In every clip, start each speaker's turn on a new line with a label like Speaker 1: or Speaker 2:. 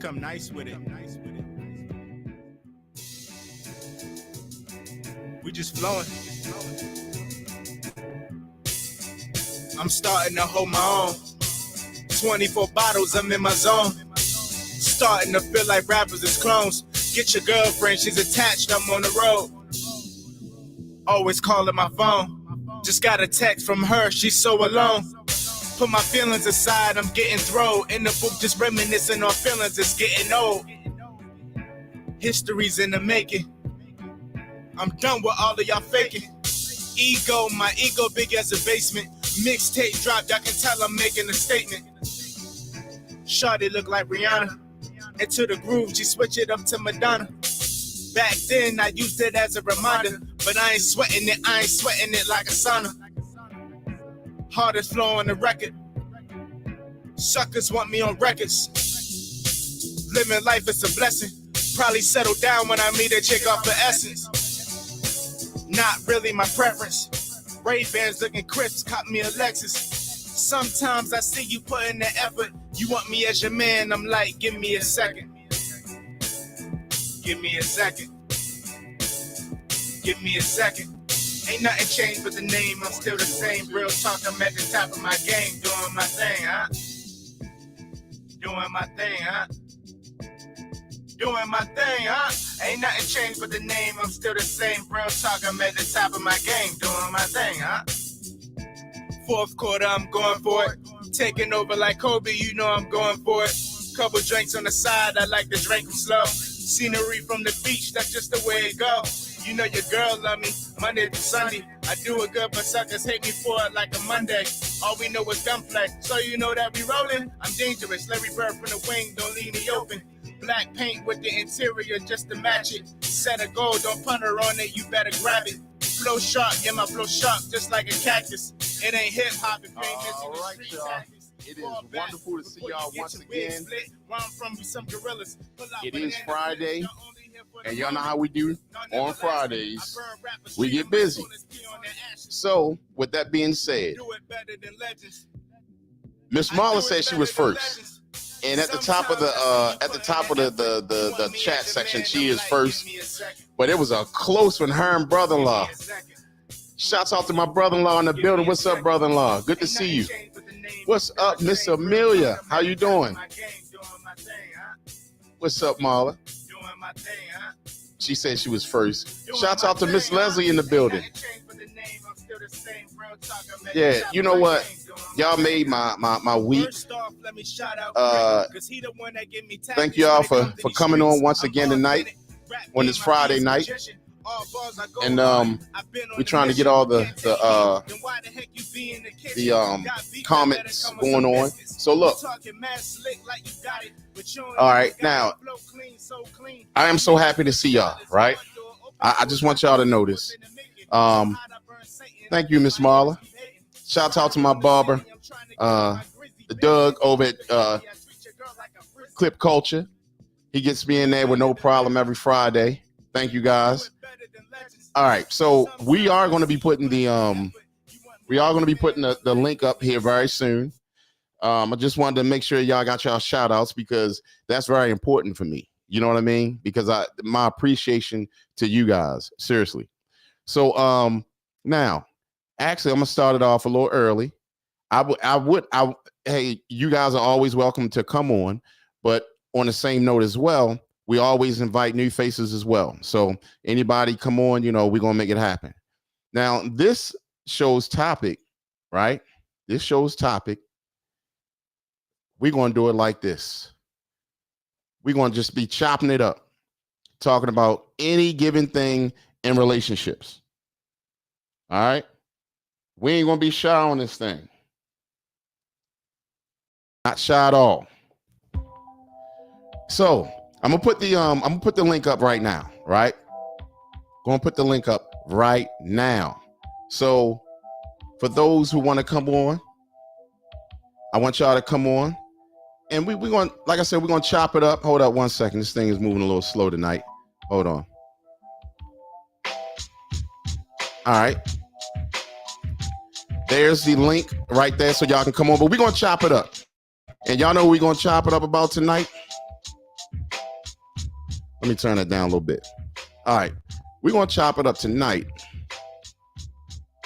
Speaker 1: become nice with it. We just flowing. I'm starting to hold my own. 24 bottles, I'm in my zone. Starting to feel like rappers is clones. Get your girlfriend, she's attached, I'm on the road. Always calling my phone. Just got a text from her, she's so alone. Put my feelings aside, I'm getting thrown. In the book, just reminiscing on feelings, it's getting old. History's in the making. I'm done with all of y'all faking. Ego, my ego big as a basement. Mixtape dropped, I can tell I'm making a statement. Shawty look like Rihanna. Into the groove, she switch it up to Madonna. Back then, I used it as a reminder. But I ain't sweating it like a sauna. Hardest flow on the record. Suckers want me on records. Living life is a blessing. Probably settle down when I meet a chick off the Essence. Not really my preference. Ray-Bans looking crisp, caught me a Lexus. Sometimes I see you putting the effort. You want me as your man, I'm like, give me a second. Give me a second. Give me a second. Ain't nothing changed but the name, I'm still the same. Real talk, I'm at the top of my game. Doing my thing, huh? Doing my thing, huh? Doing my thing, huh? Ain't nothing changed but the name, I'm still the same. Real talk, I'm at the top of my game. Doing my thing, huh? Fourth quarter, I'm going for it. Taking over like Kobe, you know I'm going for it. Couple drinks on the side, I like to drink them slow. Scenery from the beach, that's just the way it goes. You know your girl love me, Monday to Sunday. I do it good, but suckers hate me for it like a Monday. All we know is gunplay, so you know that we rolling. I'm dangerous, Larry Bird from the wing, don't leave me open. Black paint with the interior just to match it. Set a goal, don't punter on it, you better grab it. Flow sharp, yeah, my flow sharp, just like a cactus. It ain't hip hop if you ain't missing the street tactics.
Speaker 2: It is wonderful to see y'all once again. It is Friday, and y'all know how we do on Fridays. We get busy. So, with that being said, Miss Marla said she was first, and at the top of the chat section, she is first. But it was a close one, her and brother-in-law. Shouts out to my brother-in-law in the building. What's up, brother-in-law? Good to see you. What's up, Miss Amelia? How you doing? What's up, Marla? She said she was first. Shouts out to Miss Leslie in the building. Yeah, you know what? Y'all made my week. Thank y'all for coming on once again tonight on this Friday night. And we're trying to get all the comments going on. So look, all right, now I am so happy to see y'all. Right, I just want y'all to know this. Thank you, Miss Marla. Shout out to my barber, Doug over at Clip Culture. He gets me in there with no problem every Friday. Thank you, guys. All right, so we are going to be putting the link up here very soon. I just wanted to make sure y'all got y'all shout outs because that's very important for me. You know what I mean? Because my appreciation to you guys, seriously. So now, actually, I'm gonna start it off a little early. Hey, you guys are always welcome to come on, but on the same note as well, we always invite new faces as well. So anybody come on, you know, we're going to make it happen. Now, this show's topic, right? This show's topic, we're going to do it like this. We're going to just be chopping it up, talking about any given thing in relationships. All right? We ain't going to be shy on this thing. Not shy at all. So, I'm gonna put the link up right now, right? Gonna put the link up right now. So for those who want to come on, I want y'all to come on. And we're going, like I said, we're gonna chop it up. Hold up one second. This thing is moving a little slow tonight. Hold on. All right. There's the link right there so y'all can come on. But we're gonna chop it up. And y'all know what we're gonna chop it up about tonight? Let me turn it down a little bit. All right. We're going to chop it up tonight.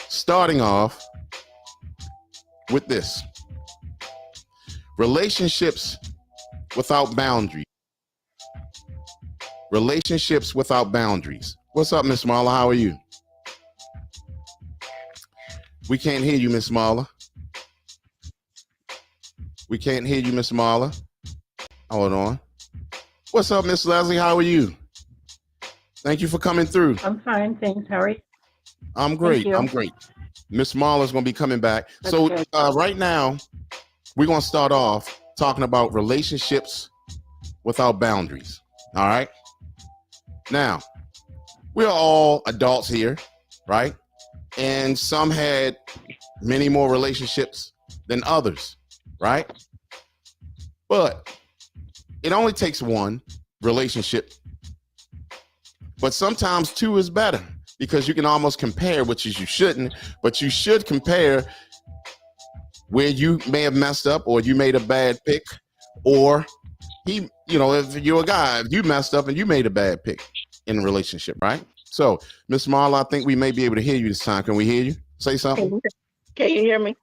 Speaker 2: Starting off with this. Relationships without boundaries. Relationships without boundaries. What's up, Miss Marla? How are you? We can't hear you, Miss Marla. We can't hear you, Miss Marla. Hold on. What's up, Miss Leslie? How are you? Thank you for coming through.
Speaker 3: I'm fine, thanks. How are you?
Speaker 2: I'm great. I'm great. Miss Marla's going to be coming back.
Speaker 3: That's
Speaker 2: so
Speaker 3: good.
Speaker 2: Right now, we're going to start off talking about relationships without boundaries. All right. Now, we're all adults here, right? And some had many more relationships than others, right? But it only takes one relationship. But sometimes two is better because you can almost compare, which is you shouldn't, but you should compare where you may have messed up or you made a bad pick, or he, you know, if you're a guy, if you messed up and you made a bad pick in a relationship, right? So, Miss Marla, I think we may be able to hear you this time. Can we hear you? Say something.
Speaker 4: Can you hear me?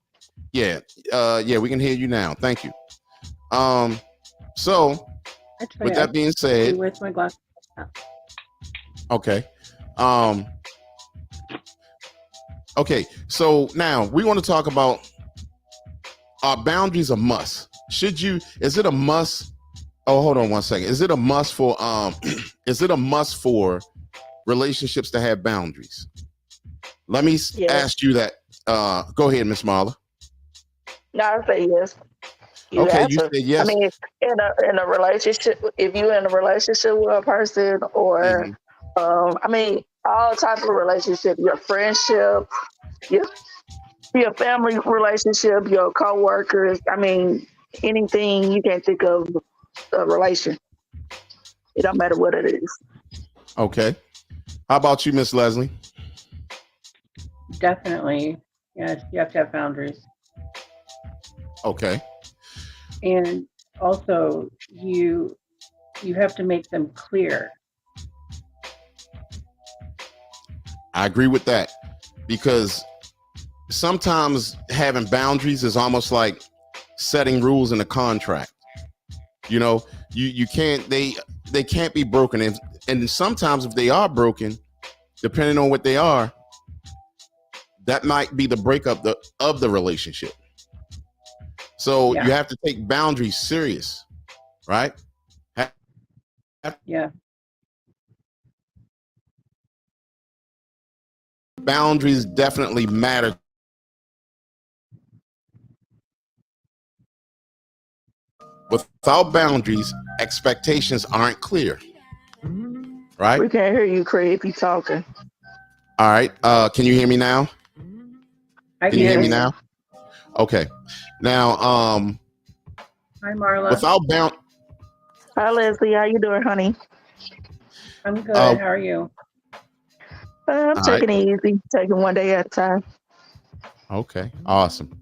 Speaker 2: Yeah. Yeah, we can hear you now. Thank you. So
Speaker 3: Actually,
Speaker 2: with that being said,
Speaker 3: where's my glass?
Speaker 2: okay. Okay, so now we want to talk about, are boundaries a must? Is it a must? Oh, hold on one second. Is it a must for is it a must for relationships to have boundaries? Let me ask you that. Go ahead, Miss Marla.
Speaker 4: No, I say yes. You
Speaker 2: okay,
Speaker 4: answer.
Speaker 2: you said yes.
Speaker 4: I mean, in a relationship, if you're in a relationship with a person, or I mean, all types of relationship, your friendship, your family relationship, your co-workers. I mean, anything you can think of a relation. It don't matter what it is.
Speaker 2: Okay. How about you, Miss Leslie?
Speaker 3: Definitely. Yes, you have to have boundaries.
Speaker 2: Okay.
Speaker 3: And also you have to make them clear.
Speaker 2: I agree with that, because sometimes having boundaries is almost like setting rules in a contract. You know, you can't, they can't be broken. And sometimes if they are broken, depending on what they are, that might be the breakup of the relationship. So you have to take boundaries serious, right?
Speaker 3: Yeah.
Speaker 2: Boundaries definitely matter. Without boundaries, expectations aren't clear, right?
Speaker 4: We can't hear you, Craig, if you're talking.
Speaker 2: All right. Can you hear me now?
Speaker 3: Can you
Speaker 2: hear me now? Okay. Now,
Speaker 3: hi, Marla.
Speaker 2: Without
Speaker 4: Hi, Leslie. How you doing, honey?
Speaker 3: I'm good. How are you?
Speaker 4: I'm taking it easy, taking one day at a time.
Speaker 2: Okay. Awesome.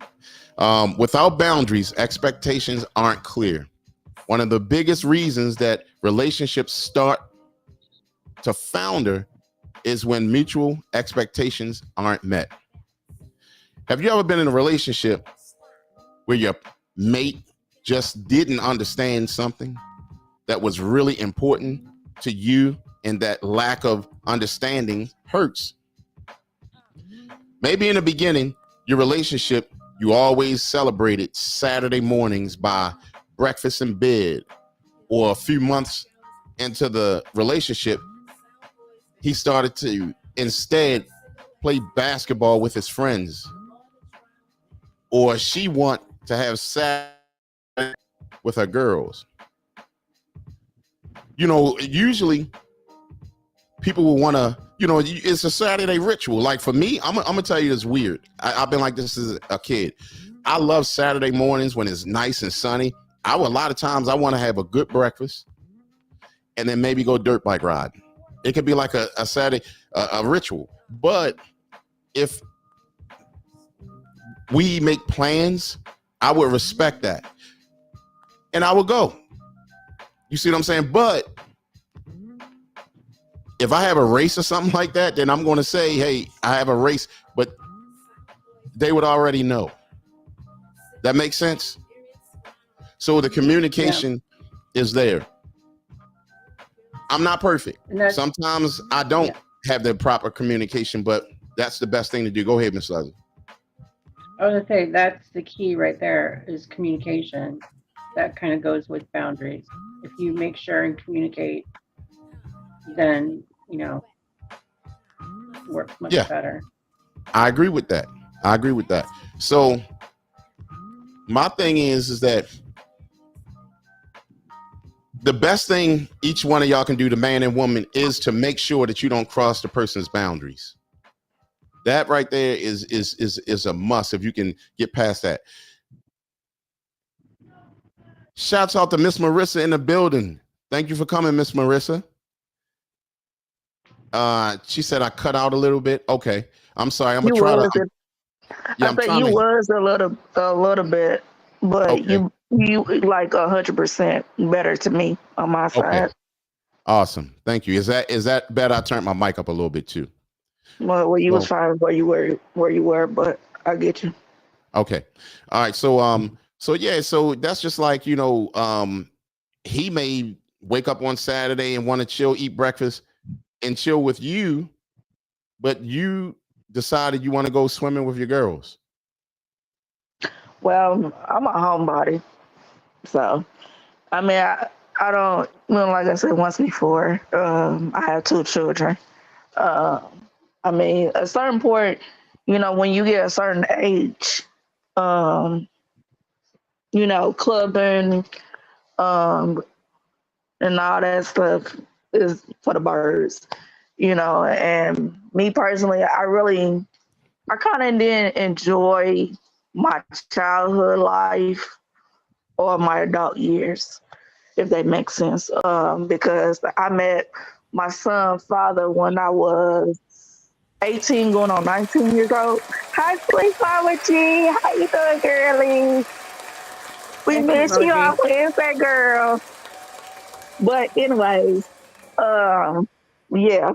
Speaker 2: Without boundaries, expectations aren't clear. One of the biggest reasons that relationships start to founder is when mutual expectations aren't met. Have you ever been in a relationship where your mate just didn't understand something that was really important to you, and that lack of understanding hurts? Maybe in the beginning, your relationship, you always celebrated Saturday mornings by breakfast in bed, or a few months into the relationship, he started to instead play basketball with his friends, or she want to have Saturday with her girls. You know, usually people will want to, you know, it's a Saturday ritual. Like for me, I'm gonna tell you, it's weird. I've been like this as a kid. I love Saturday mornings when it's nice and sunny. A lot of times I want to have a good breakfast and then maybe go dirt bike riding. It could be like a Saturday, a ritual. But if we make plans, I would respect that. And I would go. You see what I'm saying? But if I have a race or something like that, then I'm going to say, hey, I have a race, but they would already know. That makes sense. So the communication is there. I'm not perfect. Sometimes I don't have the proper communication, but that's the best thing to do. Go ahead, Miss Leslie.
Speaker 3: I was gonna say that's the key right there is communication. That kind of goes with boundaries. If you make sure and communicate, then works much better.
Speaker 2: I agree with that. So my thing is that the best thing each one of y'all can do, the man and woman, is to make sure that you don't cross the person's boundaries. That right there is a must if you can get past that. Shouts out to Miss Marissa in the building. Thank you for coming, Miss Marissa. She said I cut out a little bit. Okay, I'm sorry. I'm gonna try to.
Speaker 4: I think you was a little bit, but okay. you like 100% better to me on my side.
Speaker 2: Okay. Awesome. Thank you. Is that better? I turned my mic up a little bit too.
Speaker 4: Well, you was fine where you were, but I get you.
Speaker 2: Okay. All right. So that's just like, he may wake up on Saturday and want to chill, eat breakfast and chill with you, but you decided you want to go swimming with your girls.
Speaker 4: Well, I'm a homebody. So, I mean, I don't, like I said once before, I have 2 children. I mean, at a certain point, when you get a certain age, clubbing, and all that stuff is for the birds, and me personally, I kind of didn't enjoy my childhood life or my adult years, if that makes sense, because I met my son's father when I was 18 going on 19 years old. Hi, Sweet Mama G. How you doing, girlie? We miss you on Wednesday, girl. But anyways, yeah.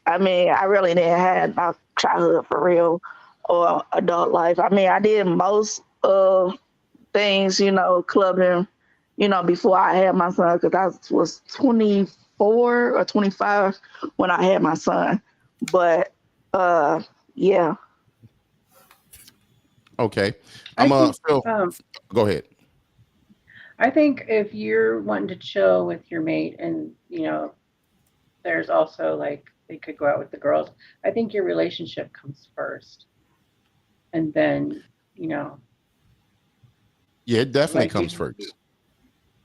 Speaker 4: I mean, I really didn't have my childhood for real or adult life. I mean, I did most of things, clubbing, before I had my son, because I was 24 or 25 when I had my son. But yeah.
Speaker 2: Okay. Phil, go ahead.
Speaker 3: I think if you're wanting to chill with your mate and, there's also like they could go out with the girls, I think your relationship comes first. And then,
Speaker 2: Yeah, it definitely comes first.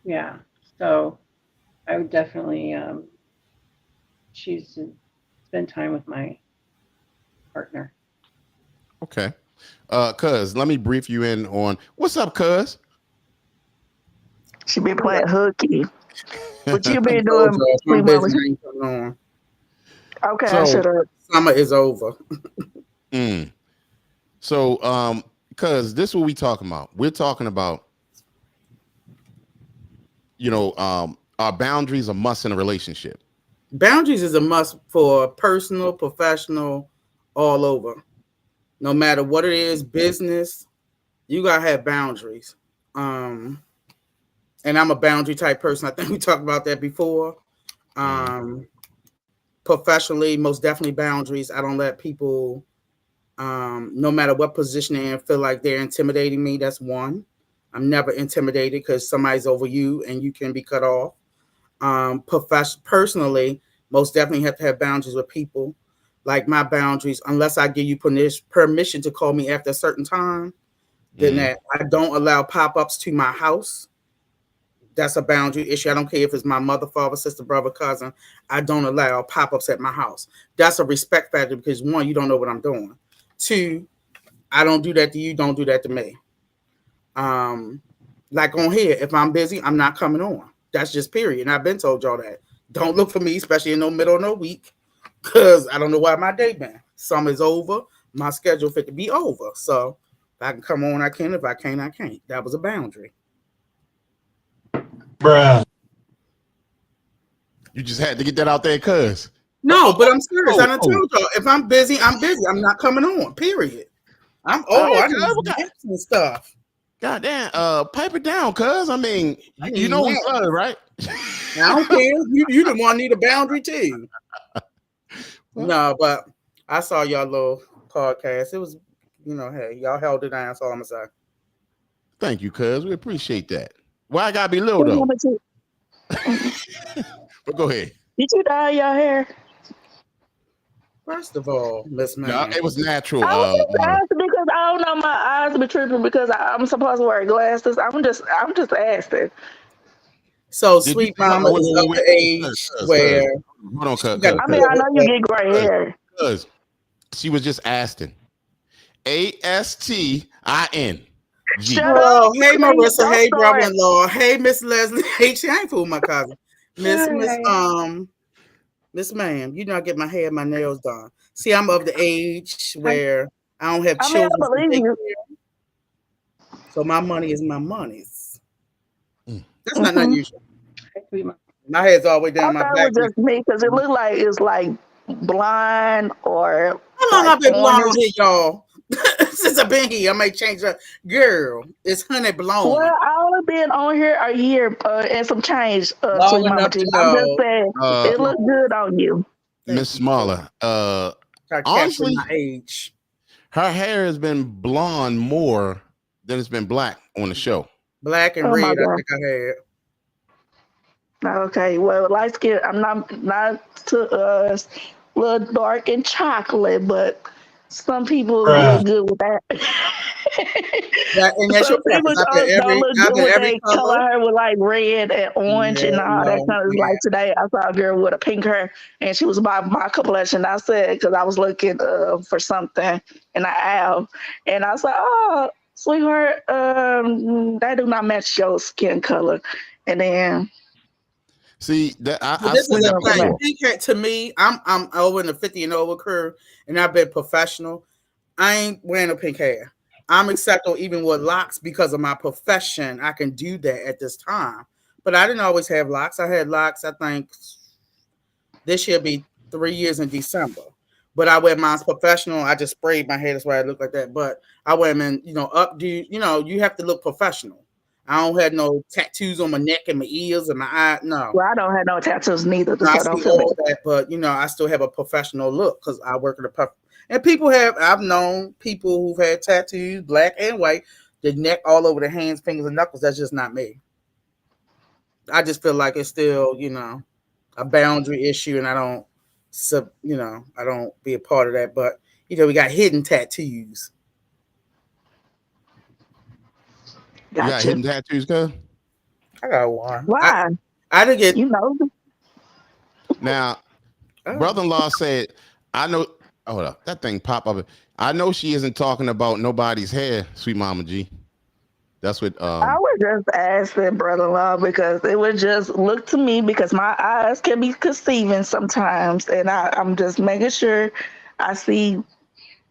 Speaker 3: Yeah. So I would definitely choose to spend time with my partner.
Speaker 2: Okay. Cuz, let me brief you in on what's up, Cuz?
Speaker 4: She been playing hooky. What you been doing? Okay, so, I should have.
Speaker 5: Summer is over.
Speaker 2: So, cuz this is what we talking about. We're talking about, our boundaries are must in a relationship.
Speaker 5: Boundaries is a must for personal, professional, all over. No matter what it is, business, you gotta have boundaries. And I'm a boundary type person. I think we talked about that before. Professionally, most definitely boundaries. I don't let people, no matter what position they're in, feel like they're intimidating me. That's one. I'm never intimidated because somebody's over you and you can be cut off. Personally, most definitely have to have boundaries with people. Like my boundaries, unless I give you permission to call me after a certain time, then that I don't allow pop-ups to my house. That's a boundary issue. I don't care if it's my mother, father, sister, brother, cousin. I don't allow pop-ups at my house. That's a respect factor because 1, you don't know what I'm doing. 2, I don't do that to you. Don't do that to me. Like on here, if I'm busy, I'm not coming on. That's just period. And I've been told y'all that. Don't look for me, especially in the middle of no week, because I don't know why my day been. Summer's over. My schedule fit to be over. So if I can come on, I can. If I can't, I can't. That was a boundary.
Speaker 2: Bruh. You just had to get that out there, cuz.
Speaker 5: No, but I'm serious. I done
Speaker 2: Oh.
Speaker 5: told y'all, if I'm busy, I'm busy. I'm not coming on. Period. I
Speaker 2: Alright,
Speaker 5: need
Speaker 2: cuz,
Speaker 5: naps and stuff.
Speaker 2: goddamn, pipe it down, cuz. I mean,
Speaker 5: I
Speaker 2: you
Speaker 5: need
Speaker 2: know we
Speaker 5: naps.
Speaker 2: love, right?
Speaker 5: I don't care. You the one need a boundary too. No, but I saw y'all little podcast. It was, hey, y'all held it down. That's all I'm gonna say.
Speaker 2: Thank you, cuz. We appreciate that. Why I gotta be little
Speaker 4: Did
Speaker 2: though? But go ahead.
Speaker 4: you dye your hair?
Speaker 5: First of all, Miss
Speaker 2: No,
Speaker 5: Man,
Speaker 2: it was natural.
Speaker 4: I was just asking because I don't know, my eyes be tripping because I'm supposed to wear glasses. I'm just asking.
Speaker 5: so
Speaker 2: Did you
Speaker 5: Sweet Mama
Speaker 2: wait,
Speaker 5: is
Speaker 2: wait,
Speaker 5: of
Speaker 2: wait,
Speaker 5: the
Speaker 2: cuz,
Speaker 5: age
Speaker 2: cuz,
Speaker 5: where
Speaker 2: cuz. Hold on,
Speaker 5: she
Speaker 2: cuz,
Speaker 5: got to
Speaker 2: cuz,
Speaker 4: I
Speaker 5: put
Speaker 4: mean,
Speaker 2: cuz,
Speaker 5: up
Speaker 4: I
Speaker 5: with
Speaker 4: know you
Speaker 5: that.
Speaker 4: get gray hair.
Speaker 2: cuz. She was just asking. ASTIN-G.
Speaker 4: Shut up,
Speaker 5: Oh, hey
Speaker 4: please.
Speaker 5: Marissa,
Speaker 4: Don't
Speaker 5: hey
Speaker 4: start.
Speaker 5: brother-in-law, hey Miss Leslie, hey, she ain't fooling my cousin, Miss
Speaker 3: Hi.
Speaker 5: Miss Ma'am, you know I get my hair, and my nails done. See, I'm of the age
Speaker 3: Hi.
Speaker 5: where I don't have
Speaker 4: I mean, I
Speaker 5: children to
Speaker 4: believe
Speaker 5: take
Speaker 4: you.
Speaker 5: care, so my money is my money's.
Speaker 2: Mm.
Speaker 5: That's not
Speaker 4: Hmm.
Speaker 5: unusual.
Speaker 3: Hi, sweet mom.
Speaker 5: My hair's all the way
Speaker 4: I
Speaker 5: down my
Speaker 4: thought it
Speaker 5: back.
Speaker 4: was just me because it looked like it's like blind or
Speaker 5: How long
Speaker 4: like
Speaker 5: I've been blonde
Speaker 4: orange.
Speaker 5: on here, y'all? Since I've been here, I may change up. Girl, it's honey
Speaker 4: Well,
Speaker 5: blonde.
Speaker 4: I only been on here a year and some change,
Speaker 5: Long
Speaker 4: sweet mama
Speaker 5: enough
Speaker 4: G.
Speaker 5: to
Speaker 4: I'm just
Speaker 5: know.
Speaker 4: saying
Speaker 2: Uh,
Speaker 4: it looked good on you.
Speaker 2: Miss
Speaker 5: Thank you, sis.
Speaker 2: Smaller.
Speaker 5: Try to capture
Speaker 2: Honestly,
Speaker 5: my age.
Speaker 2: her hair has been blonde more than it's been black on the show.
Speaker 5: Black and
Speaker 4: Oh my
Speaker 5: red, I
Speaker 4: god.
Speaker 5: think I had.
Speaker 4: Okay, well, light skin. I'm not to little dark and chocolate, but some people look good with that.
Speaker 5: And that's
Speaker 4: Some
Speaker 5: your
Speaker 4: people
Speaker 5: preference.
Speaker 4: don't look
Speaker 5: I've
Speaker 4: good
Speaker 5: been
Speaker 4: with
Speaker 5: every
Speaker 4: their color
Speaker 5: color.
Speaker 4: hair with like red and orange
Speaker 5: Yeah,
Speaker 4: and all that
Speaker 5: no,
Speaker 4: kind of
Speaker 5: yeah.
Speaker 4: like today. I saw a girl with a pink hair and she was my complexion. I said because I was looking for something in the aisle and I said, "Oh, sweetheart, that do not match your skin color." And then
Speaker 2: See that
Speaker 5: But
Speaker 2: I've
Speaker 5: this
Speaker 2: said
Speaker 5: is
Speaker 4: we
Speaker 5: a
Speaker 2: that
Speaker 4: went from
Speaker 5: fact.
Speaker 4: there.
Speaker 2: before.
Speaker 5: Pink hair to me, I'm over in the 50 and over curve, and I've been professional. I ain't wearing a pink hair. I'm acceptable even with locks because of my profession. I can do that at this time. But I didn't always have locks. I had locks, I think this year be 3 years in December. But I wear mine's professional. I just sprayed my hair. That's why I look like that. But I wear them in, updo. You have to look professional. I don't have no tattoos on my neck and my ears and my eye. No.
Speaker 4: Well, I don't have no tattoos neither,
Speaker 5: I
Speaker 4: so don't
Speaker 5: see
Speaker 4: feel bad.
Speaker 5: all that, but I still have a professional look because I work in a puff. And people have, I've known people who've had tattoos, black and white, the neck all over the hands, fingers, and knuckles. That's just not me. I just feel like it's still, a boundary issue, and I don't, I don't be a part of that. But we got hidden tattoos.
Speaker 2: You got
Speaker 4: Gotcha.
Speaker 2: hidden tattoos, cuz?
Speaker 5: I got one.
Speaker 4: Why?
Speaker 5: I didn't get.
Speaker 4: You know,
Speaker 2: Now,
Speaker 5: Oh,
Speaker 2: brother-in-law said, I know. Hold up, that thing pop up. I know she isn't talking about nobody's hair, sweet mama G. That's what
Speaker 4: I would just ask that brother-in-law because it would just look to me because my eyes can be deceiving sometimes, and I'm just making sure I see.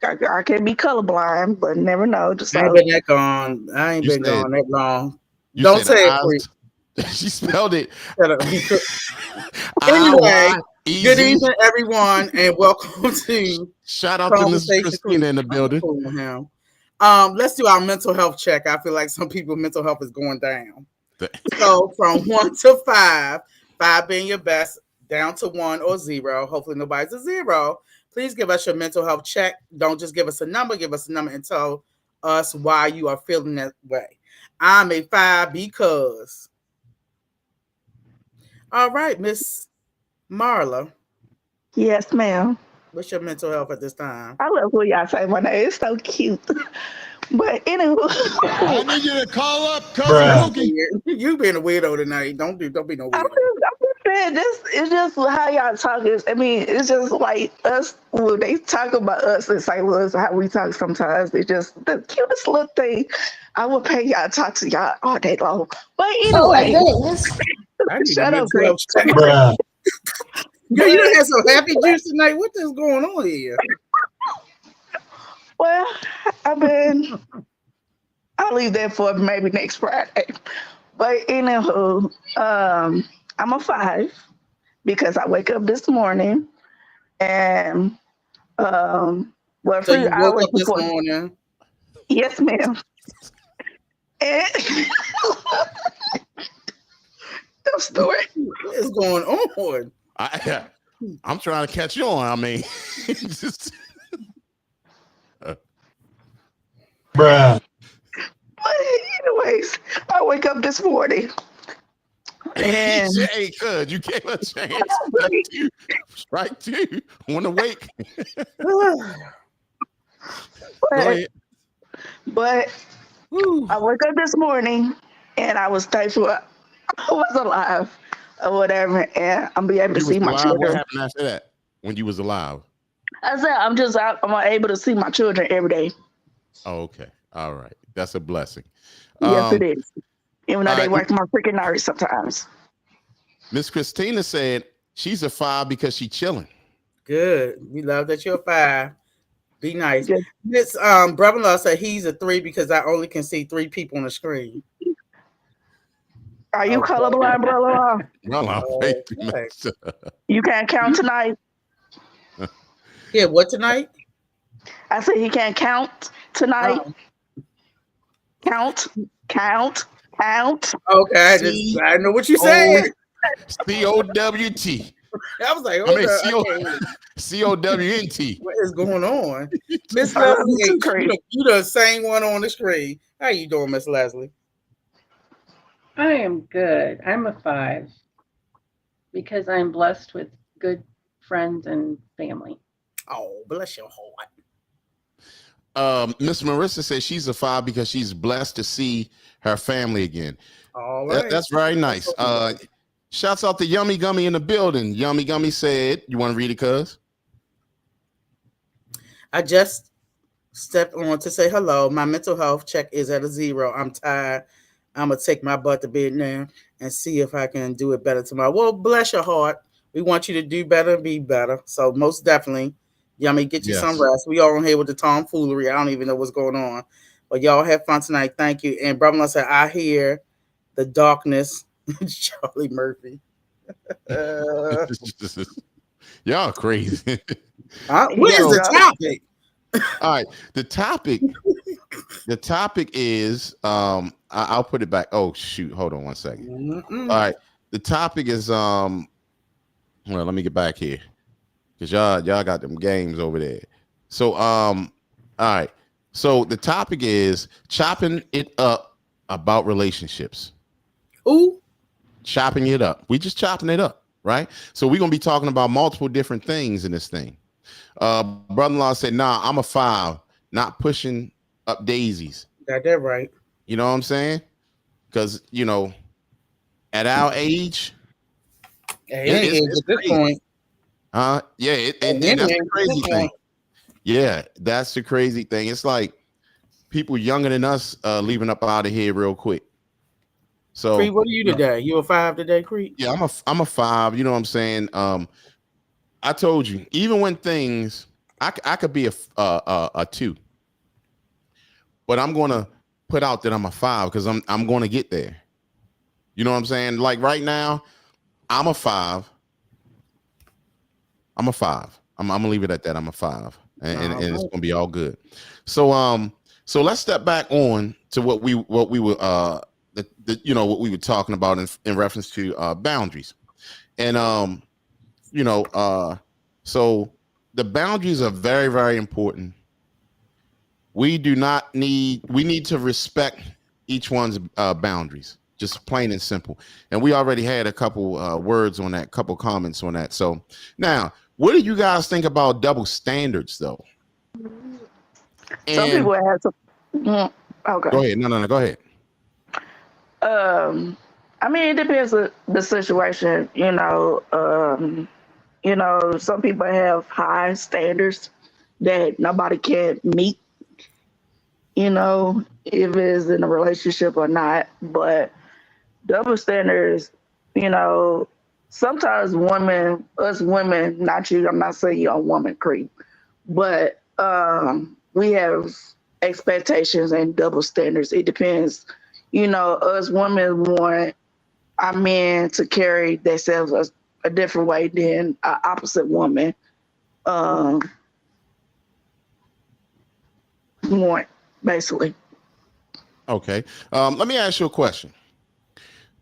Speaker 4: I can be colorblind, but never know. Just
Speaker 5: I ain't
Speaker 4: so
Speaker 5: been that gone. I ain't
Speaker 2: you
Speaker 5: been
Speaker 2: said.
Speaker 5: gone that long.
Speaker 2: You
Speaker 5: Don't
Speaker 2: said
Speaker 5: say it,
Speaker 2: eyes.
Speaker 5: Crete.
Speaker 2: She spelled it
Speaker 5: Shut up. Anyway, good
Speaker 2: IYEZ.
Speaker 5: evening, everyone, and welcome to
Speaker 2: Shout out to Mrs.
Speaker 5: Conversation
Speaker 2: Christina
Speaker 5: Creek.
Speaker 2: in the building.
Speaker 5: Him. Let's do our mental health check. I feel like some people's mental health is going down. So from 1 to 5, 5 being your best, down to 1 or 0. Hopefully nobody's a 0. Please give us your mental health check. Don't just give us a number. Give us a number and tell us why you are feeling that way. I'm a 5 because. All right, Miss Marla.
Speaker 4: yes, ma'am.
Speaker 5: What's your mental health at this time?
Speaker 4: I love when y'all say my name. It's so cute. But anyway,
Speaker 1: I need you to call up cousin
Speaker 5: Bruh.
Speaker 1: Pookie.
Speaker 5: You being a weirdo tonight. Don't be no weirdo.
Speaker 4: I'm just saying this. It's just how y'all talk is. I mean, it's just like us when they talk about us in St. Louis, how we talk sometimes. It's just the cutest little thing. I would pay y'all talk to y'all all day long. But
Speaker 6: Oh my
Speaker 4: anyway,
Speaker 6: goodness.
Speaker 5: I need a
Speaker 4: shut up,
Speaker 5: mental
Speaker 4: Greg.
Speaker 5: health check.
Speaker 6: Bruh.
Speaker 5: Girl, you done had some happy juice tonight. What is going on here?
Speaker 4: Well, I've been. I'll leave that for maybe next Friday. But anywho, I'm a 5 because I wake up this morning. And well,
Speaker 5: So
Speaker 4: free
Speaker 5: you woke
Speaker 4: hours
Speaker 5: up this
Speaker 4: before.
Speaker 5: morning.
Speaker 4: Yes, ma'am. And the story.
Speaker 5: What is going on?
Speaker 2: I'm trying to catch on. I mean, just,
Speaker 1: Bruh.
Speaker 4: But anyways, I wake up this morning and
Speaker 2: hey, cuz you gave a chance. Strike two. Want to wake? Go ahead.
Speaker 4: but I woke up this morning and I was thankful I was alive or whatever, and I'm be able to
Speaker 2: You was
Speaker 4: see my
Speaker 2: alive. What
Speaker 4: children.
Speaker 2: happened after that? When you was alive?
Speaker 4: I said I'm able to see my children every day.
Speaker 2: Oh, okay. All right. That's a blessing.
Speaker 4: Yes, it is. Even though
Speaker 2: all
Speaker 4: they
Speaker 2: right.
Speaker 4: work my freaking nerves sometimes.
Speaker 2: Miss Christina said she's a 5 because she chilling.
Speaker 5: Good. We love that you're a 5. Be nice.
Speaker 4: Yes.
Speaker 5: This brother-in-law said he's a 3 because I only can see 3 people on the screen.
Speaker 4: Are you
Speaker 5: Okay.
Speaker 4: colorblind, brother?
Speaker 2: Well, I'm
Speaker 5: Okay.
Speaker 4: You can't count tonight.
Speaker 5: Yeah, what tonight?
Speaker 4: I said he can't count tonight.
Speaker 5: Oh.
Speaker 4: Count.
Speaker 5: Okay, I know what you said.
Speaker 2: COWT.
Speaker 5: I was like,
Speaker 2: I mean, COWNT.
Speaker 5: what is going on? Miss Leslie, you the same one on the screen. How you doing, Miss Leslie?
Speaker 3: I am good. I'm a 5 because I'm blessed with good friends and family.
Speaker 5: Oh, bless your heart.
Speaker 2: Miss Marissa says she's a 5 because she's blessed to see her family again.
Speaker 5: All right.
Speaker 2: That's very nice. Shouts out to Yummy Gummy in the building. Yummy Gummy said, you want to read it, cuz?
Speaker 5: I just stepped on to say hello. My mental health check is at a 0. I'm tired. I'm going to take my butt to bed now and see if I can do it better tomorrow. Well, bless your heart. We want you to do better and be better. So most definitely, Yummy, get you some rest. We all on here with the tomfoolery. I don't even know what's going on. But y'all have fun tonight. Thank you. And brother said, I hear the darkness. Charlie Murphy.
Speaker 2: Y'all crazy.
Speaker 5: What is the topic?
Speaker 2: All right. The topic is I'll put it back. Oh shoot, hold on one second. All right. The topic is well, let me get back here. Because y'all got them games over there. So all right. So the topic is chopping it up about relationships.
Speaker 5: Ooh.
Speaker 2: Chopping it up. We just chopping it up, right? So we're gonna be talking about multiple different things in this thing. Brother-in-law said, nah, I'm a 5, not pushing up daisies.
Speaker 5: Got that right.
Speaker 2: You know what I'm saying? Because at our age,
Speaker 5: it's at this point.
Speaker 2: Yeah, and that's the crazy thing. Yeah, that's the crazy thing. It's like people younger than us leaving up out of here real quick. So,
Speaker 5: Crete, what are you today? You a 5 today, Crete?
Speaker 2: Yeah, I'm a 5. You know what I'm saying? I told you, even when things, I could be a 2, but I'm gonna put out that I'm a 5 because I'm gonna get there. You know what I'm saying? Like right now, I'm a 5. I'm gonna leave it at that. I'm a 5, and it's gonna be all good. So let's step back on to what we were what we were talking about in reference to boundaries, and so the boundaries are very, very important. We need to respect each one's boundaries, just plain and simple. And we already had a couple words on that, couple comments on that. So now, what do you guys think about double standards, though?
Speaker 4: Some people have to. Okay.
Speaker 2: Go ahead. No, go ahead.
Speaker 4: I mean, it depends on the situation. Some people have high standards that nobody can meet. If it's in a relationship or not. But double standards, sometimes us women, not you, I'm not saying you're a woman, Crete, but we have expectations and double standards. It depends. Us women want our men to carry themselves a different way than an opposite woman. um want, basically.
Speaker 2: Okay. Let me ask you a question.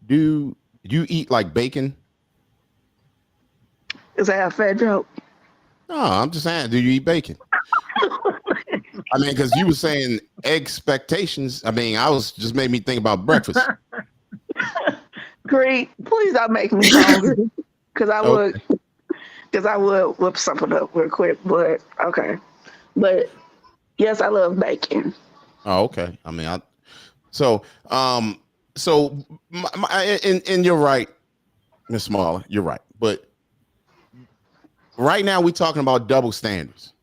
Speaker 2: Do you eat like bacon?
Speaker 4: Is that a fat joke?
Speaker 2: No, I'm just saying, do you eat bacon? I mean, because you were saying expectations. I mean, I was just made me think about breakfast.
Speaker 4: Crete, please don't make me hungry. Cause I would
Speaker 2: Okay.
Speaker 4: because I would whip something up real quick. But okay. But yes, I love bacon.
Speaker 2: Oh, okay. I mean, so so and you're right, Miss Smaller. You're right, but right now we're talking about double standards,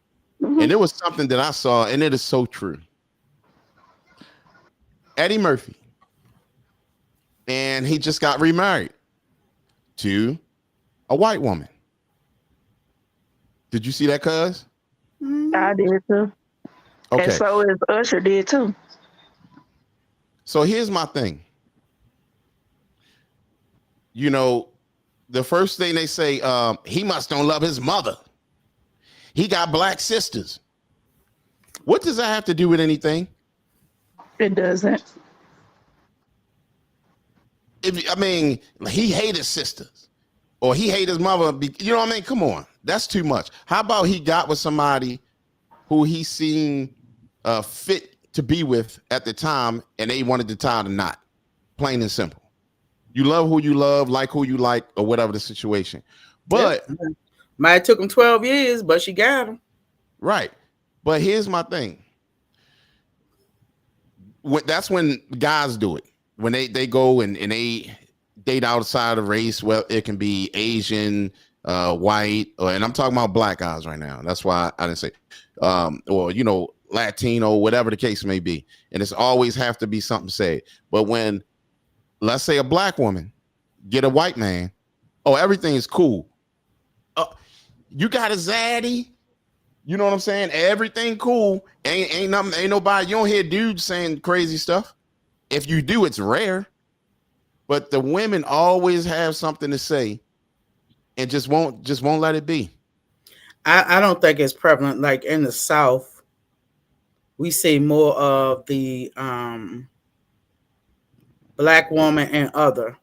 Speaker 2: and
Speaker 4: Hmm.
Speaker 2: it was something that I saw, and it is so true. Eddie Murphy, and he just got remarried to a white woman. Did you see that, cuz?
Speaker 4: I did too. And
Speaker 2: Okay.
Speaker 4: so is Usher did too.
Speaker 2: So here's my thing. You know, the first thing they say, he must don't love his mother. He got black sisters. What does that have to do with anything?
Speaker 4: It doesn't.
Speaker 2: I mean, he hated his sisters or he hated his mother. You know what I mean? Come on. That's too much. How about he got with somebody who he seen fit to be with at the time and they wanted to tie the knot? Plain and simple. You love who you love, like who you like, or whatever the situation. But
Speaker 5: Yeah. Might have took him 12 years, but she got him.
Speaker 2: right. But here's my thing. That's when guys do it. When they go and they date outside of race. Well, it can be Asian, white, and I'm talking about black guys right now. That's why I didn't say, or Latino, whatever the case may be. And it's always have to be something said. But when, let's say, a black woman get a white man, oh, everything is cool. You got a zaddy. You know what I'm saying? Everything cool. Ain't nothing. Ain't nobody. You don't hear dudes saying crazy stuff. If you do, it's rare. But the women always have something to say, and just won't let it be.
Speaker 5: I don't think it's prevalent. Like in the South, we see more of the black woman and other.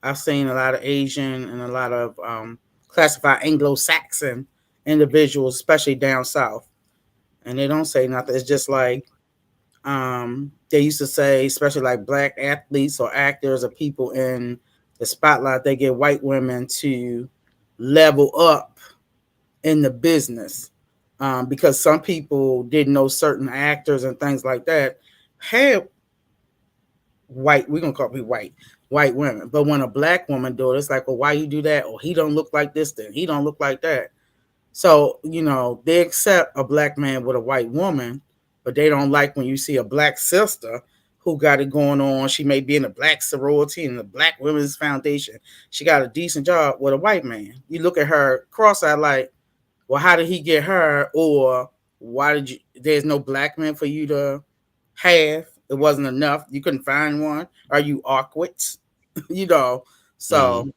Speaker 5: I've seen a lot of Asian and a lot of classified Anglo-Saxon individuals, especially down south, and they don't say nothing. It's just like they used to say, especially like black athletes or actors or people in the spotlight, they get white women to level up in the business because some people didn't know certain actors and things like that had white, we're gonna call it white women. But when a black woman do it, it's like, well, why you do that? Or he don't look like this, then he don't look like that. So, they accept a black man with a white woman, but they don't like when you see a black sister who got it going on. She may be in the black sorority and the Black Women's Foundation. She got a decent job with a white man. You look at her cross-eyed like, well, how did he get her? Or why did you, there's no black man for you to have? It wasn't enough. You couldn't find one. Are you awkward? you know.
Speaker 2: Mm-hmm.
Speaker 5: So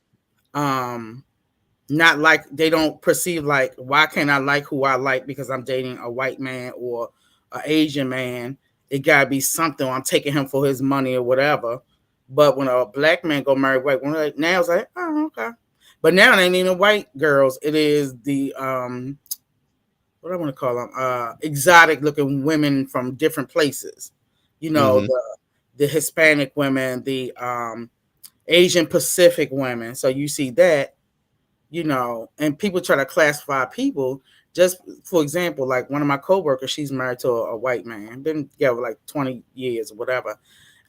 Speaker 5: not like they don't perceive like, why can't I like who I like because I'm dating a white man or an Asian man? It gotta be something. I'm taking him for his money or whatever. But when a black man go marry white woman, like, now it's like, oh, okay. But now it ain't even white girls. It is the what I want to call them, exotic looking women from different places.
Speaker 2: Mm-hmm.
Speaker 5: The Hispanic women, the Asian Pacific women. So you see that, and people try to classify people. Just for example, like one of my coworkers, she's married to a white man, been together like 20 years or whatever.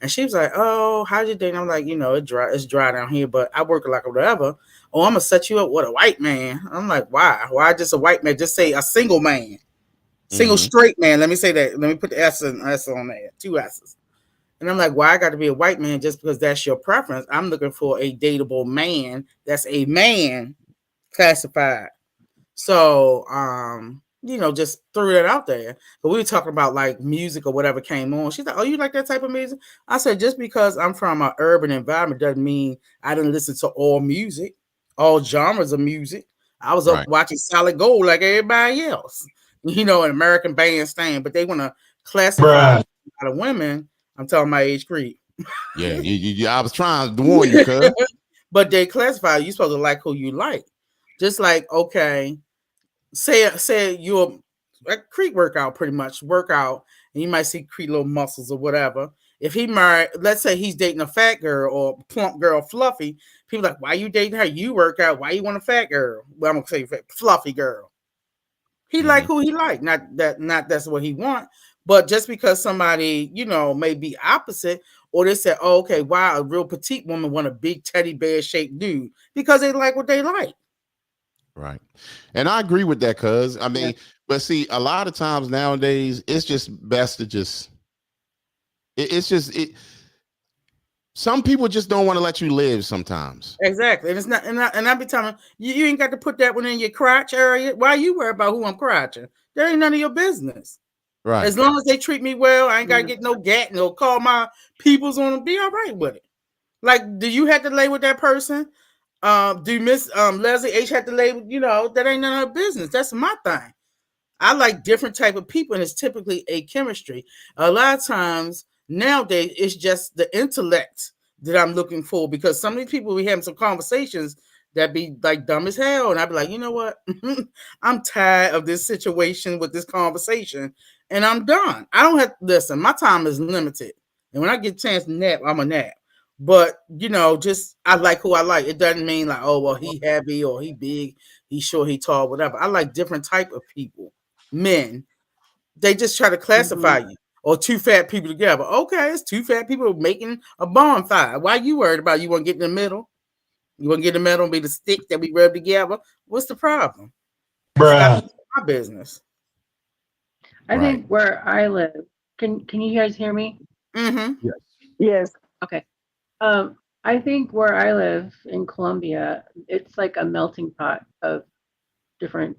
Speaker 5: And she was like, "Oh, how'd you date?" And I'm like, it's dry down here, but I work like whatever. Oh, I'm gonna set you up with a white man. I'm like, why? Why just a white man? Just say a single man, single
Speaker 2: Mm-hmm.
Speaker 5: straight man. Let me say that. Let me put the S on there, two S's. And I'm like, why I got to be a white man just because that's your preference? I'm looking for a dateable man that's a man classified. So, just threw that out there. But we were talking about like music or whatever came on. She's like, "Oh, you like that type of music?" I said, "Just because I'm from an urban environment doesn't mean I didn't listen to all music, all genres of music. I was
Speaker 2: Right.
Speaker 5: up watching Solid Gold like everybody else, you know, an American Bandstand, but they want to classify a lot of women. I'm talking my age Crete.
Speaker 2: Yeah, I was trying to warn you, cuz.
Speaker 5: But they classify you supposed to like who you like. Just like, okay, say you're a Crete workout, pretty much workout, and you might see Crete little muscles or whatever. If he married, let's say he's dating a fat girl or plump girl, fluffy, people like, why you dating her? You work out. Why you want a fat girl? Well, I'm gonna say fluffy girl. He like who he like, not that's what he want. But just because somebody, you know, may be opposite, or they say, oh, okay, wow, a real petite woman want a big teddy bear shaped dude because they like what they like.
Speaker 2: Right. And I agree with that, cuz. I mean, but see, a lot of times nowadays, it's just best to just it's just some people just don't want to let you live sometimes.
Speaker 5: Exactly. And it's not, and I be telling you ain't got to put that one in your crotch area. Why you worry about who I'm crotching? That ain't none of your business.
Speaker 2: Right.
Speaker 5: As long as they treat me well, I ain't gotta get no gat, no call my peoples on them, be all right with it. Like, do you have to lay with that person? Do Miss Leslie H have to lay with, you know, that ain't none of her business. That's my thing. I like different type of people, and it's typically a chemistry. A lot of times nowadays, it's just the intellect that I'm looking for, because some of these people, we having some conversations that be like dumb as hell, and I'd be like, you know what? I'm tired of this situation with this conversation, and I'm done. I don't have to listen. My time is limited, and when I get a chance to nap, I'm a nap. But you know, just I like who I like. It doesn't mean like, oh well, he heavy or he big, he short, he tall, whatever. I like different type of people. Men, they just try to classify you, or two fat people together. Okay, it's two fat people making a bonfire. Why you worried about? You want to get in the middle? You want to get in the middle and be the stick that we rub together? What's the problem? Stop my business.
Speaker 3: I think where I live, can you guys hear me?
Speaker 5: Mm-hmm.
Speaker 4: Yes.
Speaker 3: Okay. I think where I live in Colombia, it's like a melting pot of different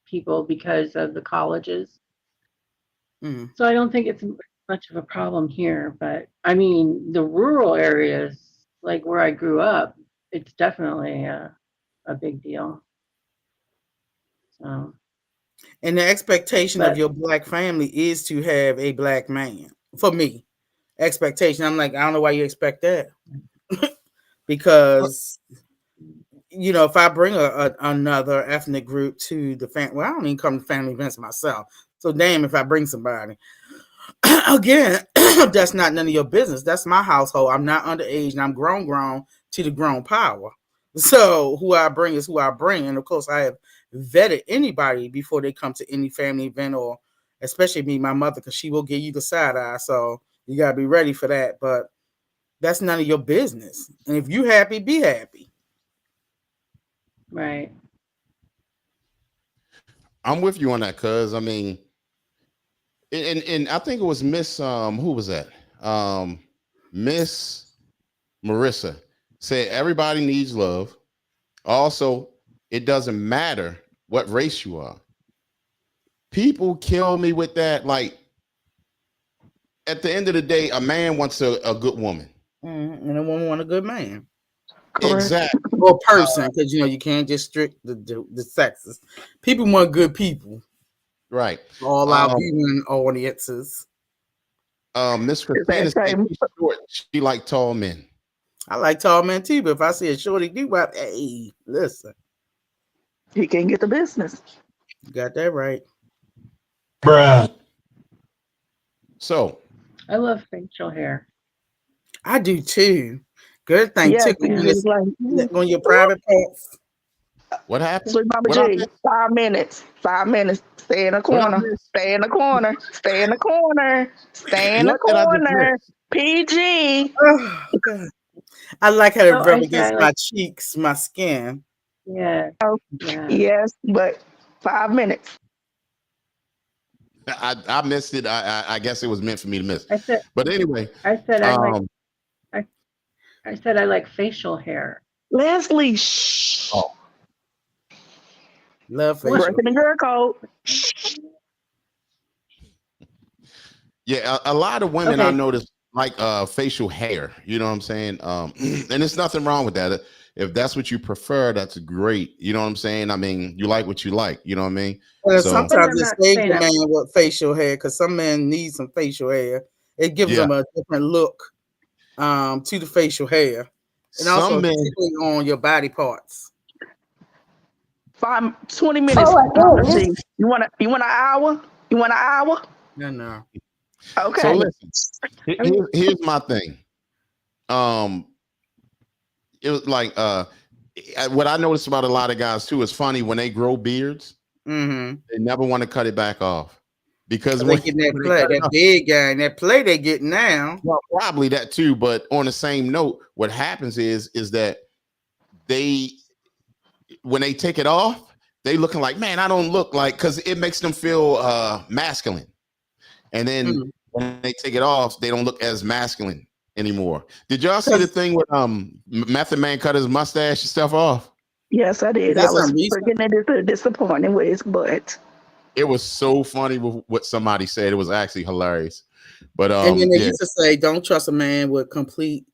Speaker 3: people because of the colleges. So I don't think it's much of a problem here, but I mean, the rural areas, like where I grew up, it's definitely a big deal. So,
Speaker 5: And the expectation of your black family is to have a black man. For me, expectation. I'm like, I don't know why you expect that. Because you know, if I bring another ethnic group to the family, well, I don't even come to family events myself. So damn if I bring somebody. Again, that's not none of your business. That's my household. I'm not underage, and I'm grown to the grown power. So who I bring is who I bring. And of course, I have vetted anybody before they come to any family event, or especially me, my mother, because she will give you the side eye. So you gotta be ready for that. But that's none of your business. And if you happy, be happy.
Speaker 3: right.
Speaker 2: I'm with you on that, cuz. I mean, and I think it was Miss who was that? Miss Marissa said everybody needs love. Also, it doesn't matter what race you are. People kill me with that. Like, at the end of the day, a man wants a good woman.
Speaker 5: And a woman want a good man.
Speaker 4: Correct.
Speaker 2: Exactly.
Speaker 5: Or person, because you know you can't just strict the sexes. People want good people.
Speaker 2: Right.
Speaker 5: All our viewing audiences.
Speaker 2: Miss Christina said she's short. She like tall men.
Speaker 5: I like tall men too, but if I see a shorty do-wop, hey, listen.
Speaker 4: He can't get the business.
Speaker 5: You got that right.
Speaker 2: Bruh. So
Speaker 3: I love facial hair.
Speaker 5: I do too. Good thing
Speaker 4: Yes,
Speaker 5: tickling on your private parts.
Speaker 2: What happened?
Speaker 4: Sweet Mama
Speaker 2: What
Speaker 4: G, 5 minutes. 5 minutes. Stay in the corner. Stay in the corner. Stay in the corner. Stay in the corner. PG.
Speaker 5: Oh, God. I like how it
Speaker 3: Oh,
Speaker 5: rub against my cheeks, my skin.
Speaker 3: Yeah.
Speaker 4: Oh,
Speaker 3: Yeah.
Speaker 4: yes, but 5 minutes.
Speaker 2: I missed it. I guess it was meant for me to miss.
Speaker 3: I said,
Speaker 2: but anyway,
Speaker 3: I said I like facial hair.
Speaker 4: Leslie, shh.
Speaker 2: Oh.
Speaker 5: Love facial.
Speaker 4: Breaking the girl code.
Speaker 2: Yeah, a lot of women I noticed like facial hair. You know what I'm saying? And there's nothing wrong with that. If that's what you prefer, that's great. You know what I'm saying? I mean, you like what you like. You know what I mean?
Speaker 5: Well,
Speaker 2: So
Speaker 5: sometimes
Speaker 3: I'm
Speaker 5: it
Speaker 3: not
Speaker 5: saves
Speaker 3: saying
Speaker 5: a
Speaker 3: I'm-
Speaker 5: man with facial hair because some men need some facial hair. It gives
Speaker 2: yeah,
Speaker 5: them a different look to the facial hair, and also
Speaker 2: some men.
Speaker 5: particularly on your body parts.
Speaker 4: 20 minutes.
Speaker 6: Oh my
Speaker 4: Mama G.
Speaker 6: goodness.
Speaker 4: You want an hour? You want an hour?
Speaker 5: No.
Speaker 2: So
Speaker 4: Okay.
Speaker 2: listen,
Speaker 3: I mean,
Speaker 2: here's my thing. It was like what I noticed about a lot of guys too is funny when they grow beards,
Speaker 5: Mm-hmm.
Speaker 2: they never want to cut it back off because
Speaker 5: They
Speaker 2: when,
Speaker 5: getting that
Speaker 2: when they
Speaker 5: play,
Speaker 2: cut it
Speaker 5: that
Speaker 2: off,
Speaker 5: big guy, and that play they get now.
Speaker 2: well, probably that too. But on the same note, what happens is that they when they take it off, they looking like, man, I don't look like, because it makes them feel masculine. And then when they take it off, they don't look as masculine anymore. Did y'all see the thing with Method Man cut his mustache and stuff off?
Speaker 4: Yes, I did. I
Speaker 5: That's
Speaker 4: was
Speaker 5: something recent.
Speaker 4: freaking disappointed with his butt.
Speaker 2: It was so funny with what somebody said. It was actually hilarious. But
Speaker 5: And then they
Speaker 2: yeah,
Speaker 5: used to say, "Don't trust a man with complete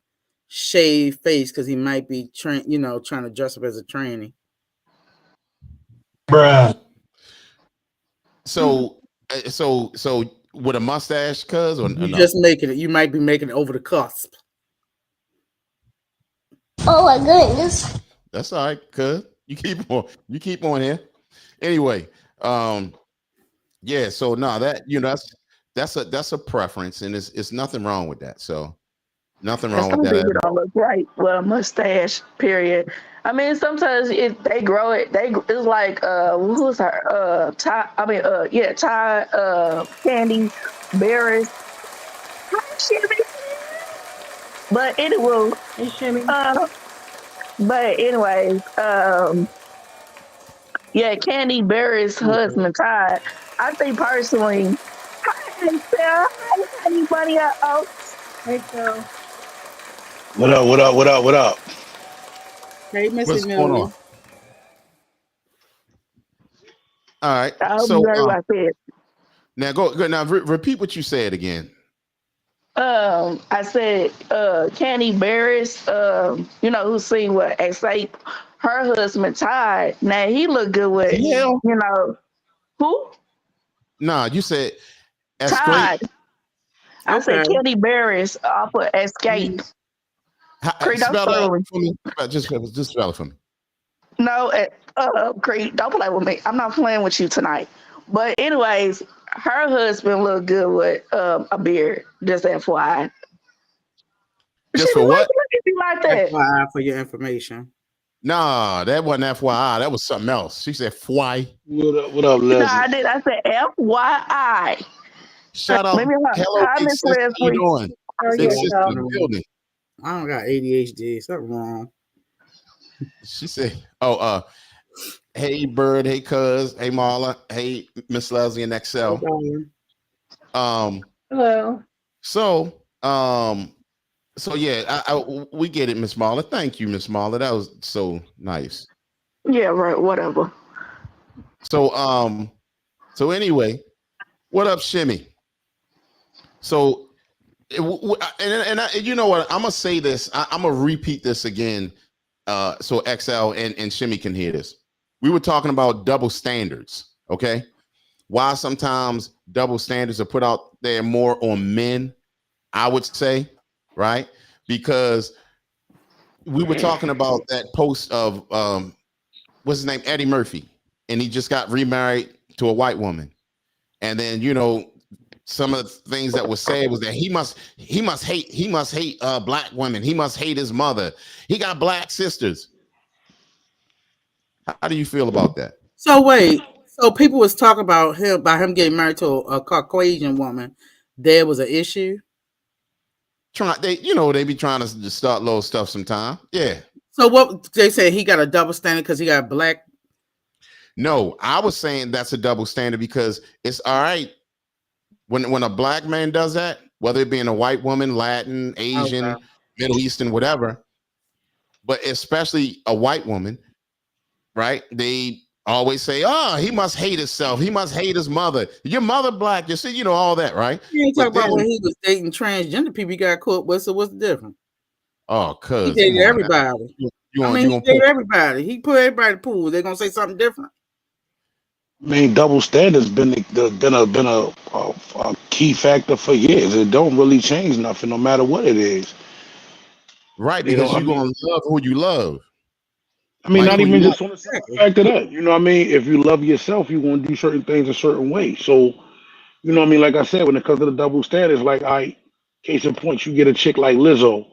Speaker 5: shaved face because he might be trying to dress up as a tranny."
Speaker 7: Bruh.
Speaker 2: so with a mustache, cuz or
Speaker 5: You
Speaker 2: no?
Speaker 5: just making it. You might be making it over the cusp.
Speaker 6: Oh my goodness.
Speaker 2: That's all right, cuz you keep on here. Anyway, yeah, so no, that that's a preference, and it's nothing wrong with that. So nothing
Speaker 4: And
Speaker 2: wrong with
Speaker 4: some
Speaker 2: that at
Speaker 4: people don't
Speaker 2: all.
Speaker 4: look right with a mustache, period. I mean, sometimes they grow it. It's like who's her? Ty. I mean, yeah, Ty. Candy, Barris. Hi, Shimmy. But anyway,
Speaker 3: hey, Shimmy.
Speaker 4: uh, but anyways, yeah, Candy Barris' husband Ty. I think personally, hi, Sarah. Hi, honey bunny. Oh,
Speaker 3: Hey, Phil.
Speaker 7: What up? What up? What up? What up?
Speaker 5: Hey, Miss
Speaker 2: What's going on?
Speaker 5: Amelia.
Speaker 2: All right,
Speaker 4: I hope you
Speaker 2: so
Speaker 4: heard what I said.
Speaker 2: now go now repeat what you said again.
Speaker 4: I said, Candy Barris, who sing with Escape, her husband Ty. Now he look good with,
Speaker 2: The hell?
Speaker 4: who?
Speaker 2: Nah, you said
Speaker 4: Ty.
Speaker 2: escape.
Speaker 4: I
Speaker 5: Okay.
Speaker 4: said Candy Barris off of Escape. Creed, don't
Speaker 2: Spell
Speaker 4: play
Speaker 2: that
Speaker 4: with me.
Speaker 2: for me. Just spell it for me.
Speaker 4: No, Creed, don't play with me. I'm not playing with you tonight. But anyways, her husband look good with a beard. Just FYI.
Speaker 2: Just
Speaker 4: Shimmy,
Speaker 2: for
Speaker 4: why
Speaker 2: what?
Speaker 4: you look at me like that?
Speaker 5: FYI for your information.
Speaker 2: Nah, that wasn't FYI. That was something else. She said fly.
Speaker 7: What up,
Speaker 4: No,
Speaker 7: Leslie?
Speaker 4: I did. I said FYI.
Speaker 2: Shout out.
Speaker 4: Maybe
Speaker 2: Hello,
Speaker 4: hi,
Speaker 2: big
Speaker 4: Miss
Speaker 2: sister. How you
Speaker 4: Leslie.
Speaker 2: doing?
Speaker 3: How are
Speaker 2: Big
Speaker 3: you,
Speaker 2: sister
Speaker 3: Phil?
Speaker 2: in the building.
Speaker 5: I don't got ADHD. Something wrong.
Speaker 2: She said, "Oh, hey, Bird. Hey, Cuz. Hey, Marla. Hey, Miss Leslie and
Speaker 5: Hey,
Speaker 2: XL.
Speaker 5: darling.
Speaker 3: Hello.
Speaker 2: So, yeah, we get it, Miss Marla. Thank you, Miss Marla. That was so nice.
Speaker 4: Yeah, right. Whatever.
Speaker 2: So anyway, what up, Shimmy? So, you know what? I'm gonna say this. I'm gonna repeat this again, so XL and Shimmy can hear this. We were talking about double standards. Okay, why sometimes double standards are put out there more on men, I would say, right? Because we were talking about that post of what's his name, Eddie Murphy, and he just got remarried to a white woman, and then some of the things that was said was that he must hate black women, he must hate his mother, he got black sisters. How do you feel about that?
Speaker 5: So wait. So people was talking about him getting married to a Caucasian woman. There was an issue.
Speaker 2: They be trying to just start little stuff sometime. Yeah.
Speaker 5: So what they say he got a double standard because he got black.
Speaker 2: No, I was saying that's a double standard because it's all right when a black man does that, whether it be in a white woman, Latin, Asian,
Speaker 5: Okay.
Speaker 2: Middle Eastern, whatever, but especially a white woman, right? They always say, "Oh, he must hate himself. He must hate his mother. Your mother black." You see, you know all that, right?
Speaker 5: You ain't
Speaker 2: But
Speaker 5: talk about
Speaker 2: then,
Speaker 5: when he was dating transgender people he got caught with. So what's the difference?
Speaker 2: oh,
Speaker 5: He
Speaker 2: cuz, come
Speaker 5: dated
Speaker 2: on,
Speaker 5: everybody.
Speaker 2: you
Speaker 5: I
Speaker 2: want
Speaker 5: mean,
Speaker 2: you
Speaker 5: he
Speaker 2: gonna
Speaker 5: dated
Speaker 2: put
Speaker 5: everybody. He put everybody in the pool. They're gonna say something different.
Speaker 7: I mean, double standards been a key factor for years. It don't really change nothing, no matter what it is.
Speaker 2: right
Speaker 7: You know,
Speaker 2: because
Speaker 7: I
Speaker 2: you
Speaker 7: mean,
Speaker 2: gonna love who you love, like
Speaker 7: not
Speaker 2: who
Speaker 7: even
Speaker 2: you want.
Speaker 7: just on the simple
Speaker 5: Exactly.
Speaker 7: fact of that. You know what I mean? If you love yourself, you want to do certain things a certain way. So, you know what I mean? Like I said, when it comes to the double standards, like case in point, you get a chick like Lizzo.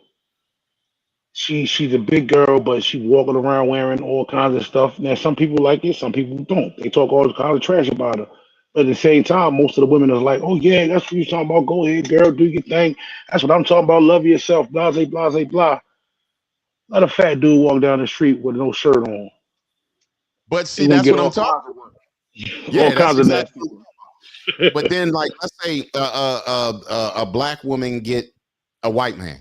Speaker 7: She's a big girl, but she walking around wearing all kinds of stuff. Now some people like it, some people don't. They talk all kinds of trash about her. But at the same time, most of the women are like, "Oh yeah, that's what you're talking about. Go ahead, girl, do your thing. That's what I'm talking about. Love yourself." Blah blah blah blah. Let a fat dude walk down the street with no shirt on.
Speaker 2: But
Speaker 7: They
Speaker 2: see,
Speaker 7: gonna
Speaker 2: that's
Speaker 7: get
Speaker 2: what I'm talking.
Speaker 7: all
Speaker 2: Yeah, that's
Speaker 7: kinds of
Speaker 2: exactly.
Speaker 7: nasty.
Speaker 2: But then, like, let's say a black woman get a white man.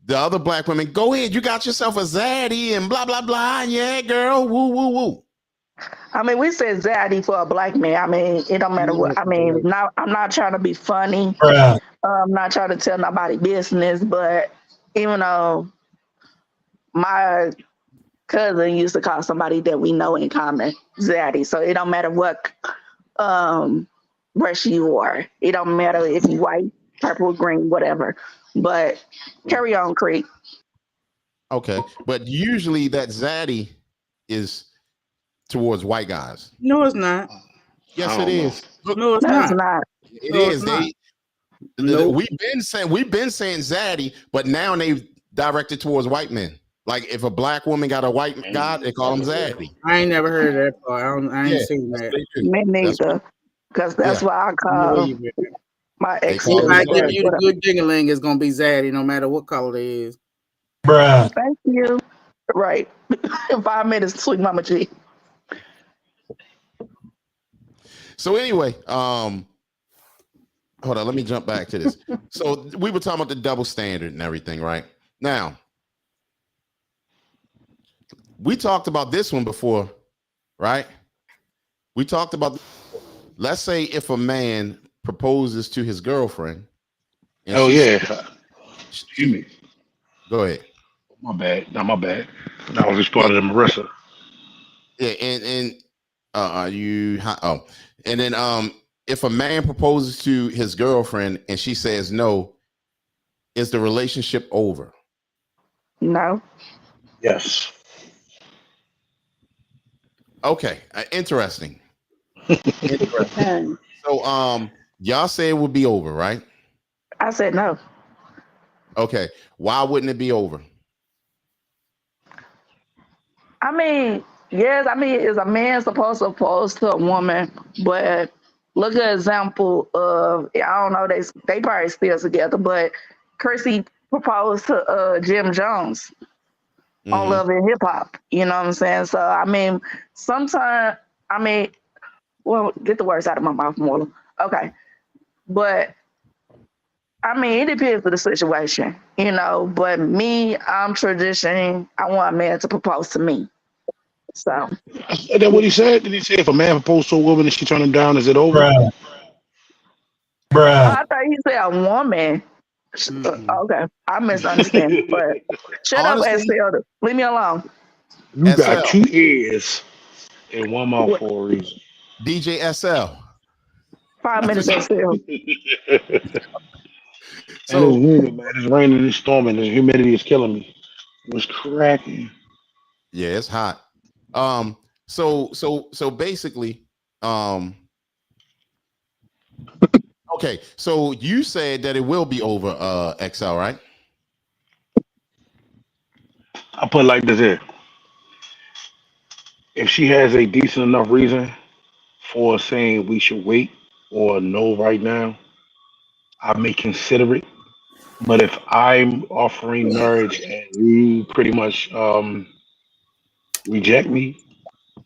Speaker 2: The other black women, go ahead, you got yourself a zaddy and blah blah blah. Yeah, girl, woo woo woo.
Speaker 4: I mean, we said zaddy for a black man. I mean, it don't matter what. I mean, not I'm not trying to be funny.
Speaker 8: Bruh.
Speaker 4: I'm not trying to tell nobody business, but even though my cousin used to call somebody that we know in common zaddy, so it don't matter what race you are. It don't matter if you white, purple, green, whatever. But carry on, Crete.
Speaker 2: Okay, but usually that zaddy is towards white guys.
Speaker 5: No, it's not.
Speaker 2: Yes,
Speaker 7: I
Speaker 2: it
Speaker 7: don't know.
Speaker 2: is. Look,
Speaker 5: No, it's
Speaker 4: No, it's
Speaker 5: not.
Speaker 4: not.
Speaker 2: it
Speaker 5: No, it's
Speaker 2: is.
Speaker 5: not.
Speaker 2: They
Speaker 5: Nope.
Speaker 2: we've been saying zaddy, but now they've directed towards white men. Like if a black woman got a white guy, they call him zaddy.
Speaker 5: I ain't never heard of that part. I
Speaker 2: Yeah,
Speaker 5: ain't seen
Speaker 2: that's
Speaker 5: that.
Speaker 2: what they do.
Speaker 4: Me
Speaker 2: That's what,
Speaker 4: neither. Because that's
Speaker 2: yeah,
Speaker 4: why I
Speaker 5: I
Speaker 4: call
Speaker 5: believe it.
Speaker 4: my
Speaker 2: they
Speaker 4: ex
Speaker 2: call him
Speaker 5: Anybody
Speaker 4: husband.
Speaker 5: giving
Speaker 2: zaddy.
Speaker 5: you the good dingling is gonna be zaddy, no matter what color they is.
Speaker 8: Bruh.
Speaker 4: Thank you. Right. In 5 minutes, sweet Mama G.
Speaker 2: So anyway, hold on, let me jump back to this. So we were talking about the double standard and everything, right? Now, we talked about this one before, right? We talked about, let's say if a man proposes to his girlfriend and
Speaker 7: Oh yeah. Excuse
Speaker 2: she
Speaker 7: me.
Speaker 2: go ahead.
Speaker 7: My bad. Not my bad. I was responding to Marissa.
Speaker 2: Yeah, and oh, and then if a man proposes to his girlfriend and she says no, is the relationship over?
Speaker 4: No.
Speaker 7: Yes.
Speaker 2: Okay, interesting.
Speaker 3: Depends.
Speaker 2: So y'all say it would be over, right?
Speaker 4: I said no.
Speaker 2: Okay, why wouldn't it be over?
Speaker 4: I mean, yes, I mean, is a man supposed to propose to a woman? But look at example of, I don't know, they probably still together, but Chrissy proposed to Jim Jones on
Speaker 2: Mm-hmm.
Speaker 4: Love and Hip Hop. You know what I'm saying? So I mean, sometimes I mean, well, get the words out of my mouth more. Okay, but I mean, it depends on the situation, you know. But me, I'm tradition. I want a man to propose to me. So
Speaker 7: Is that what he said? Did he say if a man proposed to a woman and she turned him down, is it over?
Speaker 8: Bruh.
Speaker 4: oh,
Speaker 8: Bruh.
Speaker 4: I thought you said a woman.
Speaker 5: Mm-mm.
Speaker 4: Okay, I misunderstand. But shut up,
Speaker 2: Honestly,
Speaker 4: SL. Leave me alone.
Speaker 7: You got
Speaker 2: SL,
Speaker 7: 2 ears in one mouth
Speaker 4: What,
Speaker 7: for a reason.
Speaker 2: DJ SL.
Speaker 4: 5 minutes, SL.
Speaker 7: And it's
Speaker 2: So
Speaker 7: raining, man. It's raining, it's storming, the humidity is killing me. It's cracking.
Speaker 2: yeah, it's hot. So basically, okay. So you said that it will be over, XL, right?
Speaker 7: I put it like this here. If she has a decent enough reason for saying we should wait or no right now, I may consider it. But if I'm offering marriage and you pretty much reject me,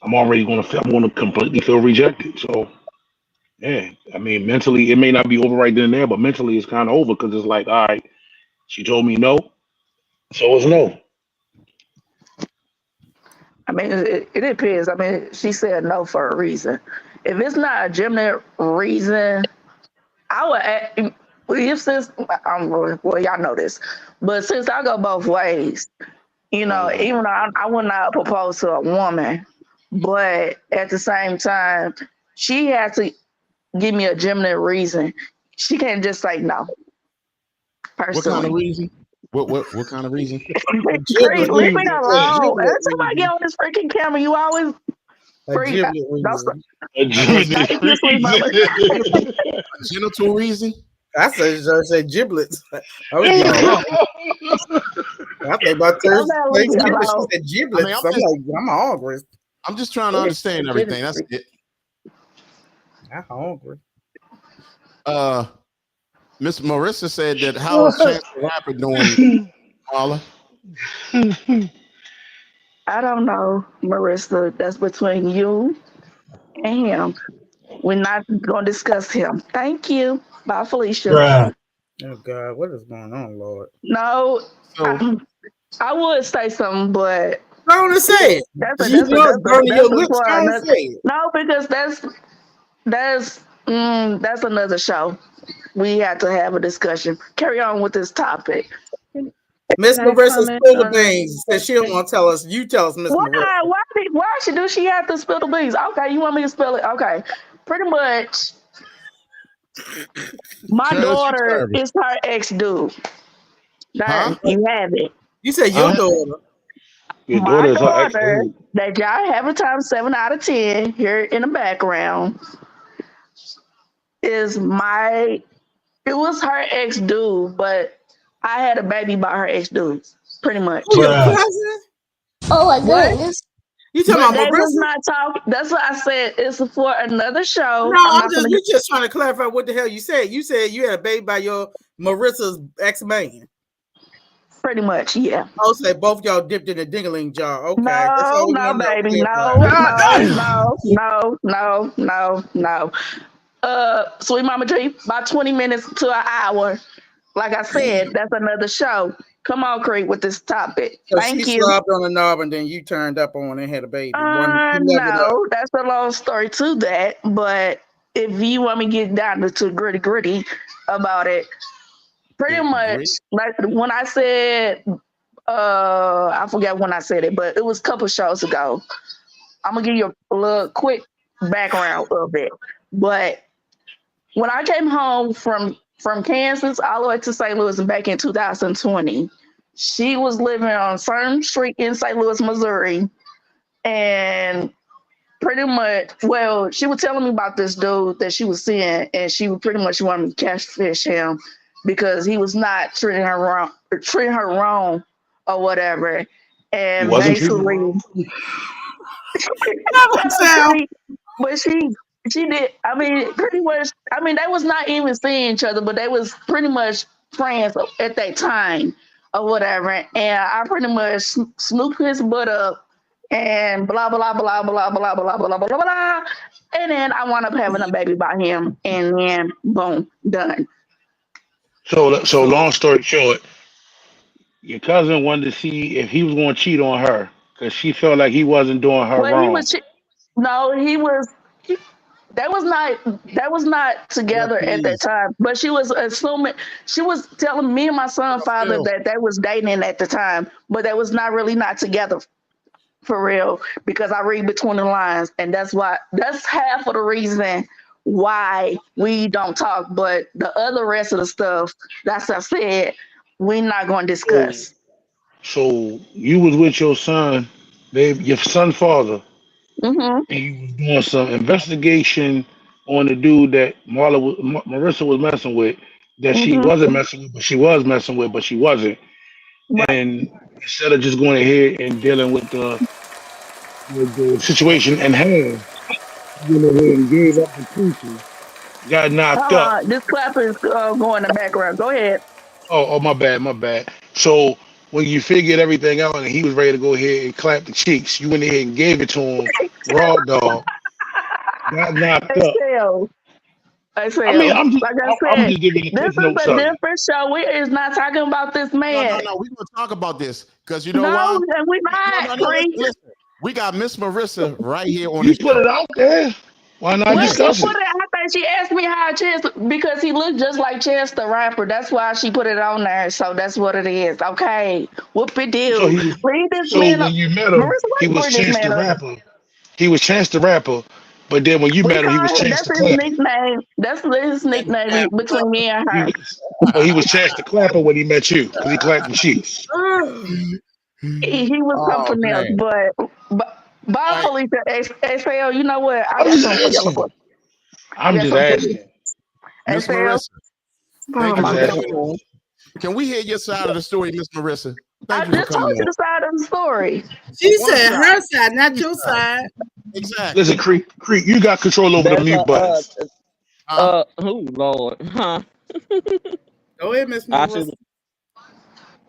Speaker 7: I'm gonna completely feel rejected. So yeah, I mean mentally it may not be over right then and there, but mentally it's kind of over because it's like, all right, she told me no, so it's no.
Speaker 4: I mean, it depends. I mean, she said no for a reason. If it's not a genuine reason, I would ask, if since well, y'all know this, but since I go both ways, even though I would not propose to a woman, but at the same time, she has to give me a genuine reason. She can't just say no.
Speaker 2: What kind of
Speaker 4: Personally,
Speaker 2: reason? What kind of reason?
Speaker 4: Creed,
Speaker 5: Giblet
Speaker 4: leave me
Speaker 5: reason. A
Speaker 4: alone.
Speaker 5: giblet
Speaker 4: Every time I get
Speaker 5: reason.
Speaker 4: on this freaking camera, you always
Speaker 5: A
Speaker 4: freak.
Speaker 5: giblet
Speaker 4: Don't
Speaker 5: reason.
Speaker 7: A Gemini
Speaker 4: thank you, sweet mama.
Speaker 7: reason.
Speaker 2: A genital reason?
Speaker 5: I said giblets. I was getting
Speaker 2: Oh,
Speaker 5: I think about
Speaker 4: Y'all
Speaker 5: Thursday.
Speaker 4: gotta leave me
Speaker 5: Thanksgiving, she
Speaker 4: alone.
Speaker 5: said
Speaker 2: I mean,
Speaker 5: giblets. I'm like, I'm hungry.
Speaker 2: I'm just trying to understand everything. That's it.
Speaker 5: I'm hungry.
Speaker 2: Miss Marissa said that how is Chance the Rapper doing, Marla?
Speaker 4: I don't know, Marissa. That's between you and him. We're not gonna discuss him. Thank you. Bye, Felicia.
Speaker 7: Bruh.
Speaker 5: Oh God, what is going on, Lord?
Speaker 4: No,
Speaker 2: So
Speaker 4: I would say something, but
Speaker 5: I want to say it.
Speaker 4: that's a
Speaker 5: You
Speaker 4: that's a
Speaker 5: know it's
Speaker 4: that's a
Speaker 5: burning your
Speaker 4: that's a
Speaker 5: lips.
Speaker 4: for
Speaker 5: Don't
Speaker 4: another.
Speaker 5: say it.
Speaker 4: No, because that's another show. We have to have a discussion. Carry on with this topic.
Speaker 5: Miss
Speaker 3: Can I
Speaker 5: Marissa
Speaker 3: comment
Speaker 5: spill the
Speaker 3: on a
Speaker 5: beans. Said she don't want to tell us. You tell us, Miss
Speaker 4: Why?
Speaker 5: Marissa.
Speaker 4: Why she have to spill the beans? Okay, you want me to spill it? Okay, pretty much. My
Speaker 2: cause you
Speaker 4: daughter
Speaker 2: service.
Speaker 4: is her ex dude. There,
Speaker 2: Huh?
Speaker 4: you have it.
Speaker 5: You said your
Speaker 7: Huh?
Speaker 5: daughter.
Speaker 7: Your
Speaker 4: My
Speaker 7: daughter is her ex.
Speaker 4: daughter that y'all have a time 7 out of 10 here in the background is my. It was her ex dude, but I had a baby by her ex dude. Pretty much.
Speaker 5: Who, your
Speaker 7: Bruh.
Speaker 5: cousin?
Speaker 6: Oh my
Speaker 4: What?
Speaker 6: goodness.
Speaker 5: You talking
Speaker 4: But
Speaker 5: about
Speaker 4: they was
Speaker 5: Marissa?
Speaker 4: not talking. That's what I said. It's for another show.
Speaker 5: No,
Speaker 4: I'm not gonna
Speaker 5: you just trying to clarify what the hell you said. You said you had a baby by your Marissa's ex-man.
Speaker 4: pretty much, yeah.
Speaker 5: I'll say both y'all dipped in a dingling jar. Okay. That's
Speaker 4: No,
Speaker 5: all we
Speaker 4: no,
Speaker 5: want to
Speaker 4: baby.
Speaker 5: clarify.
Speaker 4: No,
Speaker 7: God
Speaker 4: no,
Speaker 7: damn.
Speaker 4: no, no, no, no, no. Sweet Mama G, about 20 minutes to an hour. Like I said, that's another show. Come on, Crete, with this topic.
Speaker 5: So she
Speaker 4: Thank you.
Speaker 5: slobbed on the knob and then you turned up on and had a baby. You leveled up.
Speaker 4: No, that's a long story to that. But if you want me to get down to gritty about it, pretty much
Speaker 2: Great.
Speaker 4: like when I said, I forget when I said it, but it was a couple shows ago. I'm gonna give you a little quick background of it. But when I came home from Kansas all the way to St. Louis back in 2020, she was living on Fern Street in St. Louis, Missouri, and pretty much, well, she was telling me about this dude that she was seeing, and she would pretty much wanted me to catfish him because he was not treating her wrong or whatever.
Speaker 7: He
Speaker 4: And
Speaker 7: wasn't treating her
Speaker 4: basically,
Speaker 7: wrong.
Speaker 5: Sound.
Speaker 4: but she did. I mean, pretty much. I mean, they was not even seeing each other, but they was pretty much friends at that time or whatever. And I pretty much snooped his butt up and blah blah blah blah blah blah blah blah blah blah. And then I wound up having a baby by him, and then boom, done.
Speaker 7: So
Speaker 2: So
Speaker 7: long story short, your cousin wanted to see if he was going to cheat on her because she felt like he wasn't doing her
Speaker 4: Well, he
Speaker 7: wrong.
Speaker 4: was. No, he was. That was not
Speaker 5: Yeah,
Speaker 4: together at that
Speaker 5: please.
Speaker 4: time. But she was assuming she was telling me and my son father
Speaker 2: still,
Speaker 4: that they was dating at the time, but they was not really not together for real because I read between the lines, and that's half of the reason why we don't talk. But the other rest of the stuff, that's I said, we're not going to
Speaker 7: So
Speaker 4: discuss.
Speaker 7: so you was with your son, babe, your son father,
Speaker 4: Mhm.
Speaker 7: and you was doing some investigation on the dude that Marissa was messing with, that she
Speaker 4: Mhm.
Speaker 7: wasn't messing with, but she was messing with, but she wasn't.
Speaker 4: Right.
Speaker 7: And instead of just going ahead and dealing with the situation and hand, you went ahead and gave up the coochie, got knocked up.
Speaker 4: This clap is going in the background. Go ahead.
Speaker 7: Oh, my bad, my bad. So when you figured everything out and he was ready to go ahead and clap the cheeks, you went ahead and gave it to him raw dog, got knocked
Speaker 4: Hey,
Speaker 7: up.
Speaker 4: Sale. Hey,
Speaker 7: I mean,
Speaker 4: Sale. Like I
Speaker 7: I'm
Speaker 4: said,
Speaker 7: just giving a
Speaker 4: this
Speaker 7: cliff
Speaker 4: is
Speaker 7: notes
Speaker 4: a
Speaker 7: of it.
Speaker 4: different show. We is not talking about this
Speaker 2: no,
Speaker 4: man.
Speaker 2: we're gonna talk about this because you know
Speaker 4: No,
Speaker 2: why?
Speaker 4: and we
Speaker 2: No,
Speaker 4: not,
Speaker 2: listen,
Speaker 4: Cree.
Speaker 2: listen. We got Miss Marissa right here on
Speaker 7: You
Speaker 2: the
Speaker 7: put
Speaker 2: show.
Speaker 7: it out there. Why not
Speaker 4: Well, she
Speaker 7: discuss
Speaker 4: put
Speaker 7: it?
Speaker 4: it. I think she asked me how Chance because he looked just like Chance the Rapper. That's why she put it on there. So that's what it is. Okay, whoop it
Speaker 7: So
Speaker 4: do.
Speaker 7: he was.
Speaker 4: Bring this
Speaker 7: So
Speaker 4: man
Speaker 7: when
Speaker 4: up,
Speaker 7: you met
Speaker 4: Marissa.
Speaker 7: him,
Speaker 4: Why
Speaker 7: he
Speaker 4: you
Speaker 7: was
Speaker 4: bring this
Speaker 7: Chance the
Speaker 4: man up?
Speaker 7: Rapper. He was Chance the Rapper, but then when you
Speaker 4: We
Speaker 7: met him, he was
Speaker 4: call him.
Speaker 7: Chance
Speaker 4: That's
Speaker 7: the
Speaker 4: his
Speaker 7: Clapper.
Speaker 4: nickname. That's his nickname between me and
Speaker 7: He
Speaker 4: her.
Speaker 7: was, but he was Chance the Clapper when he met you because he clapped the cheeks.
Speaker 4: He was
Speaker 2: Oh
Speaker 4: something else.
Speaker 2: man.
Speaker 4: But
Speaker 2: All
Speaker 4: Bob
Speaker 2: right,
Speaker 4: Felicia XL, you know what? I
Speaker 7: I'm
Speaker 4: got
Speaker 7: just
Speaker 4: something for you, boy.
Speaker 7: asking.
Speaker 4: I
Speaker 7: I'm
Speaker 4: got
Speaker 7: just
Speaker 4: something for you.
Speaker 7: asking.
Speaker 2: Miss
Speaker 4: XL.
Speaker 2: Marissa.
Speaker 4: Oh
Speaker 2: Thank you
Speaker 7: I'm
Speaker 4: my
Speaker 7: just
Speaker 2: for
Speaker 4: God.
Speaker 2: coming
Speaker 7: asking.
Speaker 2: on. Can we hear your side of the story, Miss Marissa?
Speaker 4: I
Speaker 2: Thank you for
Speaker 4: just told
Speaker 2: coming
Speaker 4: you
Speaker 2: on.
Speaker 4: the side of the story.
Speaker 5: She
Speaker 2: One
Speaker 5: said
Speaker 2: side,
Speaker 5: her side, not
Speaker 2: two
Speaker 5: your
Speaker 2: sides.
Speaker 5: side.
Speaker 2: Exactly.
Speaker 7: Listen, Creek, you got control over the
Speaker 8: That's
Speaker 7: mute buttons.
Speaker 2: Huh?
Speaker 8: oh Lord, huh?
Speaker 5: Go ahead, Miss
Speaker 8: I
Speaker 5: Marissa.
Speaker 8: should.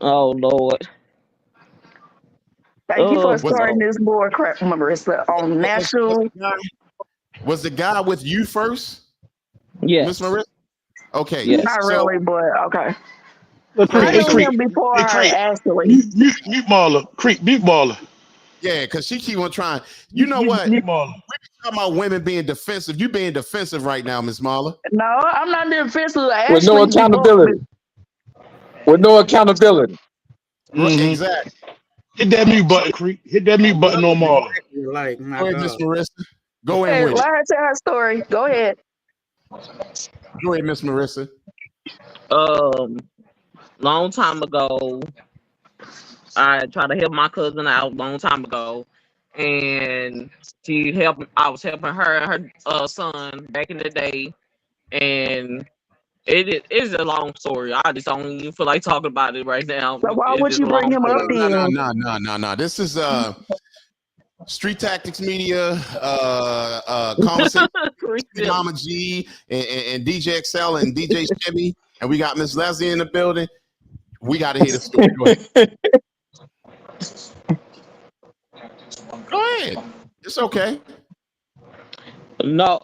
Speaker 8: Oh Lord.
Speaker 4: Thank you for
Speaker 2: Was
Speaker 4: starting
Speaker 8: Lord.
Speaker 4: this board crap, Marissa, on
Speaker 2: was
Speaker 4: national.
Speaker 2: the guy with you first, Miss
Speaker 8: Yes.
Speaker 2: Marissa? Okay.
Speaker 8: Yes.
Speaker 4: Not
Speaker 2: So
Speaker 4: really, but okay.
Speaker 7: Look, Creek,
Speaker 4: I
Speaker 2: okay,
Speaker 7: hey,
Speaker 4: knew
Speaker 2: so
Speaker 7: Creek,
Speaker 4: him before
Speaker 7: hey,
Speaker 4: her,
Speaker 7: Creek,
Speaker 4: actually.
Speaker 7: mute Marla. Creek, mute Marla.
Speaker 2: yeah, because she keep on trying. You know
Speaker 7: Mute,
Speaker 2: what?
Speaker 7: mute Marla.
Speaker 2: Talking about women being defensive. You being defensive right now, Miss Marla.
Speaker 4: No, I'm not defensive.
Speaker 9: with no
Speaker 4: Actually, before
Speaker 9: accountability. With no accountability.
Speaker 7: Mm-hmm.
Speaker 2: Exactly.
Speaker 7: Hit that mute button, Creek. Hit that mute button
Speaker 5: That's
Speaker 7: on Marla.
Speaker 5: exactly like, my
Speaker 2: Go ahead, Miss
Speaker 5: God.
Speaker 2: Marissa. Go in
Speaker 4: hey,
Speaker 2: with
Speaker 4: let
Speaker 2: it.
Speaker 4: her tell her story. Go ahead.
Speaker 2: Go ahead, Miss Marissa.
Speaker 8: Long time ago, I tried to help my cousin out. Long time ago, and she helped. I was helping her and her son back in the day, and it's a long story. I just don't even feel like talking about it right now.
Speaker 4: So why
Speaker 8: It's
Speaker 4: would
Speaker 8: just
Speaker 4: you
Speaker 8: a
Speaker 4: bring
Speaker 8: long
Speaker 4: him up
Speaker 8: story.
Speaker 4: then?
Speaker 2: No. This is Street Tactics Media, conversation.
Speaker 8: Christian.
Speaker 2: Mama G and DJ XL and DJ Shimmy, and we got Miss Leslie in the building. We got to hear the story. Go ahead. Go ahead. It's okay.
Speaker 8: No,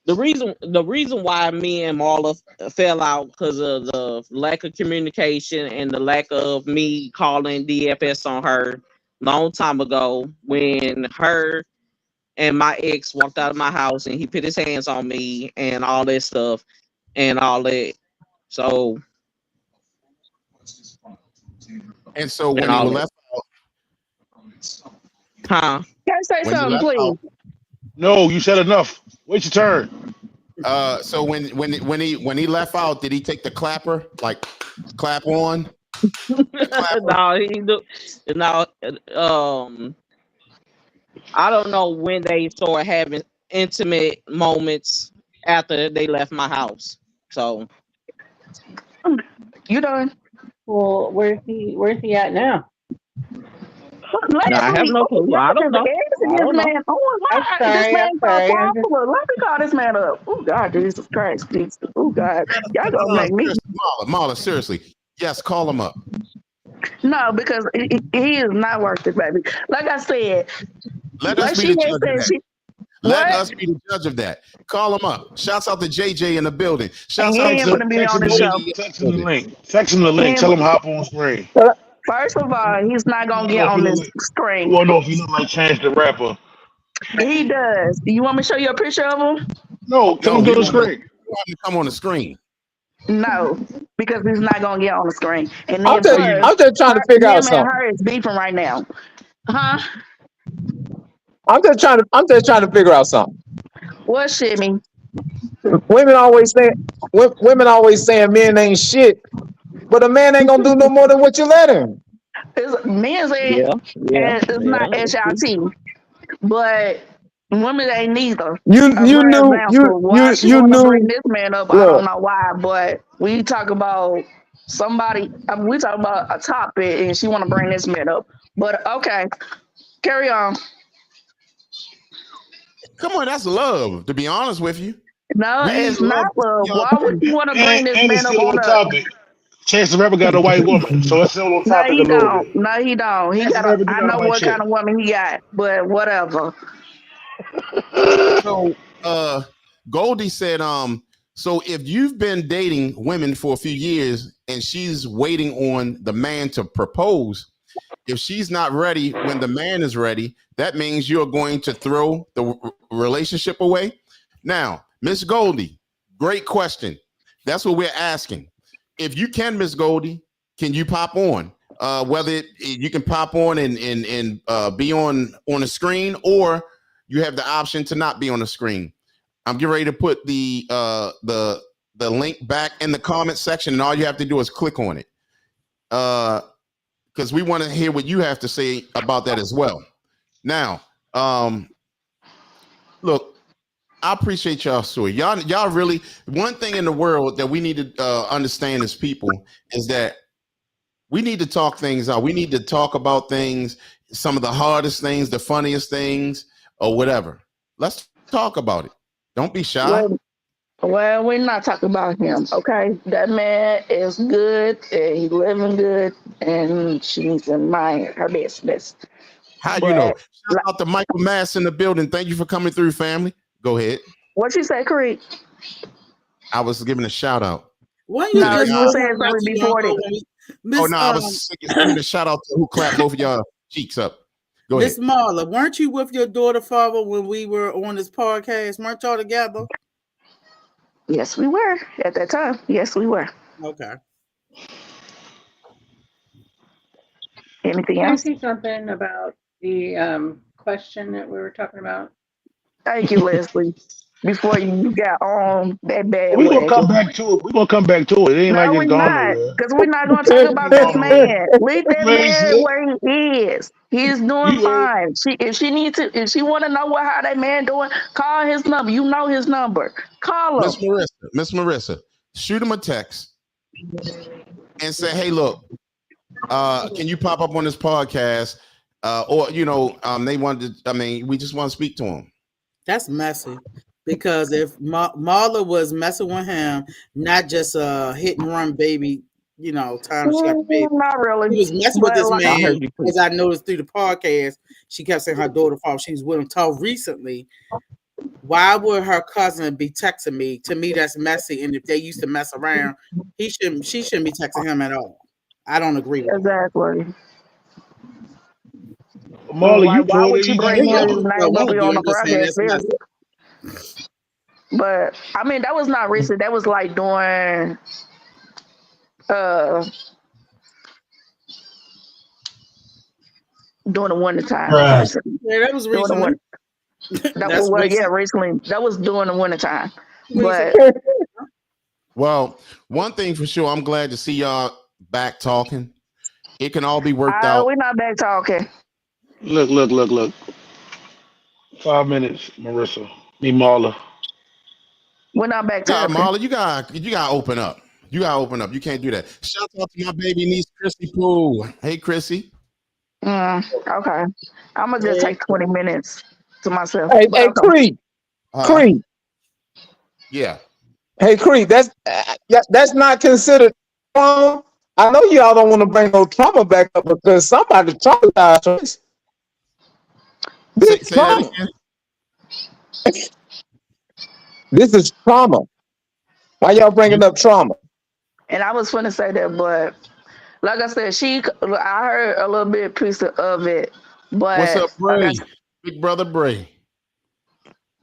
Speaker 8: the reason why me and Marla fell out because of the lack of communication and the lack of me calling DFS on her long time ago when her and my ex walked out of my house and he put his hands on me and all that stuff and all that. So
Speaker 2: And so
Speaker 8: and
Speaker 2: when he
Speaker 8: all
Speaker 2: was
Speaker 8: that.
Speaker 2: left
Speaker 8: Huh?
Speaker 4: Can I say
Speaker 2: when he
Speaker 4: something,
Speaker 2: left
Speaker 4: please?
Speaker 2: out,
Speaker 7: No, you said enough. Wait your turn.
Speaker 2: so when he left out, did he take the clapper, like clap on? Clapper?
Speaker 8: No, he do. No, I don't know when they started having intimate moments after they left my house. So
Speaker 4: You done?
Speaker 3: Well, where's he at now?
Speaker 8: I have
Speaker 4: Leslie,
Speaker 8: no
Speaker 4: oh,
Speaker 8: clue. I
Speaker 4: y'all
Speaker 8: don't
Speaker 4: just
Speaker 8: know.
Speaker 4: asking
Speaker 8: I
Speaker 4: this
Speaker 8: don't know.
Speaker 4: man. Oh,
Speaker 3: I'm
Speaker 4: why this
Speaker 3: sorry.
Speaker 4: man
Speaker 3: I'm
Speaker 4: so
Speaker 3: sorry. I'm just
Speaker 4: popular? Let me call this man up. Oh God, Jesus Christ, Jesus. Oh God, y'all gonna
Speaker 2: No,
Speaker 4: make me
Speaker 2: seriously, Marla, seriously. Yes, call him up.
Speaker 4: no because he is not worth it, baby. Like I said,
Speaker 2: Let us
Speaker 4: like
Speaker 2: be
Speaker 4: she
Speaker 2: the
Speaker 4: had
Speaker 2: judge of
Speaker 4: said,
Speaker 2: that.
Speaker 4: she
Speaker 2: Let
Speaker 4: what?
Speaker 2: us be the judge of that. Call him up. Shouts out to JJ in the building.
Speaker 4: And
Speaker 2: Shouts
Speaker 4: he
Speaker 2: out
Speaker 4: ain't
Speaker 7: Text
Speaker 2: to
Speaker 7: him,
Speaker 4: gonna be
Speaker 7: text
Speaker 4: on
Speaker 7: him
Speaker 4: the
Speaker 7: the
Speaker 4: show.
Speaker 7: link. Text him the link. Text him the link.
Speaker 4: And
Speaker 7: Tell him hop on screen.
Speaker 4: first of all, he's not
Speaker 7: We
Speaker 4: gonna
Speaker 7: want to
Speaker 4: get
Speaker 7: know if
Speaker 4: on
Speaker 7: you look
Speaker 4: this
Speaker 7: like. We
Speaker 4: screen.
Speaker 7: want to know if you look like Chance the Rapper.
Speaker 4: He does. You want me to show you a picture of him?
Speaker 7: No, tell
Speaker 2: no,
Speaker 7: him
Speaker 2: we
Speaker 7: go to
Speaker 2: want him
Speaker 7: screen.
Speaker 2: to come on the screen.
Speaker 4: No, because he's not gonna get on the screen. And
Speaker 9: I'm
Speaker 4: then
Speaker 7: Oh,
Speaker 9: just
Speaker 7: you.
Speaker 4: plus,
Speaker 9: I'm just trying to figure out
Speaker 4: him and
Speaker 9: something.
Speaker 4: her is beefing right now. Huh?
Speaker 9: I'm just trying to figure out something.
Speaker 4: What shimmy?
Speaker 9: Women always say women always saying men ain't shit, but a man ain't gonna do no more than what you let him.
Speaker 4: It's men's ain't
Speaker 8: Yeah, yeah,
Speaker 4: it's not
Speaker 8: yeah. It's true.
Speaker 4: SIT, but women ain't neither.
Speaker 9: You
Speaker 4: For
Speaker 9: knew
Speaker 4: example, why she
Speaker 9: you
Speaker 4: want to bring
Speaker 9: knew.
Speaker 4: this man up, I don't
Speaker 9: Look,
Speaker 4: know why, but we talk about somebody. We talk about a topic, and she want to bring this man up. But okay, carry on.
Speaker 2: Come on, that's love, to be honest with you.
Speaker 4: No,
Speaker 2: We
Speaker 4: it's
Speaker 2: love
Speaker 4: not
Speaker 2: to see
Speaker 4: love.
Speaker 2: y'all
Speaker 4: Why would
Speaker 2: do
Speaker 4: you
Speaker 2: that.
Speaker 4: want to bring this
Speaker 7: And it's
Speaker 4: man up
Speaker 7: still
Speaker 4: on
Speaker 7: on
Speaker 4: a?
Speaker 7: topic. Chance the Rapper got a white woman, so it's still on
Speaker 4: No,
Speaker 7: topic a
Speaker 4: he
Speaker 7: little bit.
Speaker 4: don't. No, he don't. He
Speaker 7: Chance the
Speaker 4: got a.
Speaker 7: Rapper do
Speaker 4: I
Speaker 7: got a
Speaker 4: know
Speaker 7: white
Speaker 4: what
Speaker 7: chick.
Speaker 4: kind of woman he got, but whatever.
Speaker 2: So Goldie said, so if you've been dating women for a few years and she's waiting on the man to propose, If she's not ready when the man is ready, that means you're going to throw the relationship away. Now, Miss Goldie, great question. That's what we're asking. If you can, Miss Goldie, can you pop on? Whether you can pop on and be on the screen, or you have the option to not be on the screen. I'm getting ready to put the link back in the comment section, and all you have to do is click on it. Because we want to hear what you have to say about that as well. Now, look, I appreciate y'all story. Y'all really, one thing in the world that we need to understand as people is that we need to talk things out. We need to talk about things, some of the hardest things, the funniest things, or whatever. Let's talk about it. Don't be shy.
Speaker 4: Well, we're not talking about him, okay? That man is good and he's living good, and she needs to mind her business.
Speaker 2: How you know? Shout out to Michael Mass in the building. Thank you for coming through, family. Go ahead.
Speaker 4: What you say, Crete?
Speaker 2: I was giving a shout out.
Speaker 5: Why
Speaker 4: you just saying something before it?
Speaker 2: Oh no, I was giving a shout out to who clapped both of y'all cheeks up. Go ahead.
Speaker 5: Miss Marla, weren't you with your daughter, father, when we were on this podcast? Weren't y'all together?
Speaker 4: Yes, we were at that time. Yes, we were.
Speaker 5: Okay.
Speaker 4: Anything
Speaker 3: Can I
Speaker 4: else?
Speaker 3: say something about the question that we were talking about?
Speaker 4: Thank you, Leslie. Before you got on that bad
Speaker 7: We're
Speaker 4: way.
Speaker 7: gonna come back to it. We're gonna come back to it. It ain't like it's gone nowhere.
Speaker 4: Because we're not going to talk about this man. Leave that man where he is. He's doing fine. If she want to know how that man doing, call his number. You know his number. Call him.
Speaker 2: Miss Marissa, shoot him a text and say, "Hey, look, can you pop up on this podcast?" Or they wanted to. I mean, we just want to speak to him.
Speaker 5: That's messy. Because if Marla was messing with him, not just a hit and run baby, time she got the baby.
Speaker 4: Not really.
Speaker 5: She was messing with this man, as I noticed through the podcast. She kept saying her daughter fault. She was with him till recently. Why would her cousin be texting me? To me, that's messy. And if they used to mess around, she shouldn't be texting him at all. I don't agree with
Speaker 4: exactly.
Speaker 7: Marla, you told her you
Speaker 4: bring his name up on the broadcast? But I mean, that was not recent. That was like during the winter time.
Speaker 5: Right. Yeah, that was recently.
Speaker 4: Recently. That was during the winter time. But
Speaker 2: well, one thing for sure, I'm glad to see y'all back talking. It can all be worked out.
Speaker 4: We're not back talking.
Speaker 7: Look. 5 minutes, Marissa. Me, Marla.
Speaker 4: We're not back talking.
Speaker 2: Yeah, Marla, you gotta open up. You gotta open up. You can't do that. Shout out to my baby niece, Chrissy Poole. Hey, Chrissy.
Speaker 4: Okay. I'm gonna just take 20 minutes to myself.
Speaker 9: Hey, Crete. Crete.
Speaker 2: Yeah.
Speaker 9: Hey, Crete. That's not considered trauma. I know y'all don't want to bring no trauma back up because somebody traumatized.
Speaker 2: Say that again.
Speaker 9: This is trauma. Why y'all bringing up trauma?
Speaker 4: And I was going to say that, but like I said, I heard a little bit piece of it. But
Speaker 2: what's up, Bray? Big brother Bray.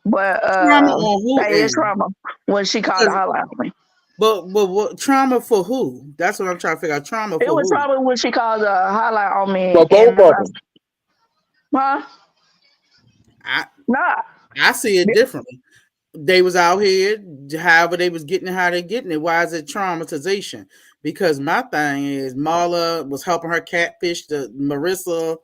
Speaker 4: But it's trauma when she called the hotline on me.
Speaker 5: But what trauma for who? That's what I'm trying to figure out. Trauma for who?
Speaker 4: It was trauma when she called the hotline on me.
Speaker 9: For both of them.
Speaker 4: Huh?
Speaker 5: I see it differently. They was out here, however they was getting it, how they getting it. Why is it traumatization? Because my thing is Marla was helping her catfish the Marissa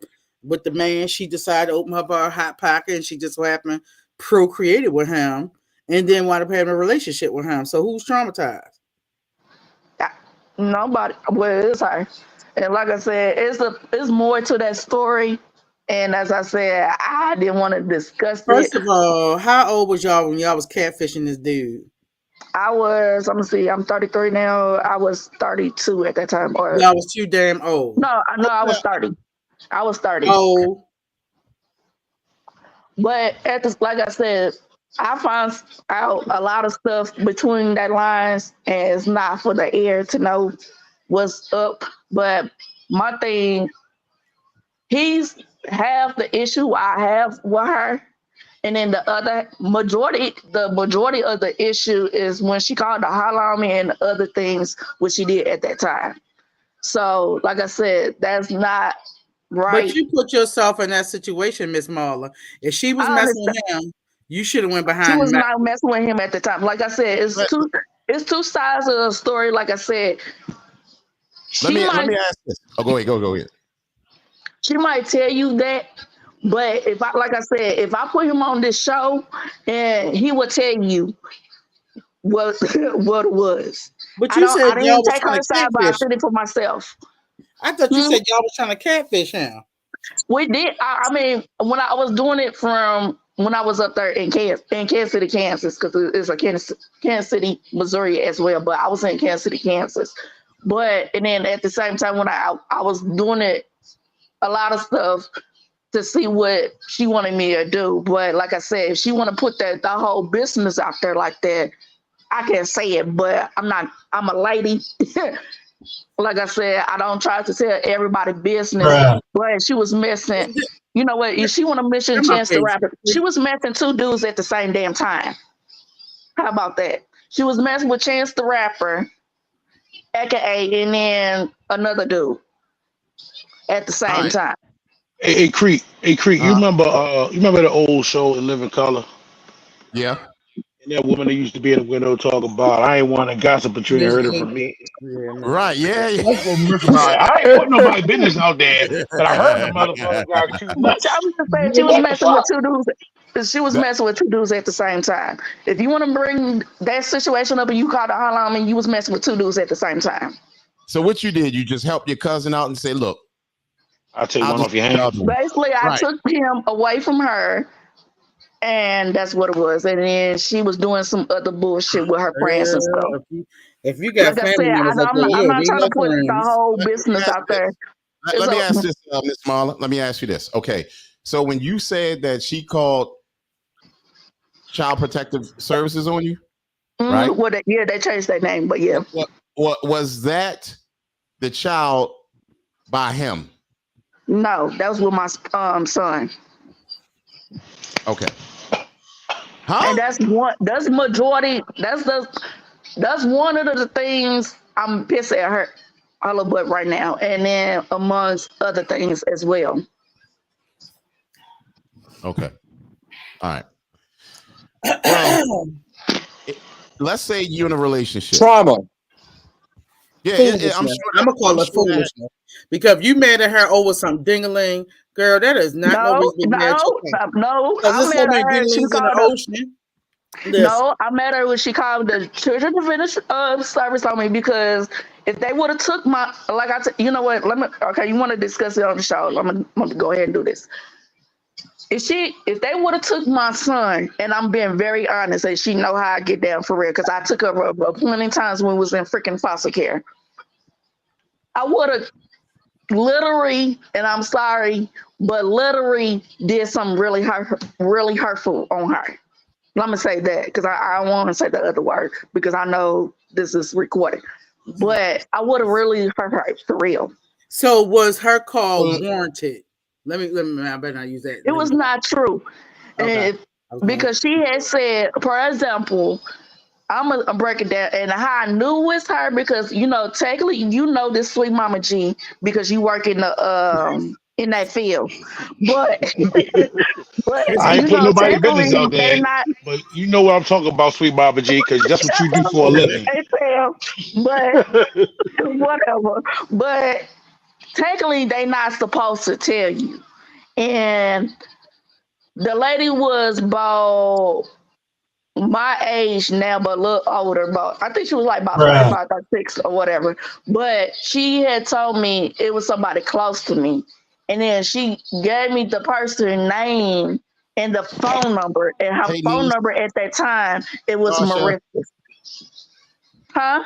Speaker 5: with the man. She decided to open up her hot pocket and she just so happened procreated with him and then wound up having a relationship with him. So who's traumatized?
Speaker 4: Nobody. Well, it's her. And like I said, it's more to that story. And as I said, I didn't want to discuss it.
Speaker 5: First of all, how old was y'all when y'all was catfishing this dude?
Speaker 4: I'm 33 now. I was 32 at that time.
Speaker 5: Y'all was too damn old.
Speaker 4: No, I was 30. I was 30.
Speaker 5: Oh.
Speaker 4: But like I said, I found out a lot of stuff between that lines, and it's not for the air to know what's up. But my thing he's half the issue I have with her. And then the majority of the issue is when she called the hotline on me and other things which she did at that time. So, like I said, that's not right.
Speaker 5: But you put yourself in that situation, Miss Marla. If she was messing with him, you should have went behind.
Speaker 4: She was not messing with him at the time. Like I said, it's two sides of the story. Like I said,
Speaker 2: let me ask this. Oh, go ahead.
Speaker 4: She might tell you that, but if I put him on this show, and he would tell you what it was.
Speaker 5: But you said
Speaker 4: I didn't take her side, but I did it for myself.
Speaker 5: I thought you said y'all was trying to catfish him.
Speaker 4: We did. I mean, when I was doing it from when I was up there in Kansas City, Kansas, because it's a Kansas City, Missouri as well. But I was in Kansas City, Kansas. And then at the same time, when I was doing it, a lot of stuff to see what she wanted me to do. But like I said, if she want to put the whole business out there like that, I can't say it. But I'm a lady. Like I said, I don't try to tell everybody business. Right. But she was messing. You know what? If she want to mention Chance the Rapper, she was messing two dudes at the same damn time. How about that? She was messing with Chance the Rapper, aka, and then another dude at the same time.
Speaker 7: Hey, Crete, you remember the old show In Living Color?
Speaker 2: Yeah.
Speaker 7: And that woman that used to be in the window talking about, I ain't want to gossip, but you ain't heard it from me.
Speaker 2: Right, yeah.
Speaker 7: I ain't putting nobody business out there, but I heard the motherfucker got too much.
Speaker 4: She was messing with two dudes. She was messing with two dudes at the same time. If you want to bring that situation up and you called the hotline and you was messing with two dudes at the same time.
Speaker 2: So what you did, you just helped your cousin out and say, look,
Speaker 7: I'll take one off your hands.
Speaker 4: Basically, I took him away from her, and that's what it was. And then she was doing some other bullshit with her friends and stuff.
Speaker 5: If you got
Speaker 4: like family members up there, I'm not trying to put the whole business out there.
Speaker 2: Let me ask this, Miss Marla. Let me ask you this. Okay, so when you said that she called Child Protective Services on you, right?
Speaker 4: Well, they changed their name, but yeah.
Speaker 2: What was that? The child by him?
Speaker 4: No, that was with my son.
Speaker 2: Okay. Huh?
Speaker 4: And that's majority. That's one of the things I'm pissed at her all about right now, and then amongst other things as well.
Speaker 2: Okay. All right. Well, let's say you're in a relationship.
Speaker 9: Trauma.
Speaker 2: Yeah, I'm sure.
Speaker 5: I'm gonna call it foolishness because you mad at her over some dingaling, girl. That is not no reason to be mad.
Speaker 4: No. I met her. She called No, I met her when she called the Children Defense Service on me because if they would have took my you know what? You want to discuss it on the show? I'm gonna go ahead and do this. If they would have took my son, and I'm being very honest, and she know how I get down for real, because I took her plenty of times when we was in freaking foster care. I would have literally, and I'm sorry, but literally did something really hurtful on her. Let me say that because I don't want to say the other word because I know this is recorded. But I would have really hurt her for real.
Speaker 5: So was her call warranted? Let me. I better not use that.
Speaker 4: It was not true.
Speaker 5: Okay.
Speaker 4: Because she had said, for example, I'm gonna break it down, and how I knew it was her because technically this Sweet Mama G because you work in the in that field, but
Speaker 7: I ain't putting nobody business out there. But you know what I'm talking about, Sweet Mama G, because that's what you do for a living.
Speaker 4: But whatever. But technically, they not supposed to tell you. And the lady was about my age now, but a little older. I think she was like about 35, 36 or whatever. But she had told me it was somebody close to me. And then she gave me the person's name and the phone number. And her phone number at that time, it was Marissa. Huh?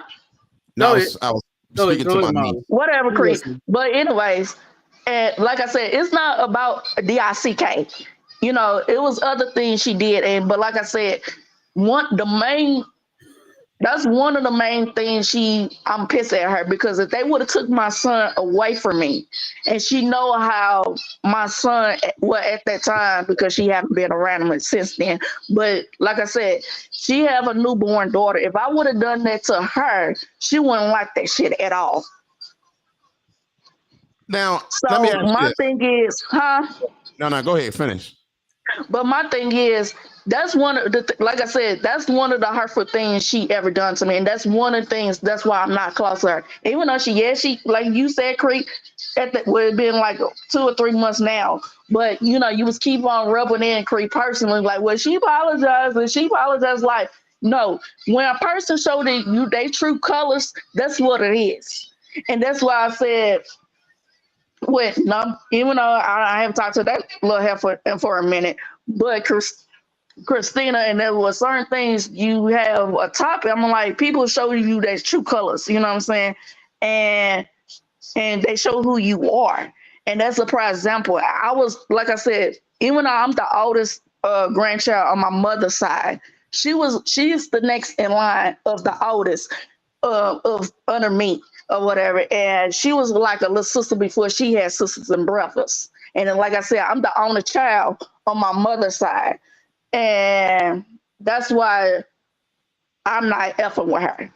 Speaker 2: No, I was speaking to my niece.
Speaker 4: Whatever, Crete. But anyways, and like I said, it's not about DICK. It was other things she did. But like I said, the main That's one of the main things I'm pissed at her, because if they would have took my son away from me, and she know how my son was at that time, because she haven't been around him since then. But like I said, she have a newborn daughter. If I would have done that to her, she wouldn't like that shit at all.
Speaker 2: Now,
Speaker 4: So
Speaker 2: let me ask you
Speaker 4: my
Speaker 2: this.
Speaker 4: thing is,
Speaker 2: No, go ahead, finish.
Speaker 4: But my thing is, that's one of the like I said, that's one of the hurtful things she ever done to me, and that's one of the things. That's why I'm not close to her. Even though she like you said, Crete, well, it's been like 2 or 3 months now. But you was keep on rubbing in Crete personally, like, well, she apologized and she apologized. Like, no, when a person showed you they true colors, that's what it is, and that's why I said. Well, no, even though I haven't talked to that little heifer for a minute, but Christina, and there were certain things you have a topic. I'm like, people show you their true colors, you know what I'm saying? And they show who you are. And that's a prime example. I was, like I said, even though I'm the oldest grandchild on my mother's side, she's the next in line of the oldest of under me or whatever. And she was like a little sister before she had sisters and brothers. And then, like I said, I'm the only child on my mother's side. And that's why I'm not effing with her.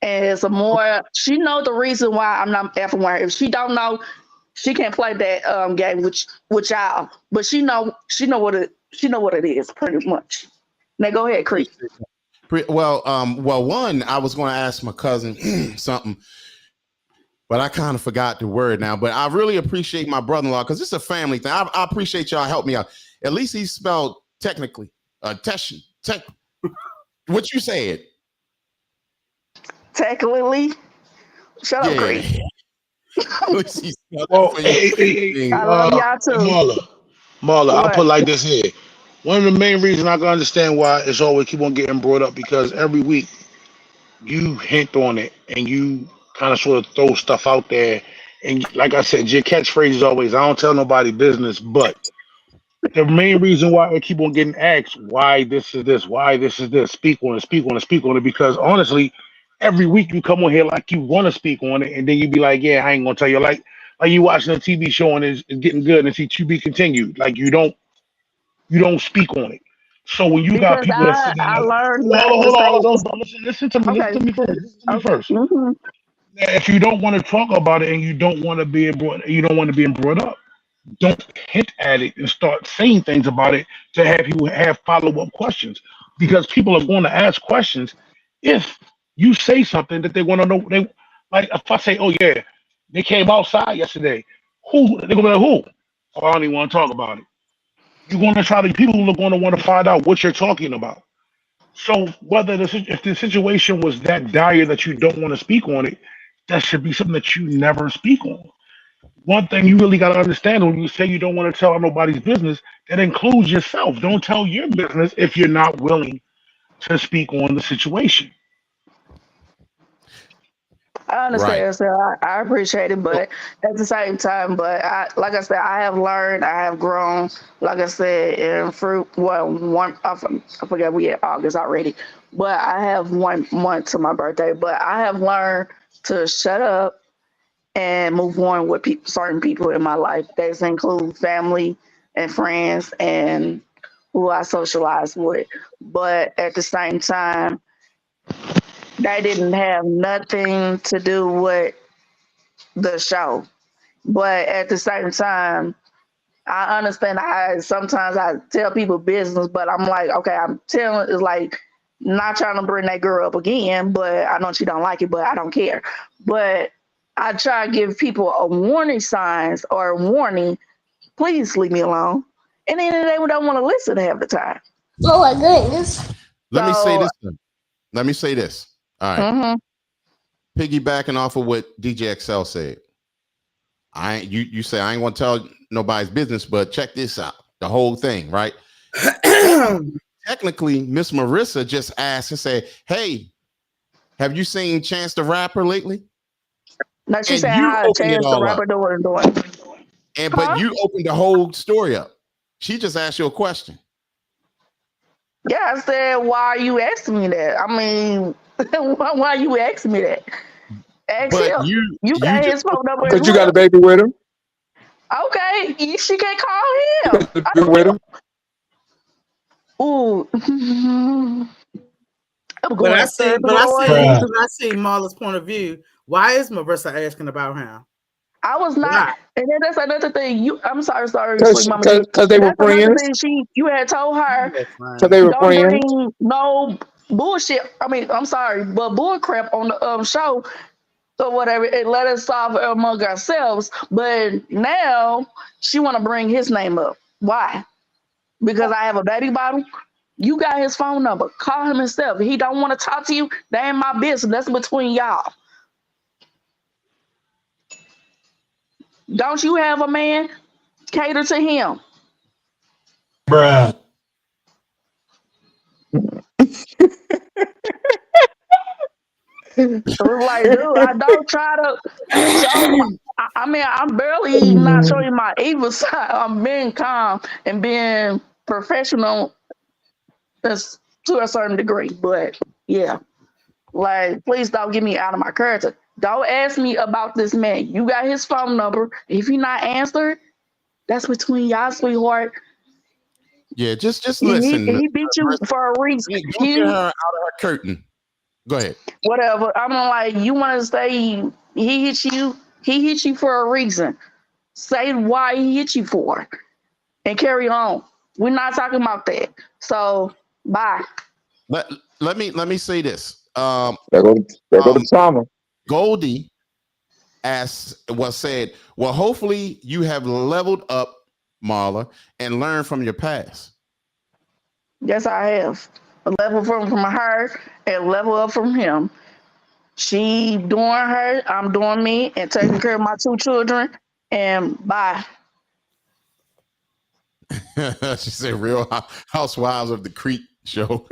Speaker 4: And it's a more, she know the reason why I'm not effing with her. If she don't know, she can't play that game with y'all. But she know what it is pretty much. Now go ahead, Crete.
Speaker 2: Well, one, I was going to ask my cousin something, but I kind of forgot the word now. But I really appreciate my brother-in-law, because it's a family thing. I appreciate y'all help me out. At least he spelled technically. What you said?
Speaker 4: Technically. Shut up, Crete.
Speaker 7: Well, hey,
Speaker 4: I love y'all too.
Speaker 7: Marla, I'll put it like this here. One of the main reasons I can understand why it's always keep on getting brought up, because every week you hint on it and you kind of sort of throw stuff out there. And like I said, your catchphrase is always, I don't tell nobody business, but the main reason why I keep on getting asked why this is this, why this is this, speak on it, speak on it, speak on it, because honestly, every week you come on here like you want to speak on it, and then you be like, yeah, I ain't gonna tell you, like you watching a TV show and it's getting good and see to be continued. Like you don't speak on it. So when you got
Speaker 4: Because
Speaker 7: people that sit there,
Speaker 4: I
Speaker 7: like,
Speaker 4: learned not to
Speaker 7: hold
Speaker 4: say
Speaker 7: on, listen to me,
Speaker 4: okay.
Speaker 7: listen to me first.
Speaker 4: Mm-hmm.
Speaker 7: If you don't want to talk about it and you don't want to be brought up, don't hint at it and start saying things about it to have people have follow-up questions, because people are going to ask questions if you say something that they want to know. They like if I say, oh yeah, they came outside yesterday, who they're gonna be like, who? Oh, I don't even want to talk about it. You're going to try to, people are going to want to find out what you're talking about. So whether if the situation was that dire that you don't want to speak on it, that should be something that you never speak on. One thing you really got to understand, when you say you don't want to tell nobody's business, that includes yourself. Don't tell your business if you're not willing to speak on the situation.
Speaker 4: I
Speaker 2: Right.
Speaker 4: understand, so I appreciate it, but at the same time, like I said, I have learned, I have grown. Like I said, in fruit. Well, I forget we at August already, but I have 1 month to my birthday. But I have learned to shut up and move on with certain people in my life. That include family and friends and who I socialize with. But at the same time, that didn't have nothing to do with the show. But at the same time, I understand sometimes I tell people business, but I'm like, okay, I'm telling it's like not trying to bring that girl up again, but I know she don't like it, but I don't care. But I try to give people a warning signs or a warning, please leave me alone. And then they don't want to listen half the time.
Speaker 6: Oh my goodness.
Speaker 2: Let me say this. Let me say this. All right.
Speaker 4: Mm-hmm.
Speaker 2: Piggybacking off of what DJ XL said. You say I ain't gonna tell nobody's business, but check this out. The whole thing, right? Technically, Miss Marissa just asked and said, hey, have you seen Chance the Rapper lately?
Speaker 4: No, she said how Chance the Rapper doing.
Speaker 2: But you opened the whole story up. She just asked you a question.
Speaker 4: Yeah, I said, why are you asking me that? I mean, Why you asking me that? Ask
Speaker 2: But
Speaker 4: him.
Speaker 2: you
Speaker 4: You got
Speaker 2: just
Speaker 4: his phone number as
Speaker 9: Because you got a
Speaker 4: well.
Speaker 9: baby with him.
Speaker 4: Okay, she can call
Speaker 9: You
Speaker 4: him.
Speaker 9: got a baby with him.
Speaker 4: Ooh, I'm
Speaker 5: But
Speaker 4: going
Speaker 5: I
Speaker 4: to
Speaker 5: see,
Speaker 4: serve the
Speaker 5: but I
Speaker 4: Lord
Speaker 5: see,
Speaker 4: Jesus.
Speaker 5: but I see Marla's point of view. Why is Marissa asking about him?
Speaker 4: I was not,
Speaker 5: Why?
Speaker 4: and then that's another thing. I'm sorry, sweet
Speaker 9: Because
Speaker 4: mama G.
Speaker 9: they were
Speaker 4: That's another
Speaker 9: friends.
Speaker 4: thing. You had told her,
Speaker 5: Yes,
Speaker 9: Because
Speaker 5: man.
Speaker 9: they were
Speaker 4: don't
Speaker 9: friends.
Speaker 4: bring no bullshit. I mean, I'm sorry, but bull crap on the show or whatever, and let us solve it among ourselves. But now she want to bring his name up. Why? Because I have a baby bottle. You got his phone number. Call him himself. If he don't want to talk to you, that ain't my business. That's between y'all. Don't you have a man? Cater to him.
Speaker 9: Bruh.
Speaker 4: Like, dude, I don't try to show my. I mean, I'm barely not showing my evil side. I'm being calm and being professional to a certain degree. But yeah, like, please don't get me out of my character. Don't ask me about this man. You got his phone number. If he not answered, that's between y'all, sweetheart.
Speaker 2: yeah, just
Speaker 4: He,
Speaker 2: listen.
Speaker 4: he beat you for a reason.
Speaker 2: Hey, don't get
Speaker 4: He
Speaker 2: her out of her curtain. Go ahead.
Speaker 4: whatever. I'm like, you want to say he hit you? He hit you for a reason. Say why he hit you for, and carry on. We're not talking about that. So bye.
Speaker 2: Let let me say this.
Speaker 9: There go the trauma.
Speaker 2: Goldie said, well, hopefully you have leveled up, Marla, and learned from your past.
Speaker 4: Yes, I have a level from her and level up from him. She doing her, I'm doing me, and taking care of my two children. And bye.
Speaker 2: She said, "Real Housewives of the Crete show."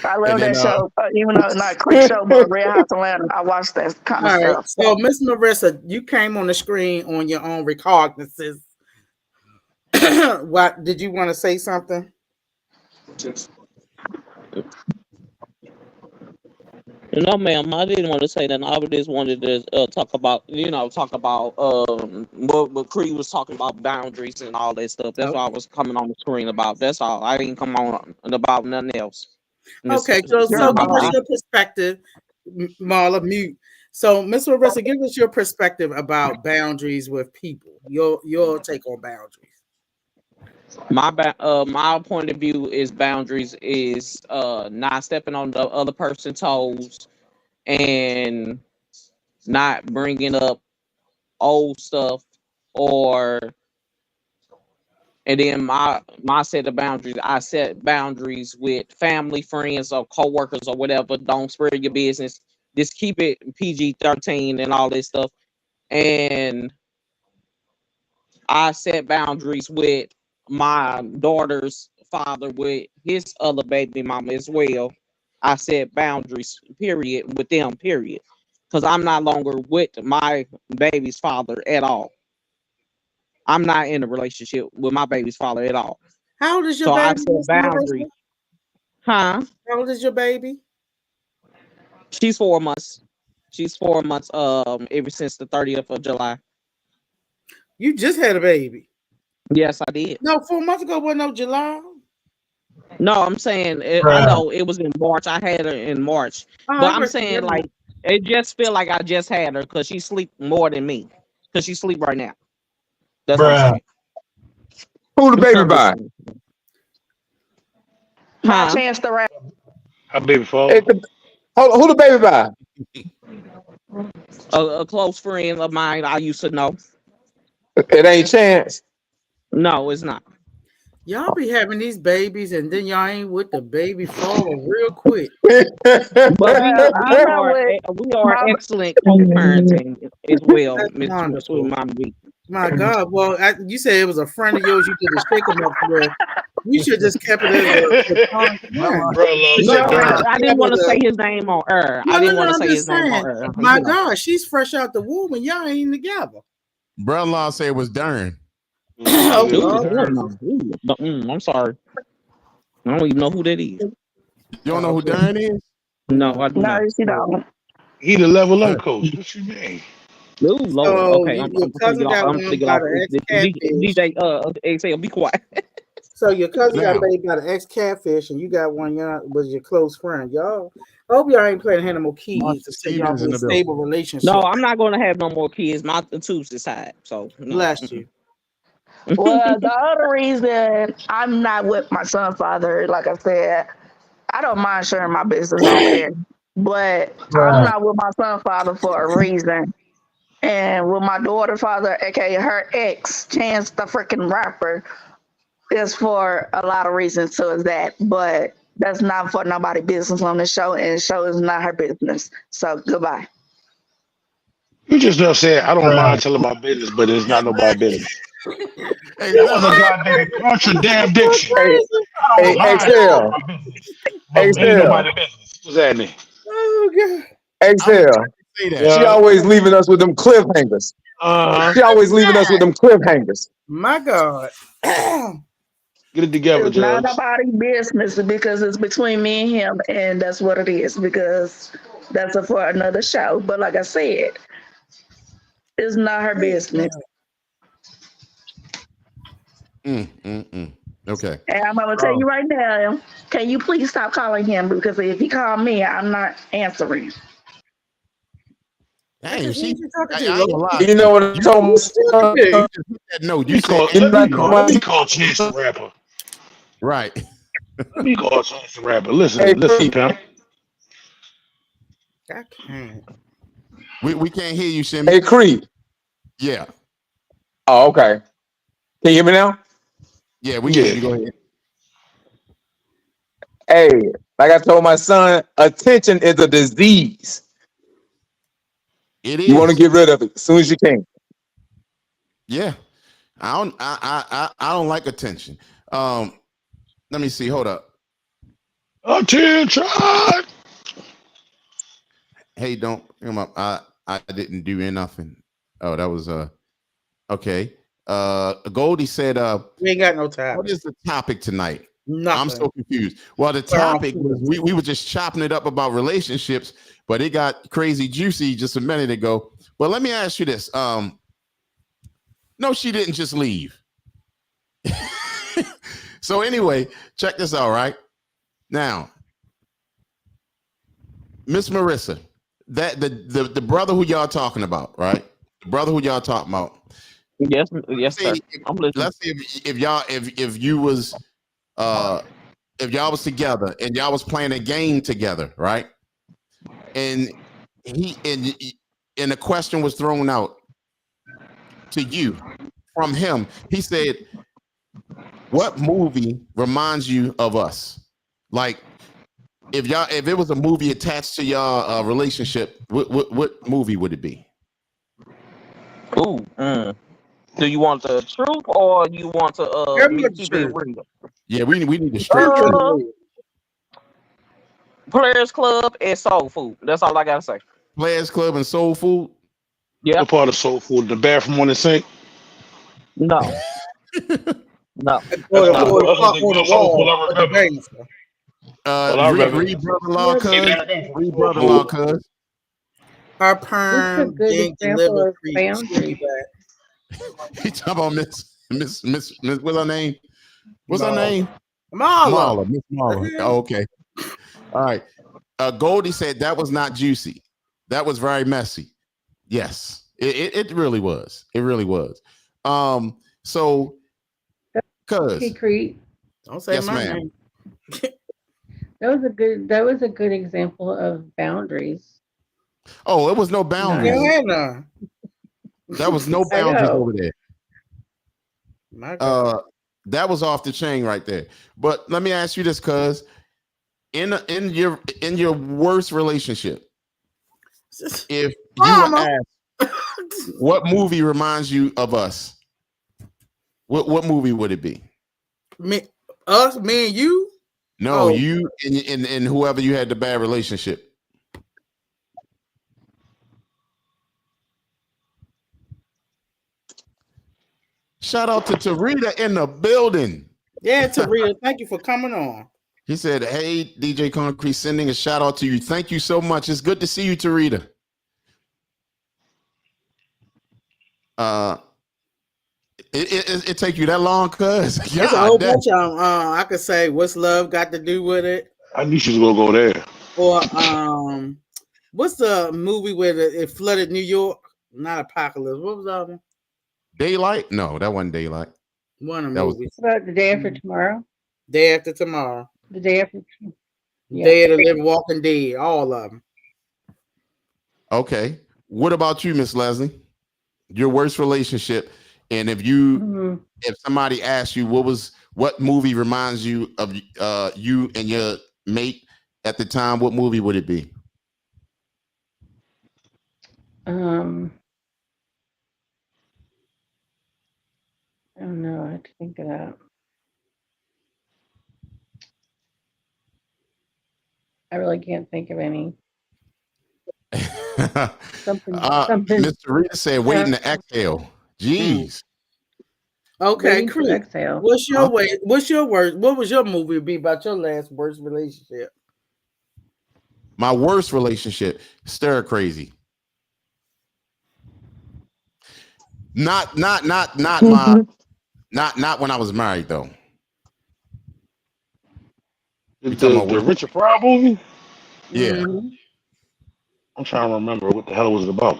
Speaker 4: I
Speaker 2: And
Speaker 4: love
Speaker 2: then
Speaker 4: that show, even though it's not a Creek show, but Red House Atlanta. I watch that kind of
Speaker 5: All right.
Speaker 4: stuff.
Speaker 5: So, Miss Marissa, you came on the screen on your own recognizance. What did you want to say something?
Speaker 8: No, ma'am, I didn't want to say that. I just wanted to talk about, what Cree was talking about, boundaries and all that stuff. That's
Speaker 5: Oh,
Speaker 8: what I was coming on the screen about. That's all. I didn't come on about nothing else. Miss
Speaker 5: okay. So
Speaker 4: Girl,
Speaker 5: give us
Speaker 4: bye.
Speaker 5: your perspective, Marla. Mute. So, Miss Marissa, give us your perspective about boundaries with people. Your take on boundaries.
Speaker 8: My point of view is boundaries is not stepping on the other person's toes and not bringing up old stuff or and then my set of boundaries, I set boundaries with family, friends, or coworkers or whatever. Don't spread your business. Just keep it PG-13 and all this stuff. And I set boundaries with my daughter's father, with his other baby mama as well. I set boundaries, period, with them, period. Because I'm not longer with my baby's father at all. I'm not in a relationship with my baby's father at all.
Speaker 5: How old is your
Speaker 8: So I
Speaker 5: baby,
Speaker 8: set
Speaker 5: Miss Marissa?
Speaker 8: boundaries. Huh?
Speaker 5: How old is your baby?
Speaker 8: She's 4 months. She's 4 months. Ever since the 30th of July.
Speaker 5: You just had a baby.
Speaker 8: Yes, I did.
Speaker 5: No, 4 months ago wasn't no July.
Speaker 8: No, I'm saying I
Speaker 9: Bruh.
Speaker 8: know it was in March. I had her in March,
Speaker 5: Oh,
Speaker 8: but
Speaker 5: I
Speaker 8: I'm
Speaker 5: reckon
Speaker 8: saying
Speaker 5: that.
Speaker 8: like it just feel like I just had her because she sleep more than me because she sleep right now. That's what I'm
Speaker 9: Bruh.
Speaker 8: saying.
Speaker 9: Who the
Speaker 8: I'm
Speaker 9: baby
Speaker 8: currently
Speaker 9: by?
Speaker 8: saying.
Speaker 4: My
Speaker 8: Huh?
Speaker 4: chance to rap.
Speaker 7: How baby
Speaker 9: Hey,
Speaker 7: fall?
Speaker 9: who the baby by?
Speaker 8: A close friend of mine I used to know.
Speaker 9: It ain't Chance.
Speaker 8: No, it's not.
Speaker 5: Y'all be having these babies and then y'all ain't with the baby falling real quick.
Speaker 8: But
Speaker 4: I'm not with
Speaker 8: we are
Speaker 4: my.
Speaker 8: excellent co-parenting as well,
Speaker 5: That's
Speaker 8: Miss Sweet
Speaker 5: wonderful.
Speaker 8: Mama B.
Speaker 5: My God. Well, you said it was a friend of yours you did the shake 'em up with. You should just kept it as a platonic friend.
Speaker 7: Bro, love
Speaker 5: You
Speaker 7: say
Speaker 8: No,
Speaker 5: should have
Speaker 7: Dern.
Speaker 8: I
Speaker 5: been
Speaker 8: didn't
Speaker 5: able
Speaker 8: want to say
Speaker 5: to.
Speaker 8: his name on air. I
Speaker 5: No, no,
Speaker 8: didn't want
Speaker 5: no.
Speaker 8: to
Speaker 5: I'm
Speaker 8: say his
Speaker 5: just
Speaker 8: name on
Speaker 5: saying.
Speaker 8: air.
Speaker 5: My God, she's fresh out the womb and y'all ain't together.
Speaker 2: Brother-in-law said it was Dern.
Speaker 5: Oh,
Speaker 7: Said it was
Speaker 8: Ooh,
Speaker 5: Lord
Speaker 8: hell
Speaker 7: Dern.
Speaker 5: mercy.
Speaker 8: no. Ooh, I'm sorry. I don't even know who that is.
Speaker 2: You don't know who Darren is?
Speaker 8: No, I do
Speaker 4: No,
Speaker 8: not.
Speaker 4: you don't.
Speaker 7: He the level up coach. What you mean?
Speaker 8: Oh Lord.
Speaker 5: So
Speaker 8: Okay,
Speaker 5: your
Speaker 8: I'm
Speaker 5: cousin
Speaker 8: thinking off.
Speaker 5: got
Speaker 8: I'm
Speaker 5: one
Speaker 8: thinking
Speaker 5: by
Speaker 8: off.
Speaker 5: the ex catfish.
Speaker 8: DJ, XL, be quiet.
Speaker 5: So your cousin got
Speaker 2: Now,
Speaker 5: laid by the ex catfish, and you got one. Y'all was your close friend. Y'all, I hope y'all ain't playing Animal
Speaker 2: Marcia
Speaker 5: Keys until y'all
Speaker 2: Stevens
Speaker 5: in
Speaker 2: in
Speaker 5: a
Speaker 2: the building.
Speaker 5: stable relationship.
Speaker 8: No, I'm not going to have no more kids. My tubes is hot, so no.
Speaker 5: Bless you.
Speaker 4: Well, the other reason I'm not with my son's father, like I said, I don't mind sharing my business on air, but I'm
Speaker 9: Right.
Speaker 4: not with my son's father for a reason. And with my daughter's father, aka her ex, Chance the freaking rapper, is for a lot of reasons. So is that, but that's not for nobody business on the show, and the show is not her business. So goodbye.
Speaker 7: You just don't say I don't
Speaker 9: Right.
Speaker 7: mind telling my business, but it's not nobody's business.
Speaker 2: hey,
Speaker 7: That was a goddamn contradiction.
Speaker 9: Hey,
Speaker 7: I don't
Speaker 9: hey,
Speaker 7: mind telling
Speaker 9: Excel,
Speaker 7: my business, but ain't
Speaker 9: Excel,
Speaker 7: nobody business. What's happening?
Speaker 5: Oh God.
Speaker 2: I was
Speaker 9: Excel.
Speaker 2: say that.
Speaker 9: She
Speaker 7: Yeah.
Speaker 9: always leaving us with them cliffhangers.
Speaker 7: Uh huh.
Speaker 9: She always leaving us with them cliffhangers.
Speaker 5: My God.
Speaker 7: Get it together,
Speaker 4: It's not
Speaker 7: Jugs.
Speaker 4: nobody's business because it's between me and him, and that's what it is. Because that's for another show. But like I said, it's not her business.
Speaker 2: Okay.
Speaker 4: And I'm gonna tell you right now, can you please stop calling him? Because if he called me, I'm not answering.
Speaker 2: Dang,
Speaker 5: Who you talking
Speaker 2: I
Speaker 5: to,
Speaker 2: ain't gonna
Speaker 5: Lord?
Speaker 2: lie.
Speaker 9: You know what I told my son?
Speaker 2: You just hit that note.
Speaker 7: Let
Speaker 2: You
Speaker 7: me
Speaker 2: said
Speaker 7: call.
Speaker 9: You
Speaker 7: Let
Speaker 9: know
Speaker 7: me
Speaker 9: what I
Speaker 7: call.
Speaker 9: told
Speaker 7: Let
Speaker 9: my
Speaker 7: me
Speaker 9: son?
Speaker 7: call Chance the rapper.
Speaker 2: right.
Speaker 7: Let me call Chance the rapper.
Speaker 9: Hey,
Speaker 7: Listen, pimp.
Speaker 5: I can't.
Speaker 2: We can't hear you, Shimmy.
Speaker 9: hey, Crete.
Speaker 2: Yeah.
Speaker 9: Oh, okay. Can you hear me now?
Speaker 2: Yeah, we can hear
Speaker 7: Yeah.
Speaker 2: you. Go ahead.
Speaker 9: Hey, like I told my son, attention is a disease.
Speaker 2: It
Speaker 9: You want to
Speaker 2: is.
Speaker 9: get rid of it as soon as you can.
Speaker 2: Yeah. I don't like attention. Let me see. Hold up.
Speaker 7: Attention.
Speaker 2: Hey, don't come up. I didn't do nothing. Oh, that was okay. Goldie said,
Speaker 5: We ain't got no time.
Speaker 2: what is the topic tonight?
Speaker 5: Nothing.
Speaker 2: I'm so confused. Well, the topic was we were just chopping it up about relationships, but it got crazy juicy just a minute ago. But let me ask you this. No, she didn't just leave. So anyway, check this out, right? Now, Miss Marissa, that the brother who y'all talking about, right? The brother who y'all talking about.
Speaker 8: Yes, sir. I'm listening.
Speaker 2: Let's see if you was if y'all was together and y'all was playing a game together, right? And and the question was thrown out to you from him. He said, "What movie reminds you of us?" Like if it was a movie attached to y'all relationship, what movie would it be?
Speaker 8: Ooh. Do you want the truth or you want to me
Speaker 5: Remember the
Speaker 8: keep it
Speaker 5: truth.
Speaker 8: real?
Speaker 2: Yeah, we need the straight truth.
Speaker 8: Players Club and Soul Food. That's all I gotta say.
Speaker 2: Players Club and Soul Food.
Speaker 8: Yeah.
Speaker 7: What part of soul food? The bathroom on the sink.
Speaker 8: No. No.
Speaker 5: Or
Speaker 7: That's
Speaker 5: the
Speaker 7: the
Speaker 5: clock
Speaker 7: only
Speaker 5: on the
Speaker 7: soul food
Speaker 5: wall
Speaker 7: I
Speaker 5: of the
Speaker 7: remember.
Speaker 5: gangster.
Speaker 7: All I remember.
Speaker 2: Read brother-in-law, cuz. Read
Speaker 7: Soul
Speaker 2: brother-in-law,
Speaker 7: food.
Speaker 2: cuz.
Speaker 5: Her
Speaker 3: What's a
Speaker 5: perm
Speaker 3: good
Speaker 5: being
Speaker 3: example
Speaker 5: delivered
Speaker 3: of
Speaker 5: creep scooby
Speaker 3: boundaries?
Speaker 5: back.
Speaker 2: He talking about Miss. What's her name? What's her
Speaker 5: Marla.
Speaker 2: name?
Speaker 5: Marla.
Speaker 2: Marla. Miss Marla.
Speaker 5: Yeah.
Speaker 2: Oh, okay. All right. Goldie said that was not juicy. That was very messy. Yes, it really was. It really was. So,
Speaker 3: Hey,
Speaker 2: cuz,
Speaker 3: Crete.
Speaker 5: Don't say
Speaker 2: yes,
Speaker 5: my
Speaker 2: ma'am.
Speaker 5: name.
Speaker 3: That was a good example of boundaries.
Speaker 2: Oh, it was no
Speaker 5: You
Speaker 2: boundaries.
Speaker 3: Nice.
Speaker 5: had none.
Speaker 2: That was no
Speaker 3: I
Speaker 2: boundaries
Speaker 3: know.
Speaker 2: over there.
Speaker 5: My God.
Speaker 2: That was off the chain right there. But let me ask you this, cuz, in your worst relationship, if you were
Speaker 5: Mama.
Speaker 2: asked what movie reminds you of us, what movie would it be?
Speaker 5: me and you?
Speaker 2: No,
Speaker 5: Oh,
Speaker 2: you and whoever you had the bad relationship. Shout out to Tarita in the building.
Speaker 5: yeah, Tarita. Thank you for coming on.
Speaker 2: He said, "Hey, DJ Concrete, sending a shout out to you. Thank you so much. It's good to see you, Tarita." It take you that long, cuz?
Speaker 5: There's a whole bunch of them. I could say, "What's love got to do with it?"
Speaker 7: I knew she was gonna go there.
Speaker 5: Or what's the movie where it flooded New York? Not Apocalypse. What was the other one?
Speaker 2: Daylight? No, that wasn't Daylight.
Speaker 5: One of the
Speaker 2: That
Speaker 5: movies.
Speaker 3: What about The Day After Tomorrow?
Speaker 5: Day After Tomorrow.
Speaker 3: The Day After. Yeah.
Speaker 5: Day of the Living, Walking Dead. All of them.
Speaker 2: Okay. What about you, Miss Leslie? Your worst relationship, and if somebody asks you what movie reminds you of you and your mate at the time, what movie would it be?
Speaker 3: I don't know. I have to think of that. I really can't think of any. Something.
Speaker 2: Mr. Rita said, "Waiting to exhale." Jeez.
Speaker 5: Okay,
Speaker 3: Waiting to
Speaker 5: Crete.
Speaker 3: exhale.
Speaker 5: What's your way? What's your worst? What was your movie be about your last worst relationship?
Speaker 2: My worst relationship, stir crazy. Not my not when I was married though.
Speaker 7: The Richard Pryor movie?
Speaker 2: Yeah.
Speaker 3: Mm-hmm.
Speaker 7: I'm trying to remember what the hell was it about.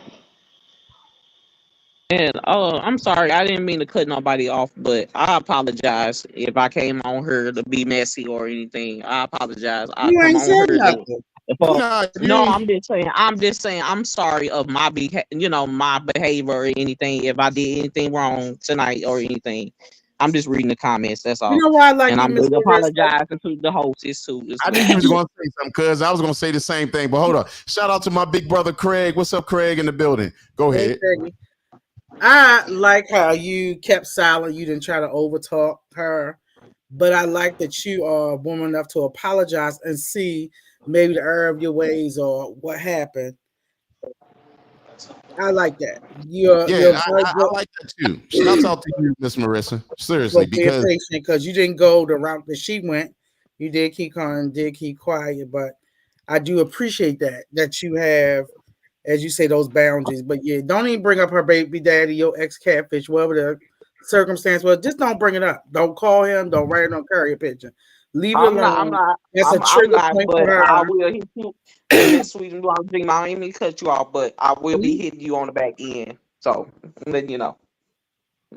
Speaker 8: And I'm sorry, I didn't mean to cut nobody off, but I apologize if I came on here to be messy or anything. I apologize. I
Speaker 5: You
Speaker 8: come
Speaker 5: ain't
Speaker 8: on
Speaker 5: said
Speaker 8: here
Speaker 5: nothing.
Speaker 8: no, I'm just saying I'm sorry of my my behavior or anything. If I did anything wrong tonight or anything, I'm just reading the comments. That's all.
Speaker 5: You know why I like
Speaker 8: and
Speaker 5: you,
Speaker 8: I'm
Speaker 5: Mr.
Speaker 8: apologizing to the hostess too.
Speaker 2: I knew you was going to say something, cuz I was going to say the same thing. But hold on. Shout out to my big brother Craig. What's up, Craig, in the building? Go ahead.
Speaker 5: I like how you kept silent. You didn't try to overtalk her, but I like that you are a woman enough to apologize and see maybe the error of your ways or what happened. I like that.
Speaker 2: I like that too. Shout out to you, Miss Marissa. Seriously,
Speaker 5: because you didn't go the route that she went. You did keep calm, did keep quiet, but I do appreciate that you have, as you say, those boundaries. But yeah, don't even bring up her baby daddy, your ex catfish, whatever the circumstance was. Just don't bring it up. Don't call him. Don't write it on carrier pigeon. Leave it alone.
Speaker 8: I'm not.
Speaker 5: That's
Speaker 8: I'm
Speaker 5: a trigger
Speaker 8: not,
Speaker 5: point
Speaker 8: but
Speaker 5: for her.
Speaker 8: I will hit you. And Miss Sweet and Blonde Dream, I ain't mean to cut you off, but I will be hitting you on the back end. So then you know,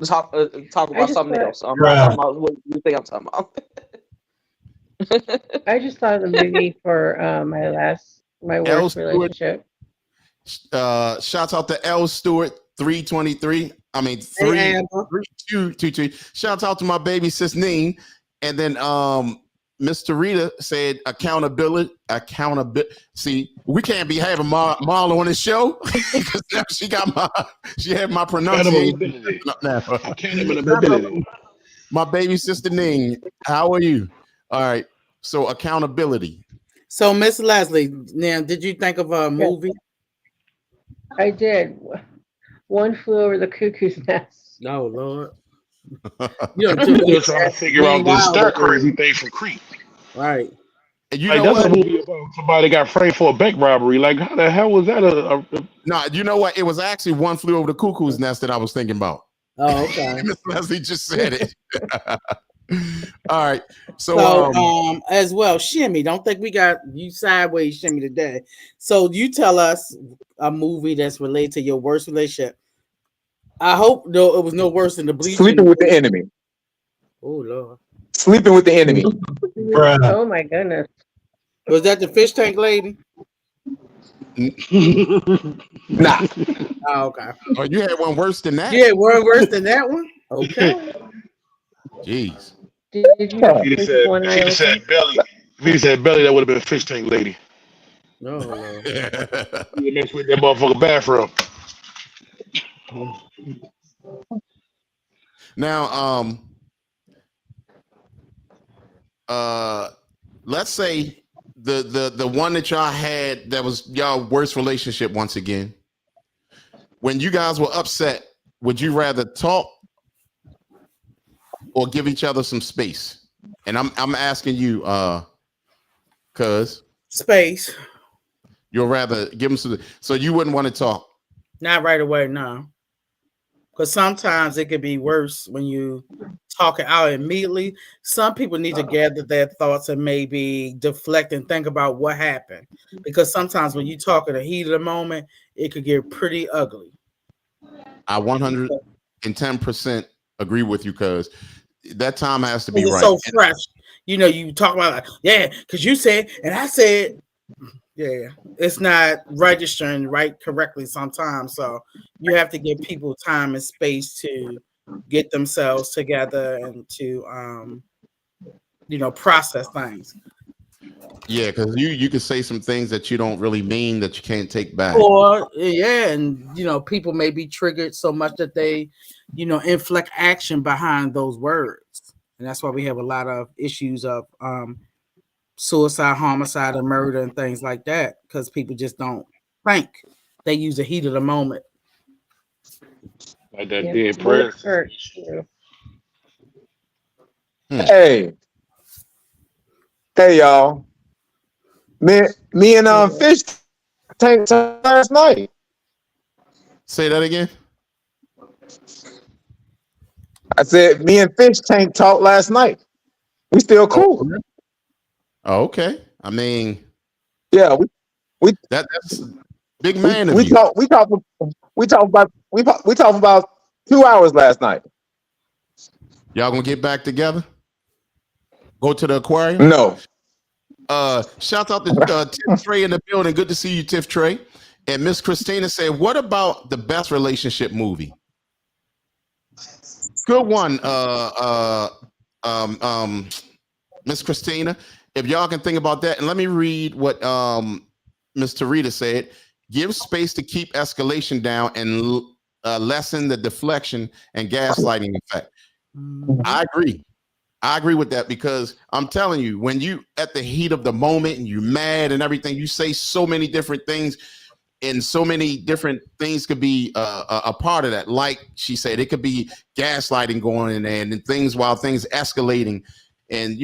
Speaker 8: talk about something else. I'm not talking about what you think I'm talking about.
Speaker 3: I just thought of the movie for my worst relationship.
Speaker 2: Shouts out to L Stewart 323. I mean 3222. Shouts out to my baby sis Neen. And then Mr. Rita said accountability. See, we can't be having Marla on this show because now she had my pronunciation.
Speaker 7: Accountability.
Speaker 2: My baby sister Ning, how are you? All right. So accountability.
Speaker 5: So Miss Leslie, now did you think of a movie?
Speaker 3: I did. One Flew Over the Cuckoo's Nest.
Speaker 5: No, Lord.
Speaker 7: You're trying to figure out this stir crazy thing from Crete.
Speaker 5: Right.
Speaker 2: And you
Speaker 7: like,
Speaker 2: know
Speaker 7: that's
Speaker 2: what?
Speaker 7: a movie about somebody that got framed for a bank robbery. Like, how the hell was that
Speaker 2: No, you know what? It was actually One Flew Over the Cuckoo's Nest that I was thinking about.
Speaker 5: Oh, okay.
Speaker 2: Miss Leslie just said it. All right. So
Speaker 5: as well, Shimmy, don't think we got you sideways, Shimmy, today. So you tell us a movie that's related to your worst relationship. I hope though it was no worse than the Bleach.
Speaker 9: Sleeping with the Enemy.
Speaker 5: Oh Lord.
Speaker 9: Sleeping with the Enemy.
Speaker 3: Oh my goodness.
Speaker 5: Was that the fish tank lady?
Speaker 9: Nah.
Speaker 5: Oh, okay.
Speaker 2: Oh, you had one worse than that?
Speaker 5: Yeah, one worse than that one? Okay.
Speaker 2: Jeez.
Speaker 3: Did you have
Speaker 7: If he said belly, that would have been a fish tank lady.
Speaker 5: No.
Speaker 7: You mess with that motherfucker bathroom.
Speaker 2: Now, let's say the one that y'all had that was y'all worst relationship once again. When you guys were upset, would you rather talk or give each other some space? And I'm asking you, Cause
Speaker 5: Space.
Speaker 2: you'll rather give them some. So you wouldn't want to talk.
Speaker 5: Not right away, no. Because sometimes it could be worse when you talk it out immediately. Some people need to gather their thoughts and maybe deflect and think about what happened. Because sometimes when you talk in the heat of the moment, it could get pretty ugly.
Speaker 2: I 110% agree with you, cause that time has to be
Speaker 5: It's
Speaker 2: right.
Speaker 5: so fresh. You know, you talk about like, yeah, because you said and I said, yeah, it's not registering right correctly sometimes. So you have to give people time and space to get themselves together and to process things.
Speaker 2: Yeah, because you can say some things that you don't really mean that you can't take back.
Speaker 5: Or and people may be triggered so much that they, inflict action behind those words. And that's why we have a lot of issues of suicide, homicide, and murder and things like that, because people just don't think. They use the heat of the moment.
Speaker 7: Like that
Speaker 3: Yeah,
Speaker 7: dead press.
Speaker 3: very true.
Speaker 9: Hey, y'all. Me and Fish Tank last night.
Speaker 2: Say that again.
Speaker 9: I said me and Fish Tank talked last night. We still cool.
Speaker 2: Oh, okay. I mean,
Speaker 9: yeah, we
Speaker 2: that's big man of
Speaker 9: we
Speaker 2: you.
Speaker 9: talked about 2 hours last night.
Speaker 2: Y'all gonna get back together? Go to the aquarium?
Speaker 9: No.
Speaker 2: Shout out to Tiff Trey in the building. Good to see you, Tiff Trey. And Miss Christina said, "What about the best relationship movie?" Good one, Miss Christina. If y'all can think about that, and let me read what Miss Tarita said. Give space to keep escalation down and lessen the deflection and gaslighting effect. I agree with that, because I'm telling you, when you at the heat of the moment and you're mad and everything, you say so many different things, and so many different things could be a part of that. Like she said, it could be gaslighting going in there, and things while things escalating, and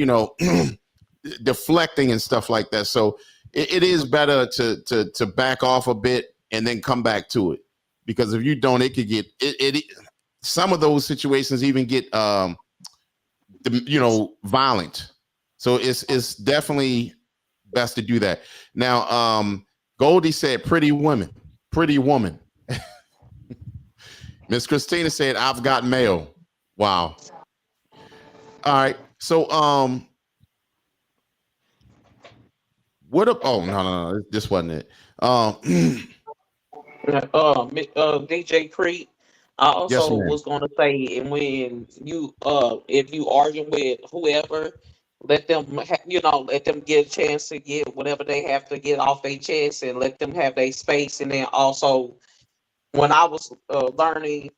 Speaker 2: deflecting and stuff like that. So it is better to back off a bit and then come back to it, because if you don't, it could get it. Some of those situations even get violent. So it's definitely best to do that. Now, Goldie said pretty woman. Miss Christina said, I've got mail. Wow. All right. So what up? Oh, no, this wasn't it.
Speaker 8: DJ Crete. I also was going to say, and when you, if you argue with whoever, let them, let them get a chance to get whatever they have to get off their chest, and let them have their space. And then also, when I was learning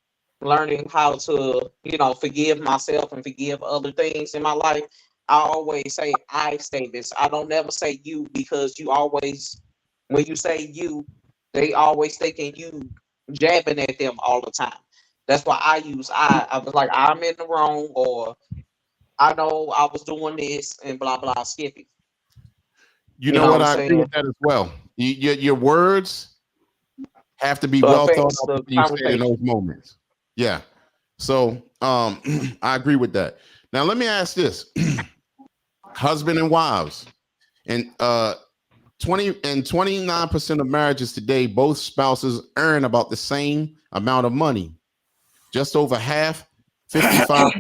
Speaker 8: how to, forgive myself and forgive other things in my life, I always say I statements. I don't never say you, because you always, when you say you, they always thinking you jabbing at them all the time. That's why I use I. I was like, I'm in the wrong, or I know I was doing this, and blah blah, Skippy.
Speaker 2: You know what? I agree with that as well. Your words have to be well thought out you say in those moments. Yeah. So I agree with that. Now let me ask this. Husband and wives. And 29% of marriages today, both spouses earn about the same amount of money. Just over half, 55%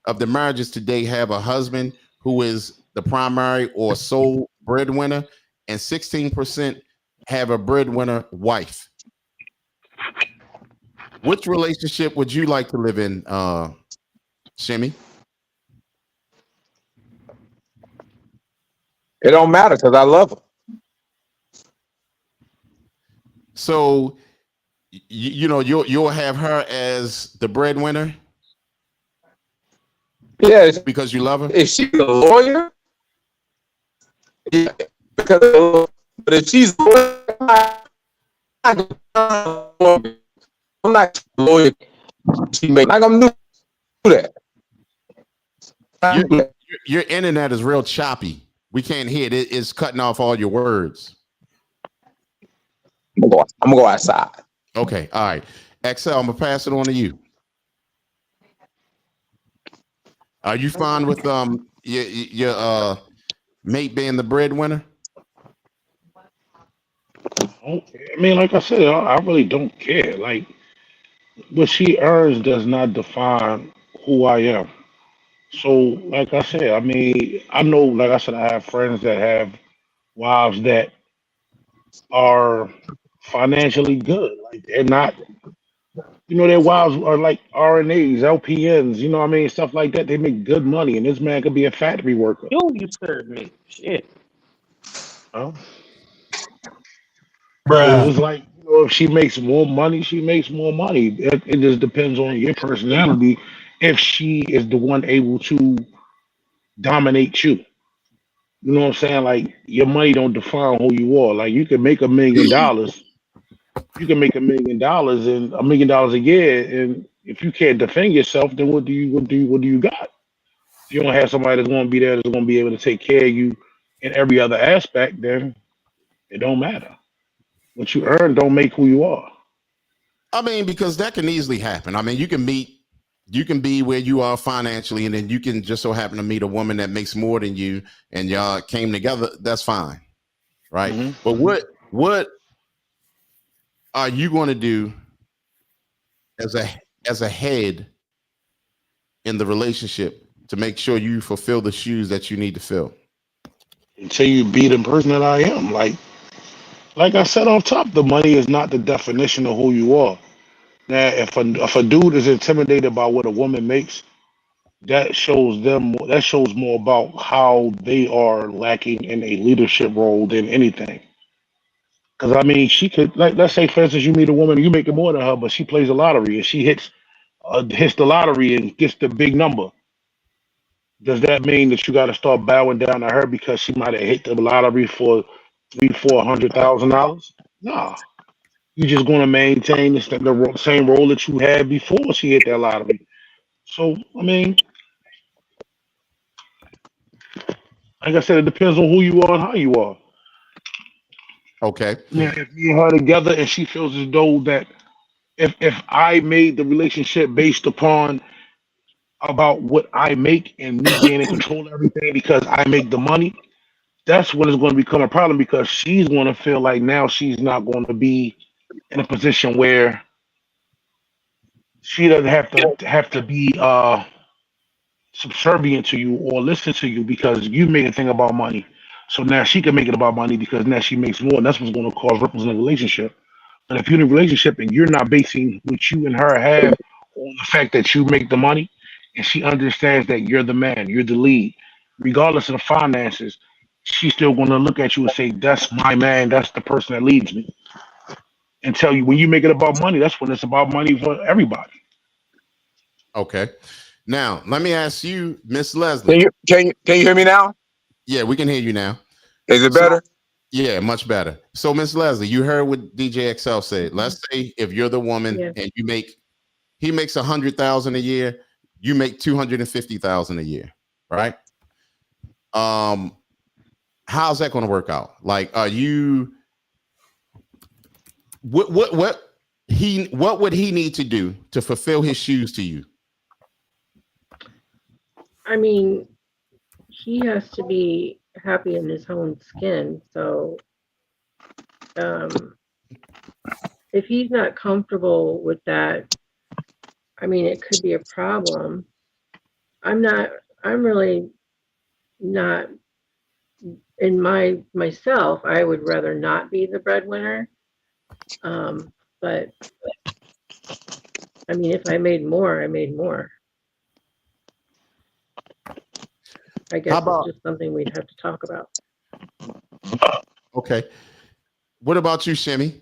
Speaker 2: of the marriages today have a husband who is the primary or sole breadwinner, and 16% have a breadwinner wife. Which relationship would you like to live in, Shimmy?
Speaker 9: It don't matter, because I love her.
Speaker 2: So, you'll have her as the breadwinner?
Speaker 9: Yeah.
Speaker 2: Because you love her?
Speaker 9: Is she a lawyer? Yeah. But if she's a lawyer, I'm not a lawyer. I'm gonna do that.
Speaker 2: Your internet is real choppy. We can't hear it. It's cutting off all your words.
Speaker 9: I'm gonna go outside.
Speaker 2: Okay, all right. XL, I'm gonna pass it on to you. Are you fine with your mate being the breadwinner?
Speaker 7: Okay. I mean, like I said, I really don't care. Like what she earns does not define who I am. So, like I said, I mean, I know, like I said, I have friends that have wives that are financially good. Like they're not, their wives are like RNAs, LPNs, you know what I mean? Stuff like that. They make good money, and this man could be a factory worker.
Speaker 8: You scared me. Shit.
Speaker 7: Huh? So
Speaker 1: Bruh.
Speaker 7: it's like, if she makes more money, she makes more money. It just depends on your personality if she is the one able to dominate you. You know what I'm saying? Like your money don't define who you are. Like you can make $1 million. You can make $1 million and $1 million a year, and if you can't defend yourself, then what do you got? If you don't have somebody that's going to be there, that's going to be able to take care of you in every other aspect, then it don't matter. What you earn don't make who you are.
Speaker 2: I mean, because that can easily happen. I mean, you can be where you are financially, and then you can just so happen to meet a woman that makes more than you, and y'all came together. That's fine, right?
Speaker 7: Mm-hmm.
Speaker 2: But what are you going to do as a head in the relationship to make sure you fulfill the shoes that you need to fill?
Speaker 7: Until you be the person that I am, like I said off top, the money is not the definition of who you are. Now, if a dude is intimidated by what a woman makes, that shows more about how they are lacking in a leadership role than anything. Because I mean, she could, like, let's say for instance, you meet a woman, you make more than her, but she plays the lottery and she hits the lottery and gets the big number. Does that mean that you got to start bowing down to her because she might have hit the lottery for $300,000-$400,000? No, you're just going to maintain the same role that you had before she hit that lottery. So I mean, like I said, it depends on who you are and how you are.
Speaker 2: Okay.
Speaker 7: Yeah, if me and her together and she feels as though that if I made the relationship based upon about what I make and me being in control of everything because I make the money, that's when it's going to become a problem because she's going to feel like now she's not going to be in a position where she doesn't have to be subservient to you or listen to you because you made a thing about money. So now she can make it about money because now she makes more, and that's what's going to cause ripples in the relationship. But if you're in a relationship and you're not basing what you and her have on the fact that you make the money, and she understands that you're the man, you're the lead, regardless of the finances, she's still going to look at you and say, "That's my man. That's the person that leads me." And tell you when you make it about money, that's when it's about money for everybody.
Speaker 2: Okay. Now, let me ask you, Miss
Speaker 9: Can
Speaker 2: Leslie.
Speaker 9: you hear me now?
Speaker 2: Yeah, we can hear you now.
Speaker 9: Is it
Speaker 2: So,
Speaker 9: better?
Speaker 2: yeah, much better. So, Miss Leslie, you heard what DJ XL said. Let's say if you're the woman
Speaker 3: Yeah.
Speaker 2: and he makes 100,000 a year, you make 250,000 a year, right? How's that going to work out? Like, are you what would he need to do to fulfill his shoes to you?
Speaker 3: I mean, he has to be happy in his own skin. So if he's not comfortable with that, I mean, it could be a problem. I'm really not in myself. I would rather not be the breadwinner. But I mean, if I made more, I made more. I guess it's just something we'd have to talk about.
Speaker 2: Okay. What about you, Shimmy?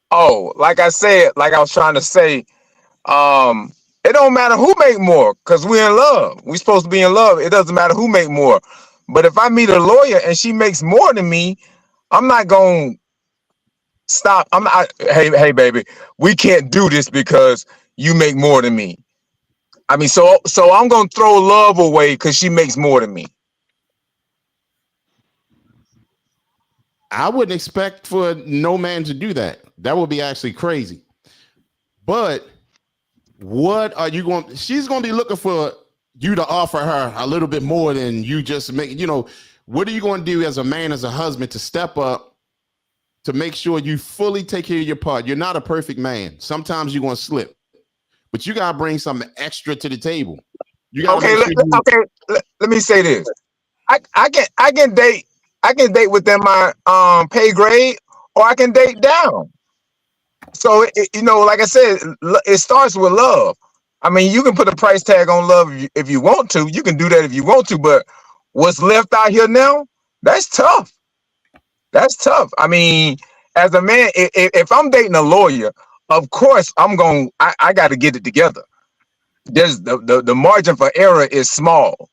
Speaker 9: Oh, like I said, like I was trying to say, it don't matter who make more because we're in love. We're supposed to be in love. It doesn't matter who make more. But if I meet a lawyer and she makes more than me, I'm not gonna stop. I'm not. Hey, baby, we can't do this because you make more than me. I mean, so I'm gonna throw love away because she makes more than me.
Speaker 2: I wouldn't expect for no man to do that. That would be actually crazy. But what are you going? She's going to be looking for you to offer her a little bit more than you just make. You know, what are you going to do as a man, as a husband, to step up to make sure you fully take care of your part? You're not a perfect man. Sometimes you're going to slip, but you got to bring something extra to the table. You got to
Speaker 9: Okay,
Speaker 2: make sure
Speaker 9: let me say this. I can date within my pay grade, or I can date down. So you know, like I said, it starts with love. I mean, you can put a price tag on love if you want to. You can do that if you want to, but what's left out here now, that's tough. That's tough. I mean, as a man, if I'm dating a lawyer, of course I got to get it together. There's the margin for error is small.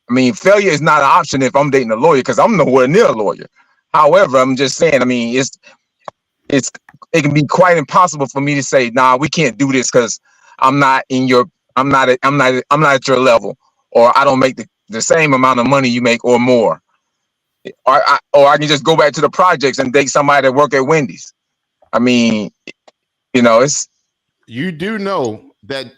Speaker 9: I mean, failure is not an option if I'm dating a lawyer, because I'm nowhere near a lawyer. However, I'm just saying, I mean, it can be quite impossible for me to say, nah, we can't do this because I'm not at your level, or I don't make the same amount of money you make or more. Or I can just go back to the projects and date somebody that work at Wendy's. I mean, you know,
Speaker 2: you do know that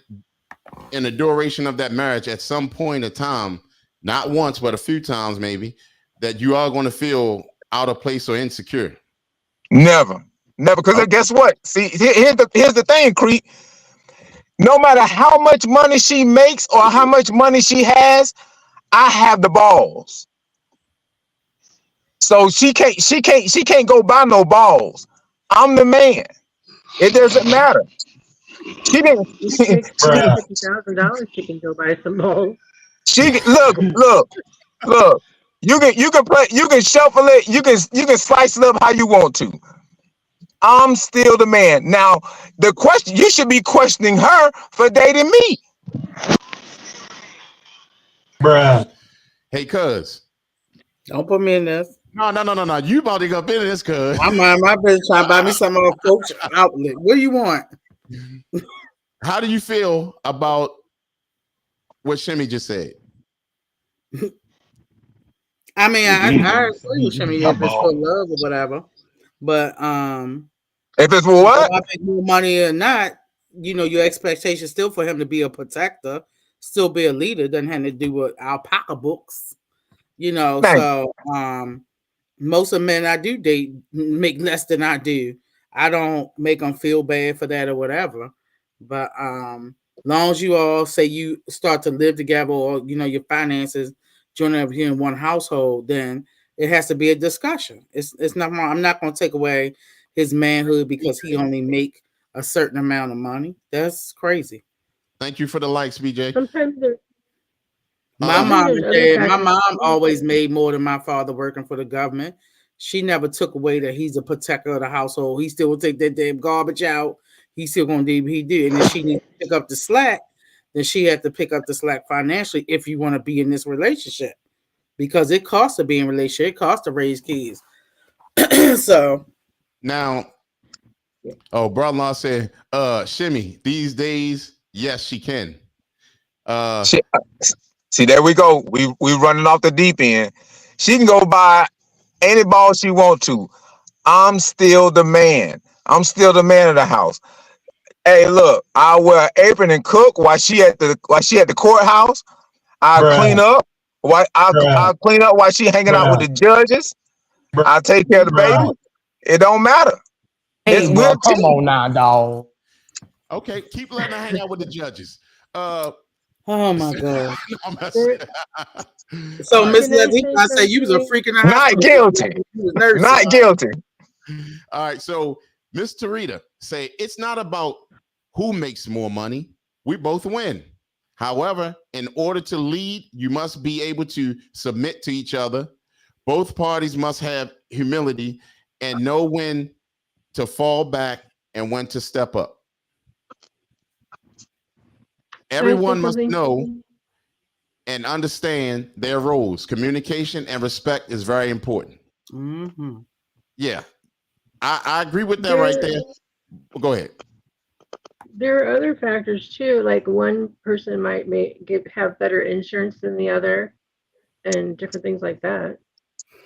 Speaker 2: in the duration of that marriage, at some point in time, not once, but a few times maybe, that you are going to feel out of place or insecure.
Speaker 9: Never. Because
Speaker 2: Okay.
Speaker 9: guess what? See, here's the thing, Crete. No matter how much money she makes or how much money she has, I have the balls. So she can't go buy no balls. I'm the man. It doesn't matter. She didn't.
Speaker 3: She makes $250,000. She can go buy some balls.
Speaker 9: She look. You can shuffle it. You can slice it up how you want to. I'm still the man. Now, the question, you should be questioning her for dating me.
Speaker 2: Hey, cuz.
Speaker 5: Don't put me in this.
Speaker 2: No. You about to go up in this, cuz.
Speaker 5: I mind my business trying to buy me some of Coach outlet. What do you want?
Speaker 2: How do you feel about what Shimmy just said?
Speaker 5: I mean, I agree with Shimmy if it's for love or whatever. But
Speaker 9: if it's for what?
Speaker 5: I make more money or not, you know, your expectation still for him to be a protector, still be a leader, doesn't have to do with our pocketbooks. You know, so most of men I do date make less than I do. I don't make them feel bad for that or whatever. But long as you all say you start to live together, or you know your finances join up here in one household, then it has to be a discussion. It's not. I'm not going to take away his manhood because he only make a certain amount of money. That's crazy.
Speaker 2: Thank you for the likes, BJ.
Speaker 3: Sometimes there,
Speaker 5: My
Speaker 3: my
Speaker 5: mom always made more than my father working for the government. She never took away that he's a protector of the household. He still will take that damn garbage out. He's still gonna do what he did. And if she needs to pick up the slack, then she had to pick up the slack financially if you want to be in this relationship. Because it costs to be in a relationship, it costs to raise kids. So
Speaker 2: now, brother-in-law said, Shimmy, these days, yes, she can.
Speaker 9: See, there we go. We running off the deep end. She can go buy any ball she want to. I'm still the man. I'm still the man of the house. Hey, look, I'll wear an apron and cook while she at the courthouse. I'll clean up. I'll clean up while she hanging out with the judges. I'll take care of the baby. It don't matter.
Speaker 8: Hey, bro, come on now, dog.
Speaker 2: Okay, keep letting her hang out with the judges.
Speaker 5: Oh my god.
Speaker 2: So
Speaker 5: So Miss Leslie, I say you was a freak in the house.
Speaker 9: Not guilty. Not guilty.
Speaker 2: All right, so Miss Tarita say it's not about who makes more money. We both win. However, in order to lead, you must be able to submit to each other. Both parties must have humility and know when to fall back and when to step up. Everyone must know and understand their roles. Communication and respect is very important.
Speaker 5: Mm-hmm.
Speaker 2: Yeah, I agree with that right there. Go ahead.
Speaker 3: There are other factors too, like one person might have better insurance than the other and different things like that.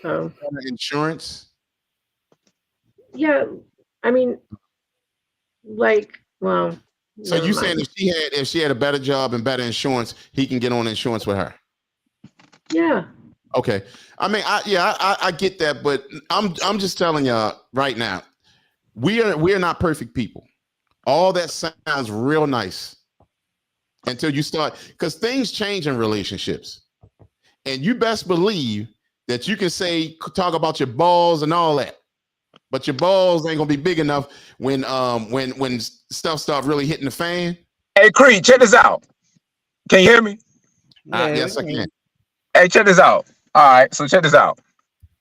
Speaker 3: So
Speaker 2: insurance.
Speaker 3: Yeah, I mean, like, well,
Speaker 2: So
Speaker 3: never
Speaker 2: you saying
Speaker 3: mind.
Speaker 2: if she had a better job and better insurance, he can get on insurance with her?
Speaker 3: Yeah.
Speaker 2: Okay. I mean, I get that, but I'm just telling y'all right now, we're not perfect people. All that sounds real nice until you start, because things change in relationships. And you best believe that you can talk about your balls and all that, but your balls ain't gonna be big enough when stuff start really hitting the fan.
Speaker 9: Hey, Crete, check this out. Can you hear me?
Speaker 5: Yeah, we
Speaker 2: Yes, I
Speaker 5: can.
Speaker 2: can.
Speaker 9: Hey, check this out. All right, so check this out.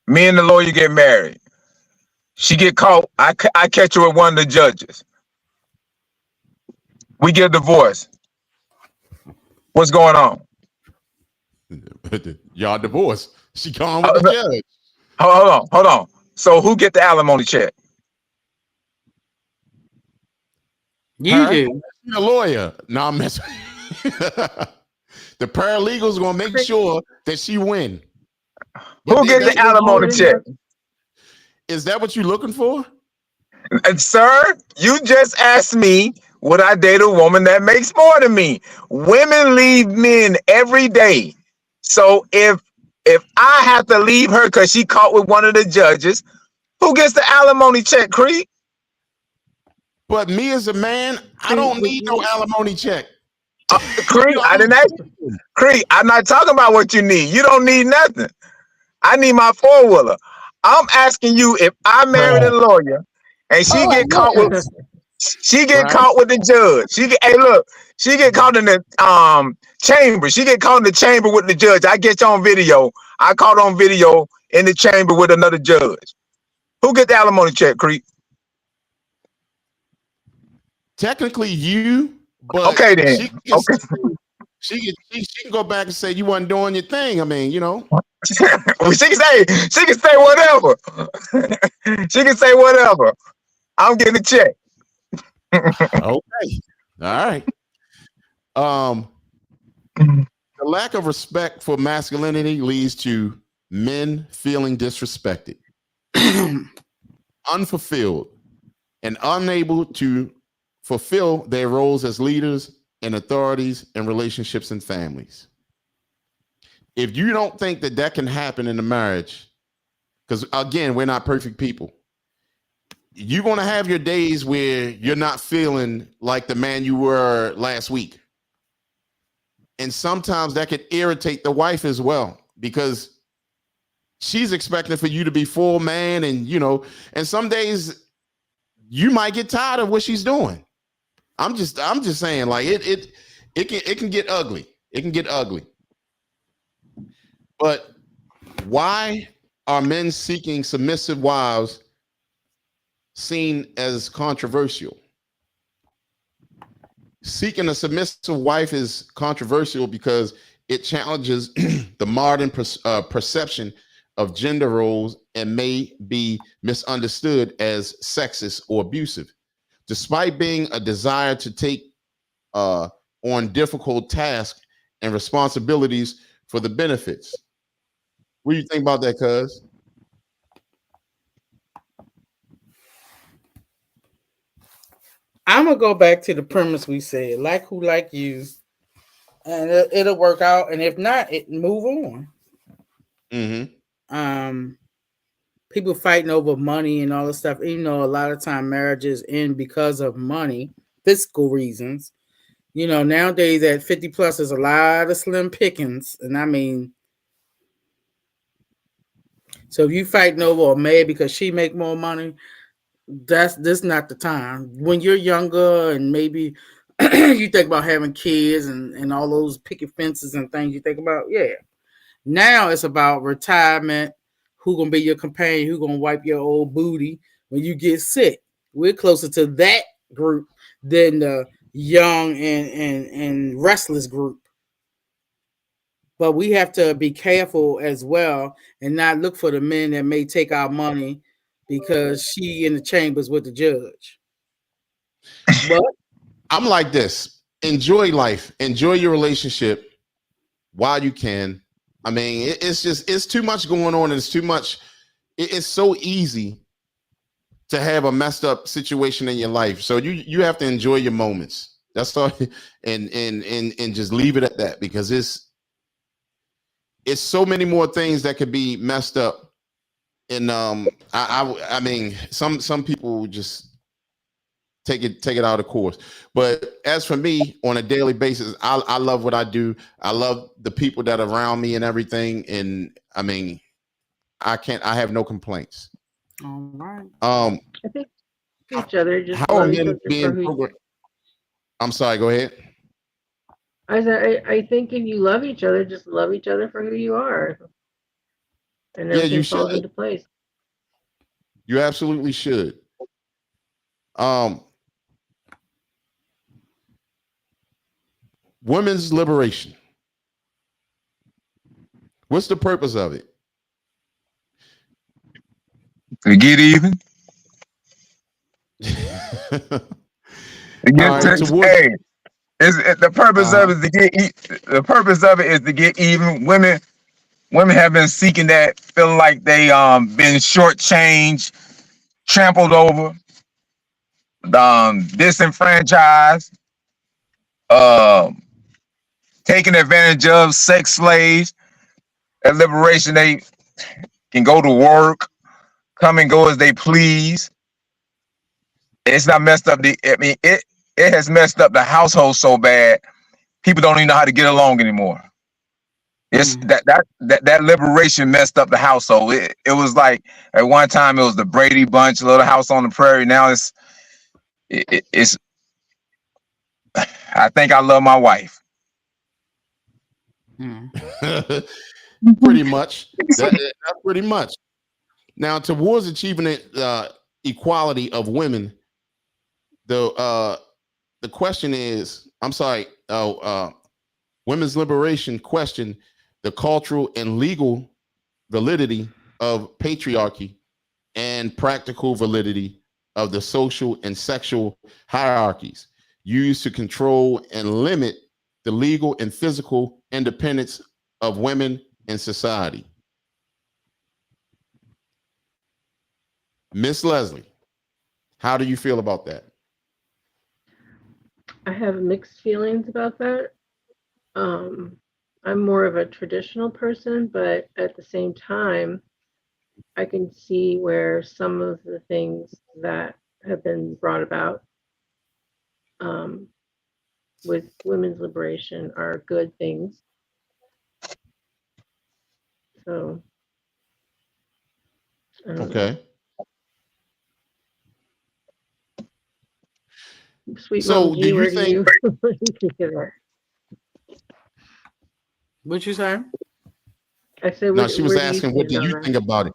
Speaker 9: Me and the lawyer get married. She get caught. I catch her with one of the judges. We get a divorce. What's going on?
Speaker 2: Y'all divorced. She gone with the
Speaker 9: Hold
Speaker 2: judge.
Speaker 9: hold on. So who get the alimony check?
Speaker 5: You
Speaker 2: Her,
Speaker 5: do.
Speaker 2: the lawyer. No, I'm messing. The paralegal's gonna make sure that she win. But
Speaker 9: Who get the alimony check?
Speaker 2: is that what you're looking for?
Speaker 9: And sir, you just asked me would I date a woman that makes more than me? Women leave men every day. So if I have to leave her because she caught with one of the judges, who gets the alimony check, Creed?
Speaker 2: But me as a man, I don't need no alimony check.
Speaker 9: Creed, I didn't ask you. Creed, I'm not talking about what you need. You don't need nothing. I need my four-wheeler. I'm asking you if I married a lawyer and she get caught with the judge. She get caught in the chamber. She get caught in the chamber with the judge. I get you on video. I caught on video in the chamber with another judge. Who get the alimony check, Creed?
Speaker 2: Technically you, but
Speaker 9: okay then.
Speaker 2: She can go back and say you wasn't doing your thing. I mean,
Speaker 9: she can say whatever. She can say whatever. I'm getting a check.
Speaker 2: Okay. All right. The lack of respect for masculinity leads to men feeling disrespected, unfulfilled, and unable to fulfill their roles as leaders and authorities in relationships and families. If you don't think that can happen in a marriage, because again, we're not perfect people, you're going to have your days where you're not feeling like the man you were last week. And sometimes that could irritate the wife as well, because she's expecting for you to be full man, and and some days you might get tired of what she's doing. I'm just saying, like it can get ugly. It can get ugly. But why are men seeking submissive wives seen as controversial? Seeking a submissive wife is controversial because it challenges the modern perception of gender roles and may be misunderstood as sexist or abusive. Despite being a desire to take on difficult tasks and responsibilities for the benefits. What do you think about that, cuz?
Speaker 5: I'm gonna go back to the premise we said, like who like you, and it'll work out. And if not, it move on.
Speaker 2: Mm-hmm.
Speaker 5: People fighting over money and all this stuff. Even though a lot of time marriages end because of money, fiscal reasons. Nowadays at 50 plus, there's a lot of slim pickings, and I mean, so if you fighting over a maid because she make more money, this not the time. When you're younger and maybe you think about having kids and all those picket fences and things you think about, yeah. Now it's about retirement, who gonna be your companion, who gonna wipe your old booty when you get sick. We're closer to that group than the young and restless group. But we have to be careful as well and not look for the men that may take our money because she in the chambers with the judge. But
Speaker 2: I'm like this. Enjoy life. Enjoy your relationship while you can. I mean, it's too much going on, and it's too much. It's so easy to have a messed up situation in your life. So you have to enjoy your moments. That's all, and just leave it at that, because it's so many more things that could be messed up. And I mean, some people just take it out of course. But as for me, on a daily basis, I love what I do. I love the people that are around me and everything. And I mean, I have no complaints.
Speaker 5: All right.
Speaker 3: I think each other, just
Speaker 2: How are
Speaker 3: love each
Speaker 2: men
Speaker 3: other
Speaker 2: being
Speaker 3: for who.
Speaker 2: programmed? I'm sorry, go ahead.
Speaker 3: I said, I think if you love each other, just love each other for who you are, and
Speaker 2: Yeah, you
Speaker 3: everything falls
Speaker 2: should.
Speaker 3: into place.
Speaker 2: You absolutely should. Women's liberation. What's the purpose of it?
Speaker 9: To get even. To get
Speaker 2: All right,
Speaker 9: hey, the purpose of it is to get the purpose of it is to get even. Women have been seeking that, feeling like they been shortchanged, trampled over, disenfranchised, taken advantage of, sex slaves. At liberation, they can go to work, come and go as they please. It's not messed up. It has messed up the household so bad, people don't even know how to get along anymore. It's that liberation messed up the household. It was like at one time it was the Brady Bunch, Little House on the Prairie. Now it's. I think I love my wife.
Speaker 2: Pretty much. That's pretty much. Now, towards achieving equality of women, the question is, I'm sorry, women's liberation question the cultural and legal validity of patriarchy and practical validity of the social and sexual hierarchies used to control and limit the legal and physical independence of women in society. Miss Leslie, how do you feel about that?
Speaker 3: I have mixed feelings about that. I'm more of a traditional person, but at the same time, I can see where some of the things that have been brought about with women's liberation are good things. So, I don't know.
Speaker 2: Okay.
Speaker 3: Sweet
Speaker 2: So,
Speaker 3: Mom
Speaker 2: do
Speaker 3: G,
Speaker 2: you
Speaker 3: where do
Speaker 2: think?
Speaker 3: you what do you think of that?
Speaker 5: What you say?
Speaker 3: I said,
Speaker 2: No, she was
Speaker 3: where do you
Speaker 2: asking, what
Speaker 3: stand
Speaker 2: do
Speaker 3: on
Speaker 2: you
Speaker 3: that?
Speaker 2: think about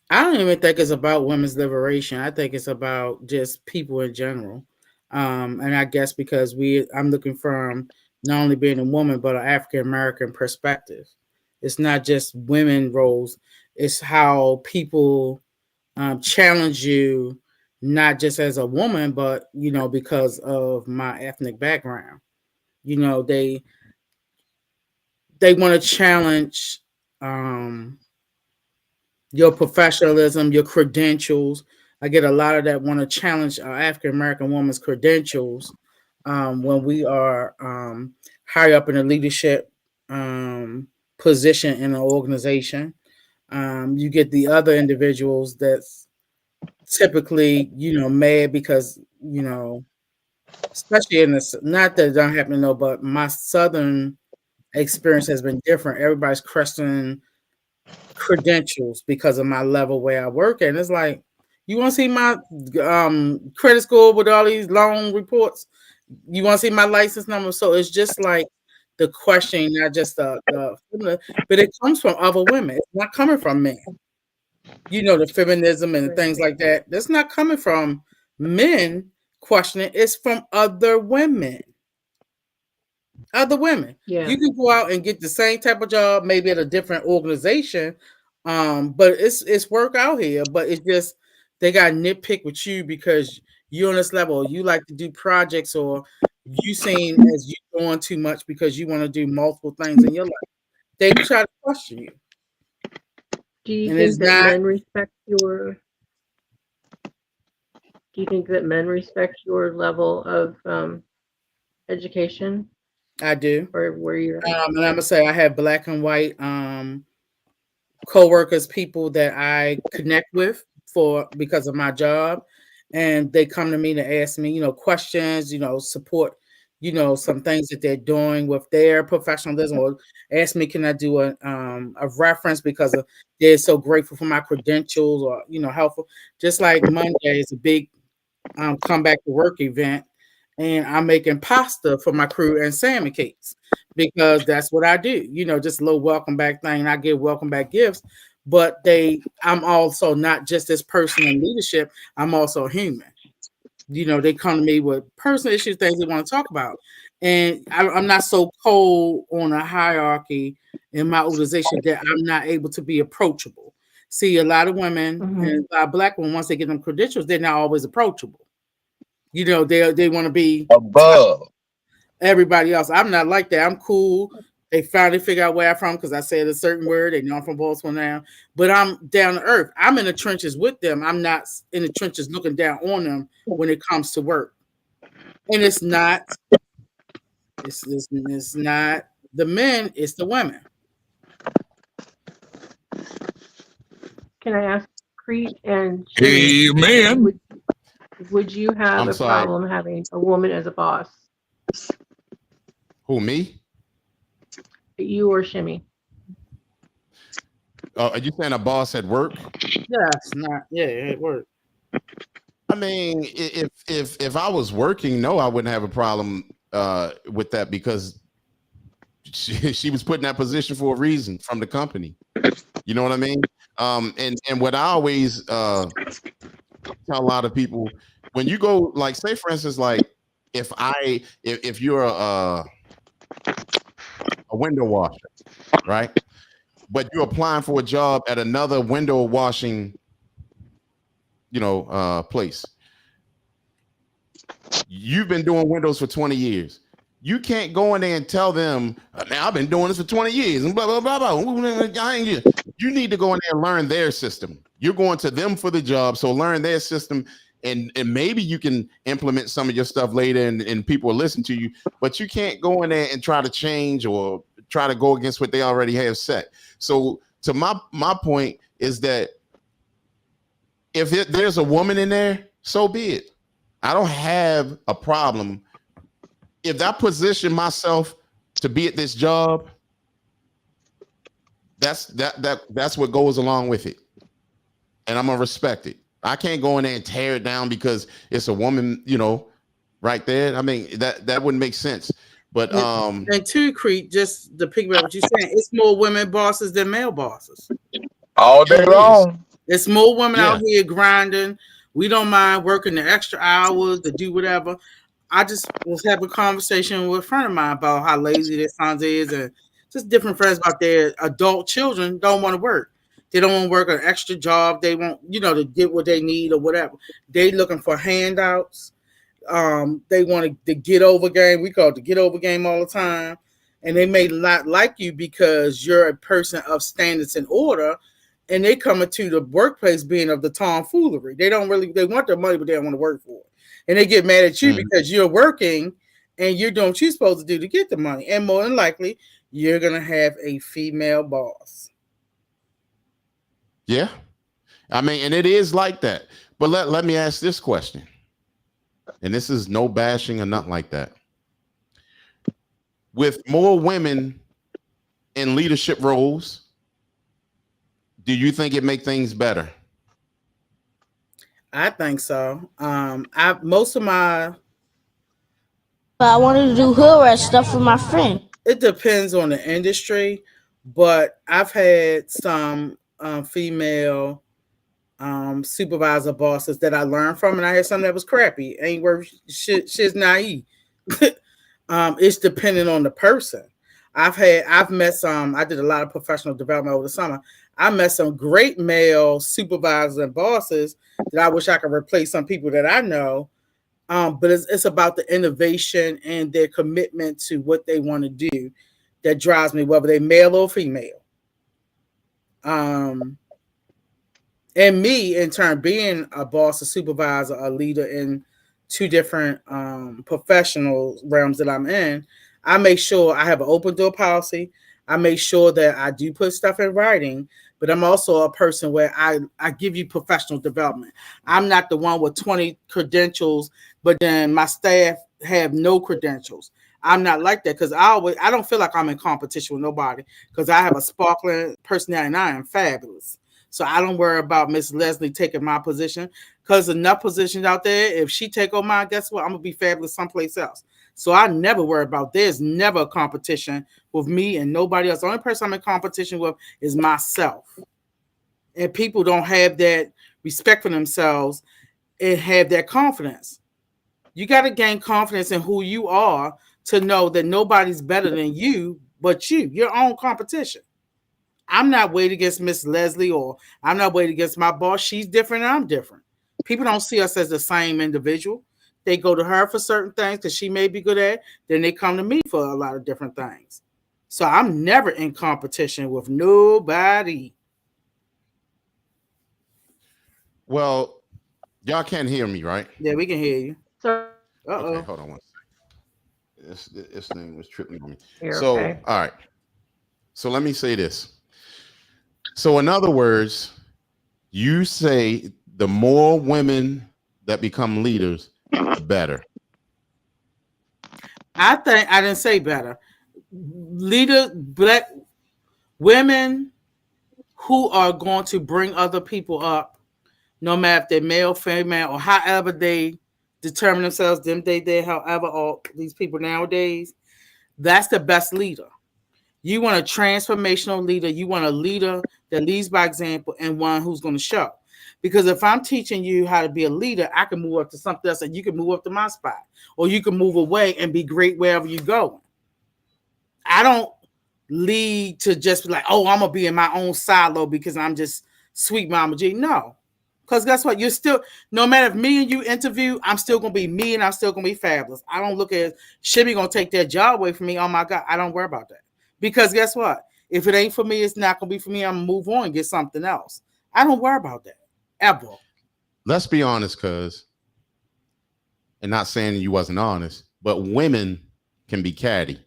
Speaker 5: I don't even think it's about women's liberation. I think it's about just people in general. And I guess because I'm looking from not only being a woman, but an African American perspective. It's not just women roles. It's how people challenge you, not just as a woman, but because of my ethnic background. They want to challenge your professionalism, your credentials. I get a lot of that want to challenge African American woman's credentials when we are high up in a leadership position in an organization. You get the other individuals that's typically, mad because, especially in this, not that it don't happen to know, but my Southern experience has been different. Everybody's questioning credentials because of my level where I work. And it's like, you want to see my credit score with all these long reports? You want to see my license number? So it's just like the questioning, not just the but it comes from other women. It's not coming from men. The feminism and things like that. That's not coming from men questioning. It's from other women. Other women.
Speaker 3: Yeah.
Speaker 5: You can go out and get the same type of job, maybe at a different organization. But it's work out here. But it's just they got nitpick with you because you're on this level. You like to do projects, or you seem as you doing too much because you want to do multiple things in your life. They try to question you.
Speaker 3: Do you
Speaker 5: And
Speaker 3: think
Speaker 5: it's
Speaker 3: that
Speaker 5: not.
Speaker 3: men respect your? Do you think that men respect your level of education
Speaker 5: I do.
Speaker 3: or where you're at?
Speaker 5: And I'm gonna say I have black and white co-workers, people that I connect with because of my job, and they come to me to ask me, questions, support, some things that they're doing with their professionalism, or ask me, can I do a reference because they're so grateful for my credentials, or helpful. Just like Monday is a big come back to work event, and I'm making pasta for my crew and salmon cakes because that's what I do. Just a little welcome back thing. I give welcome back gifts, but I'm also not just this person in leadership. I'm also human. They come to me with personal issues, things they want to talk about, and I'm not so cold on a hierarchy in my organization that I'm not able to be approachable. See, a lot of women and a lot of black women, once they get them credentials, they're not always approachable. They want to be
Speaker 9: above.
Speaker 5: everybody else. I'm not like that. I'm cool. They finally figure out where I'm from because I said a certain word. They know I'm from Baltimore now, but I'm down to earth. I'm in the trenches with them. I'm not in the trenches looking down on them when it comes to work. And it's not the men, it's the women.
Speaker 3: Can I ask Crete and Shimmy,
Speaker 9: Amen.
Speaker 3: would you have
Speaker 2: I'm
Speaker 3: a
Speaker 2: sorry.
Speaker 3: problem having a woman as a boss?
Speaker 2: Who, me?
Speaker 3: You or Shimmy?
Speaker 2: Are you saying a boss at work?
Speaker 5: Yes, not it worked.
Speaker 2: I mean, if I was working, no, I wouldn't have a problem with that because she was put in that position for a reason from the company. You know what I mean? And what I always tell a lot of people, when you go, like, say for instance, like if you're a window washer, right? But you're applying for a job at another window washing, place. You've been doing windows for 20 years. You can't go in there and tell them, now I've been doing this for 20 years and blah, blah, blah, blah. You need to go in there and learn their system. You're going to them for the job. So learn their system, and maybe you can implement some of your stuff later and people will listen to you, but you can't go in there and try to change or try to go against what they already have set. So to my point is that if there's a woman in there, so be it. I don't have a problem if I position myself to be at this job. That's what goes along with it, and I'm gonna respect it. I can't go in there and tear it down because it's a woman, right there. I mean, that wouldn't make sense. But
Speaker 5: and two, Crete, just to piggyback what you're saying, it's more women bosses than male bosses.
Speaker 9: All day long.
Speaker 5: It's more women out here grinding. We don't mind working the extra hours to do whatever. I just was having a conversation with a friend of mine about how lazy their sons is, and just different friends about their adult children don't want to work. They don't want to work an extra job. They want, to get what they need or whatever. They looking for handouts. They want the get over game. We call it the get over game all the time. And they may not like you because you're a person of standards and order, and they come into the workplace being of the tomfoolery. They want their money, but they don't want to work for it. And they get mad at you because you're working and you're doing what you're supposed to do to get the money. And more than likely, you're going to have a female boss.
Speaker 2: Yeah. I mean, and it is like that. But let me ask this question. And this is no bashing or nothing like that. With more women in leadership roles, do you think it make things better?
Speaker 5: I think so.
Speaker 6: I wanted to do hood rat stuff with my friend.
Speaker 5: It depends on the industry, but I've had some female supervisor bosses that I learned from, and I had some that was crappy. Ain't worth shit. Shit's naive. It's depending on the person. I've met some. I did a lot of professional development over the summer. I met some great male supervisors and bosses that I wish I could replace some people that I know. But it's about the innovation and their commitment to what they want to do. that drives me, whether they male or female. And me, in turn, being a boss, a supervisor, a leader in two different professional realms that I'm in, I make sure I have an open door policy. I make sure that I do put stuff in writing, but I'm also a person where I give you professional development. I'm not the one with 20 credentials, but then my staff have no credentials. I'm not like that because I don't feel like I'm in competition with nobody because I have a sparkling personality and I am fabulous. So I don't worry about Miss Leslie taking my position because enough positions out there. If she take on mine, guess what? I'm gonna be fabulous someplace else. So I never worry about. There's never a competition with me and nobody else. The only person I'm in competition with is myself. And people don't have that respect for themselves and have that confidence. You got to gain confidence in who you are to know that nobody's better than you but you, your own competition. I'm not weighed against Miss Leslie or I'm not weighed against my boss. She's different and I'm different. People don't see us as the same individual. They go to her for certain things because she may be good at it. Then they come to me for a lot of different things. So I'm never in competition with nobody.
Speaker 2: Well, y'all can't hear me, right?
Speaker 5: Yeah, we can hear you.
Speaker 2: Okay, hold on one second. This thing was tripping on me.
Speaker 3: You're
Speaker 2: So,
Speaker 3: okay.
Speaker 2: all right. So let me say this. So in other words, you say the more women that become leaders, the better.
Speaker 5: I think I didn't say better. Leader, black women who are going to bring other people up, no matter if they're male, female, or however they determine themselves, however, all these people nowadays, that's the best leader. You want a transformational leader. You want a leader that leads by example and one who's going to show. Because if I'm teaching you how to be a leader, I can move up to something else and you can move up to my spot. Or you can move away and be great wherever you go. I don't lead to just be like, oh, I'm going to be in my own silo because I'm just sweet Mama G. No. Because guess what? You're still, no matter if me and you interview, I'm still going to be me and I'm still going to be fabulous. I don't look at Shibby going to take that job away from me. Oh my God. I don't worry about that. Because guess what? If it ain't for me, it's not going to be for me. I'm going to move on and get something else. I don't worry about that. Ever.
Speaker 2: Let's be honest, cuz, and not saying you wasn't honest, but women can be catty.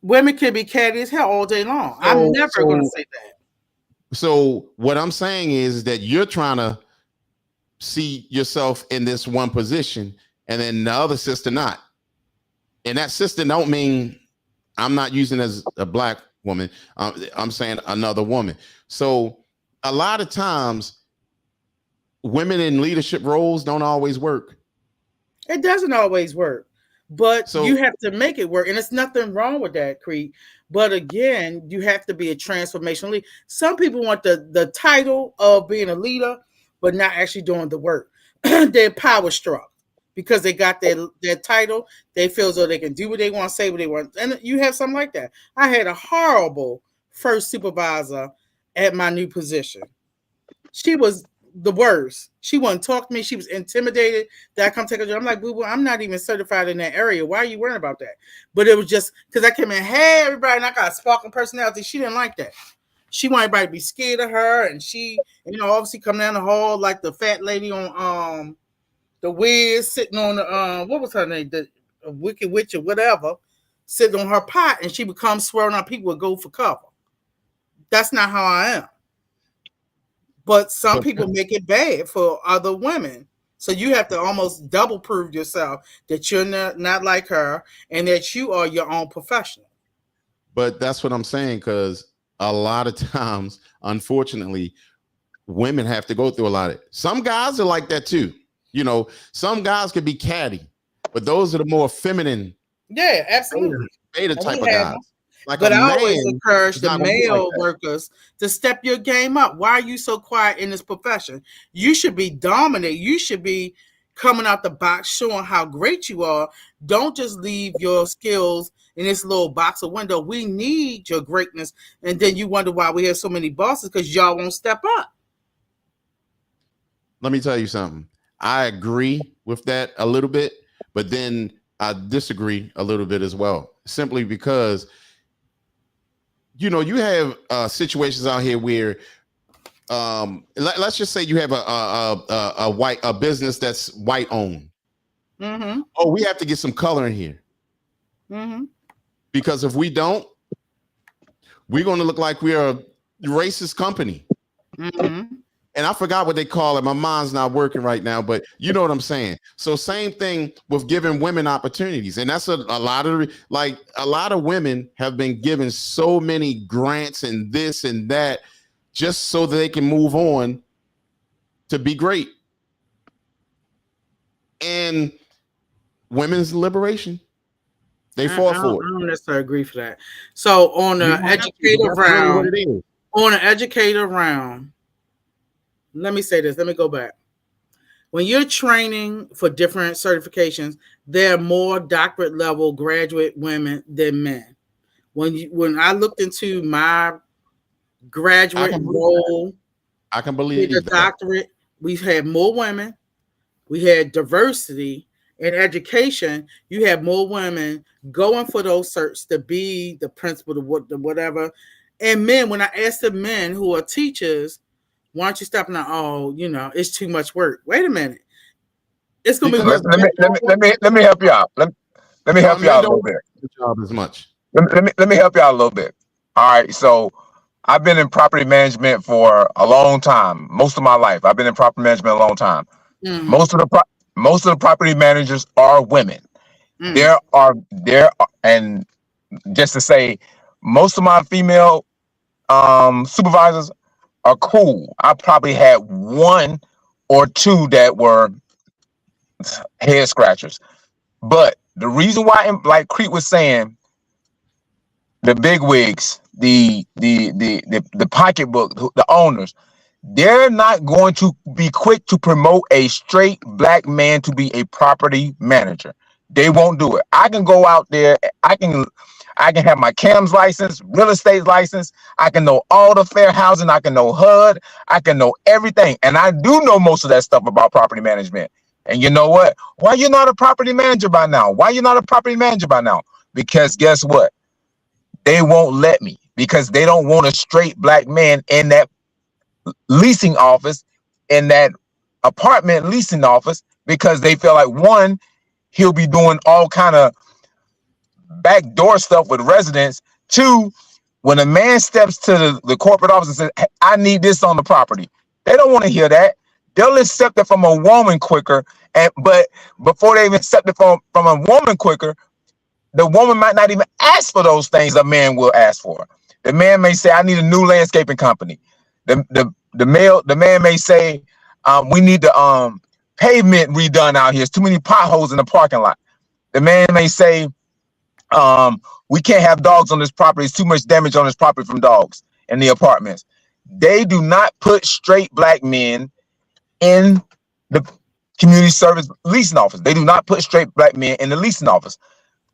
Speaker 5: Women can be catty as hell all day long. I'm never going to say that.
Speaker 2: So what I'm saying is that you're trying to see yourself in this one position and then the other sister not. And that sister don't mean I'm not using as a black woman. I'm saying another woman. So a lot of times women in leadership roles don't always work.
Speaker 5: It doesn't always work, but you have to make it work. And there's nothing wrong with that, Crete. But again, you have to be a transformational leader. Some people want the title of being a leader, but not actually doing the work. They're power struck because they got their title. They feel as though they can do what they want, say what they want. And you have something like that. I had a horrible first supervisor at my new position. She was the worst. She wouldn't talk to me. She was intimidated that I come take a job. I'm like, boo, I'm not even certified in that area. Why are you worrying about that? But it was just because I came in, hey, everybody, and I got a sparkling personality. She didn't like that. She wanted everybody to be scared of her. And she, obviously come down the hall like the fat lady on the Wiz sitting on the, what was her name? The Wicked Witch or whatever, sitting on her pot. And she would come swearing on people would go for cover. That's not how I am. But some people make it bad for other women. So you have to almost double prove yourself that you're not like her and that you are your own professional.
Speaker 2: But that's what I'm saying, because a lot of times, unfortunately, women have to go through a lot of it. Some guys are like that too. Some guys could be catty, but those are the more feminine.
Speaker 5: Yeah, absolutely.
Speaker 2: Beta type of guys.
Speaker 5: But I always encourage the male workers to step your game up. Why are you so quiet in this profession? You should be dominant. You should be coming out the box, showing how great you are. Don't just leave your skills in this little box or window. We need your greatness. And then you wonder why we have so many bosses, because y'all won't step up.
Speaker 2: Let me tell you something. I agree with that a little bit, but then I disagree a little bit as well, simply because you know, you have situations out here where let's just say you have a business that's white owned.
Speaker 5: Mm-hmm.
Speaker 2: Oh, we have to get some color in here.
Speaker 5: Mm-hmm.
Speaker 2: Because if we don't, we're going to look like we're a racist company.
Speaker 5: Mm-hmm.
Speaker 2: And I forgot what they call it. My mind's not working right now, but you know what I'm saying. So same thing with giving women opportunities. And that's a lot of women have been given so many grants and this and that just so that they can move on to be great. And women's liberation, they fall for it.
Speaker 5: I don't necessarily agree for that. So on the educator round, let me say this. Let me go back. When you're training for different certifications, there are more doctorate level graduate women than men. When I looked into my graduate role,
Speaker 2: I can believe
Speaker 5: the doctorate, we've had more women. We had diversity in education. You have more women going for those certs to be the principal, the whatever. And men, when I asked the men who are teachers, why don't you stop now? Oh, you know, it's too much work. Wait a minute. It's gonna be work.
Speaker 9: Let me help you out. Let me help you out a little bit.
Speaker 2: Job as much.
Speaker 9: Let me help you out a little bit. All right. So I've been in property management for a long time. Most of my life, I've been in property management a long time.
Speaker 5: Mm-hmm.
Speaker 9: Most of the property managers are women. And just to say, most of my female supervisors are cool. I probably had one or two that were head scratchers. But the reason why, like Crete was saying, the big wigs, the pocketbook, the owners, they're not going to be quick to promote a straight black man to be a property manager. They won't do it. I can go out there. I can have my CAMS license, real estate license. I can know all the fair housing. I can know HUD. I can know everything. And I do know most of that stuff about property management. And you know what? Why you're not a property manager by now? Because guess what? They won't let me, because they don't want a straight black man in that leasing office, in that apartment leasing office, because they feel like, one, he'll be doing all kind of backdoor stuff with residents. Two, when a man steps to the corporate office and says, hey, I need this on the property, they don't want to hear that. They'll accept it from a woman quicker. But before they even accept it from a woman quicker, the woman might not even ask for those things a man will ask for. The man may say, I need a new landscaping company. The man may say, we need the pavement redone out here. There's too many potholes in the parking lot. The man may say, we can't have dogs on this property. There's too much damage on this property from dogs in the apartments. They do not put straight black men in the community service leasing office. They do not put straight black men in the leasing office.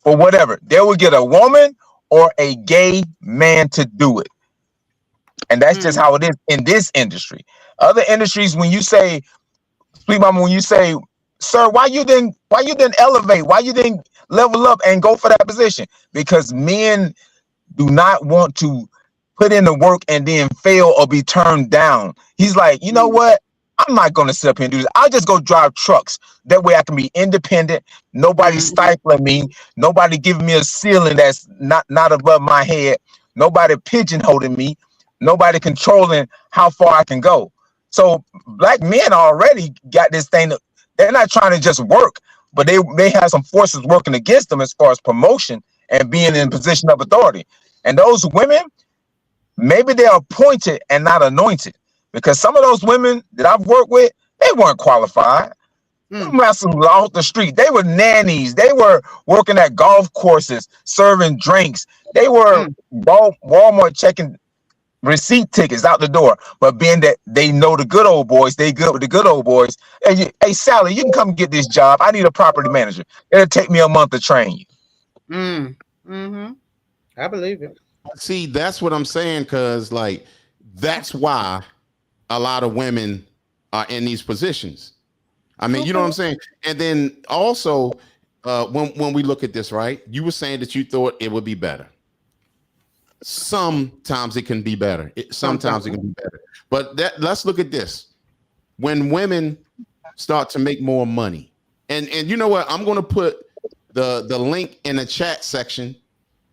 Speaker 9: For whatever, they will get a woman or a gay man to do it. And that's just how it is in this industry. Other industries, when you say, Sweet Mama, when you say, sir, why you didn't elevate? Why you didn't level up and go for that position? Because men do not want to put in the work and then fail or be turned down. He's like, you know what? I'm not going to sit up here and do this. I'll just go drive trucks. That way I can be independent. Nobody stifling me. Nobody giving me a ceiling that's not above my head. Nobody pigeonholing me. Nobody controlling how far I can go. So black men already got this thing. They're not trying to just work, but they have some forces working against them as far as promotion and being in a position of authority. And those women, maybe they're appointed and not anointed. Because some of those women that I've worked with, they weren't qualified. Them wrestlers were off the street. They were nannies. They were working at golf courses, serving drinks. They were Walmart checking receipt tickets out the door. But being that they know the good old boys, they good with the good old boys. Hey, Sally, you can come get this job. I need a property manager. It'll take me a month to train you.
Speaker 5: I believe it.
Speaker 2: See, that's what I'm saying, because like that's why a lot of women are in these positions. I mean, you know what I'm saying? And then also, when we look at this, right? You were saying that you thought it would be better. Sometimes it can be better. Sometimes it can be better. But let's look at this. When women start to make more money, and you know what? I'm going to put the link in the chat section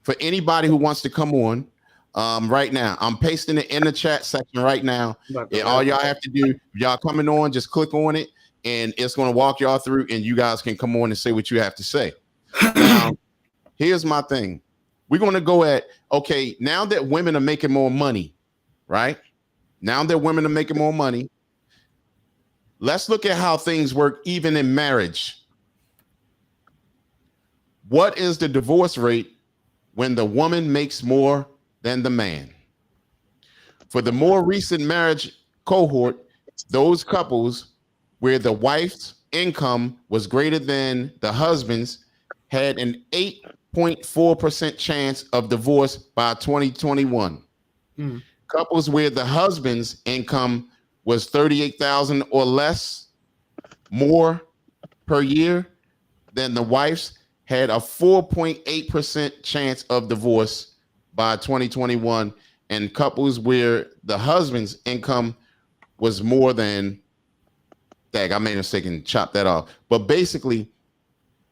Speaker 2: for anybody who wants to come on right now. I'm pasting it in the chat section right now. And all y'all have to do, y'all coming on, just click on it, and it's going to walk y'all through, and you guys can come on and say what you have to say. Now, here's my thing. We're going to go at, okay, now that women are making more money, right? Now that women are making more money, let's look at how things work even in marriage. What is the divorce rate when the woman makes more than the man? For the more recent marriage cohort, those couples where the wife's income was greater than the husband's had an 8.4% chance of divorce by 2021. Couples where the husband's income was $38,000 or less more per year than the wife's had a 4.8% chance of divorce by 2021, and couples where the husband's income was more than, I made a mistake and chop that off. But basically,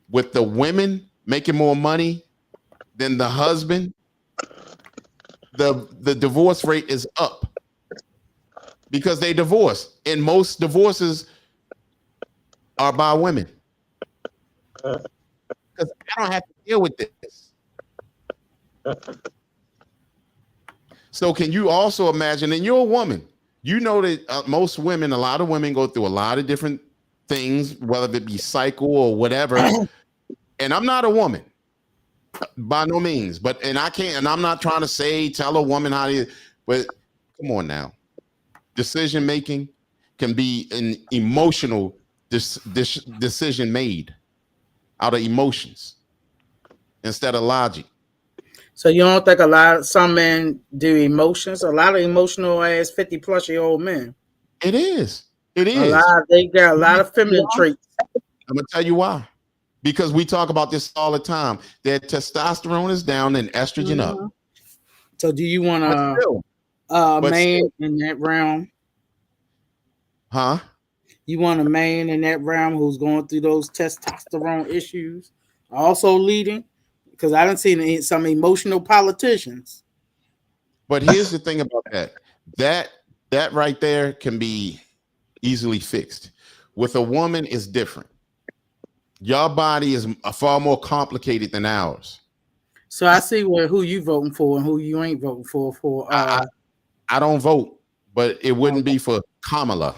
Speaker 2: with the women making more money than the husband, the divorce rate is up because they divorce, and most divorces are by women. Because I don't have to deal with this. So can you also imagine, and you're a woman, you know that most women, a lot of women go through a lot of different things, whether it be cycle or whatever. And I'm not a woman by no means, and I'm not trying to tell a woman how to, but come on now. Decision making can be an emotional decision made out of emotions instead of logic.
Speaker 5: So you don't think some men do emotions? A lot of emotional ass 50-plus-year-old men.
Speaker 2: It is. They
Speaker 5: got a lot of feminine traits.
Speaker 2: I'm gonna tell you why. Because we talk about this all the time. Their testosterone is down and estrogen up.
Speaker 5: So do you want a man in that realm?
Speaker 2: Huh?
Speaker 5: You want a man in that realm who's going through those testosterone issues, also leading? Because I done seen some emotional politicians.
Speaker 2: But here's the thing about that right there can be easily fixed. With a woman, it's different. Your body is far more complicated than ours.
Speaker 5: So I see who you voting for and who you ain't voting for.
Speaker 2: I don't vote, but it wouldn't be for Kamala.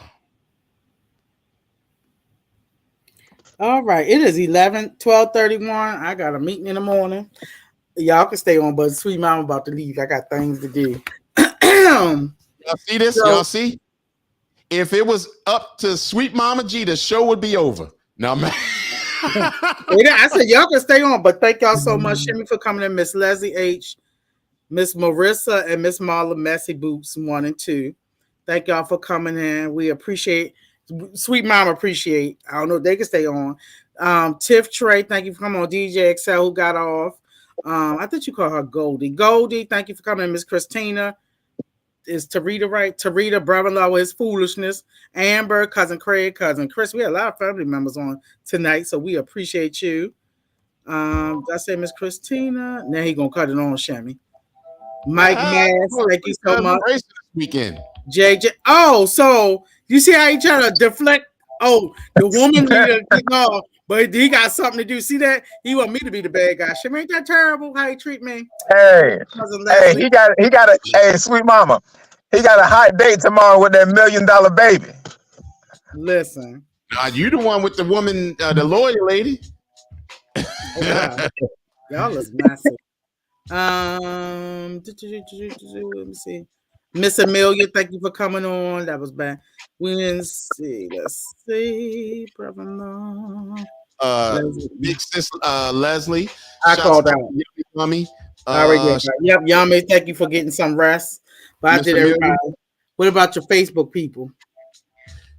Speaker 5: All right, it is 12:31. I got a meeting in the morning. Y'all can stay on, but Sweet Mama about to leave. I got things to do.
Speaker 2: Y'all see this? Y'all see? If it was up to Sweet Mama G, the show would be over. No, man.
Speaker 5: I said y'all can stay on, but thank y'all so much, Shimmy, for coming in. Miss Leslie H, Miss Marissa, and Miss Marla Messy Boots 1 and 2. Thank y'all for coming in. We appreciate. Sweet Mama appreciate. I don't know if they can stay on. Tiff Trey, thank you for coming on. DJ Excel, who got off. I think you call her Goldie. Goldie, thank you for coming. Miss Christina. Is Tarita right? Tarita, brother-in-law with his foolishness. Amber, cousin Craig, cousin Chris. We had a lot of family members on tonight, so we appreciate you. I say Miss Christina. Now he gonna cut it on, Shammy. Mike Mass, thank you so much.
Speaker 2: This weekend.
Speaker 5: JJ. Oh, so you see how he trying to deflect? Oh, the woman no, but he got something to do. See that? He want me to be the bad guy. Shit, ain't that terrible how he treat me?
Speaker 9: Hey, he got a hey, Sweet Mama. He got a hot date tomorrow with that $1 million baby.
Speaker 5: Listen.
Speaker 2: You the one with the woman, the lawyer lady.
Speaker 5: Oh, wow. Y'all is massive. Let me see. Miss Amelia, thank you for coming on. That was bad. Let's see.
Speaker 2: Big sis Leslie.
Speaker 5: I called out.
Speaker 2: Yummy.
Speaker 5: Yep, Yummy. Thank you for getting some rest. But I did everybody. What about your Facebook people?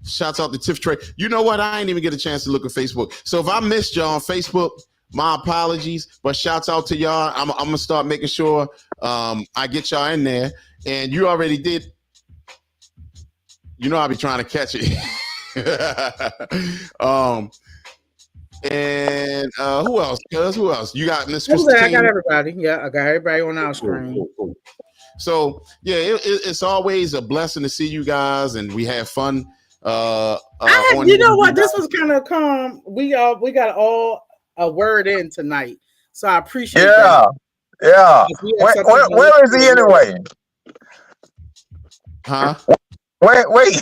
Speaker 2: Shouts out to Tiff Trey. You know what? I ain't even get a chance to look at Facebook. So if I missed y'all on Facebook, My apologies, but shouts out to y'all. I'm gonna start making sure I get y'all in there. And you already did. You know I'll be trying to catch it. And who else? Cuz who else? You got Miss Christine.
Speaker 5: I got everybody. Yeah, I got everybody on our screen.
Speaker 2: Cool. So yeah, it's always a blessing to see you guys, and we have fun.
Speaker 5: You know what? This was kind of calm. We got all a word in tonight, so I appreciate that.
Speaker 9: Yeah. Where is he anyway?
Speaker 2: Huh?
Speaker 9: Wait.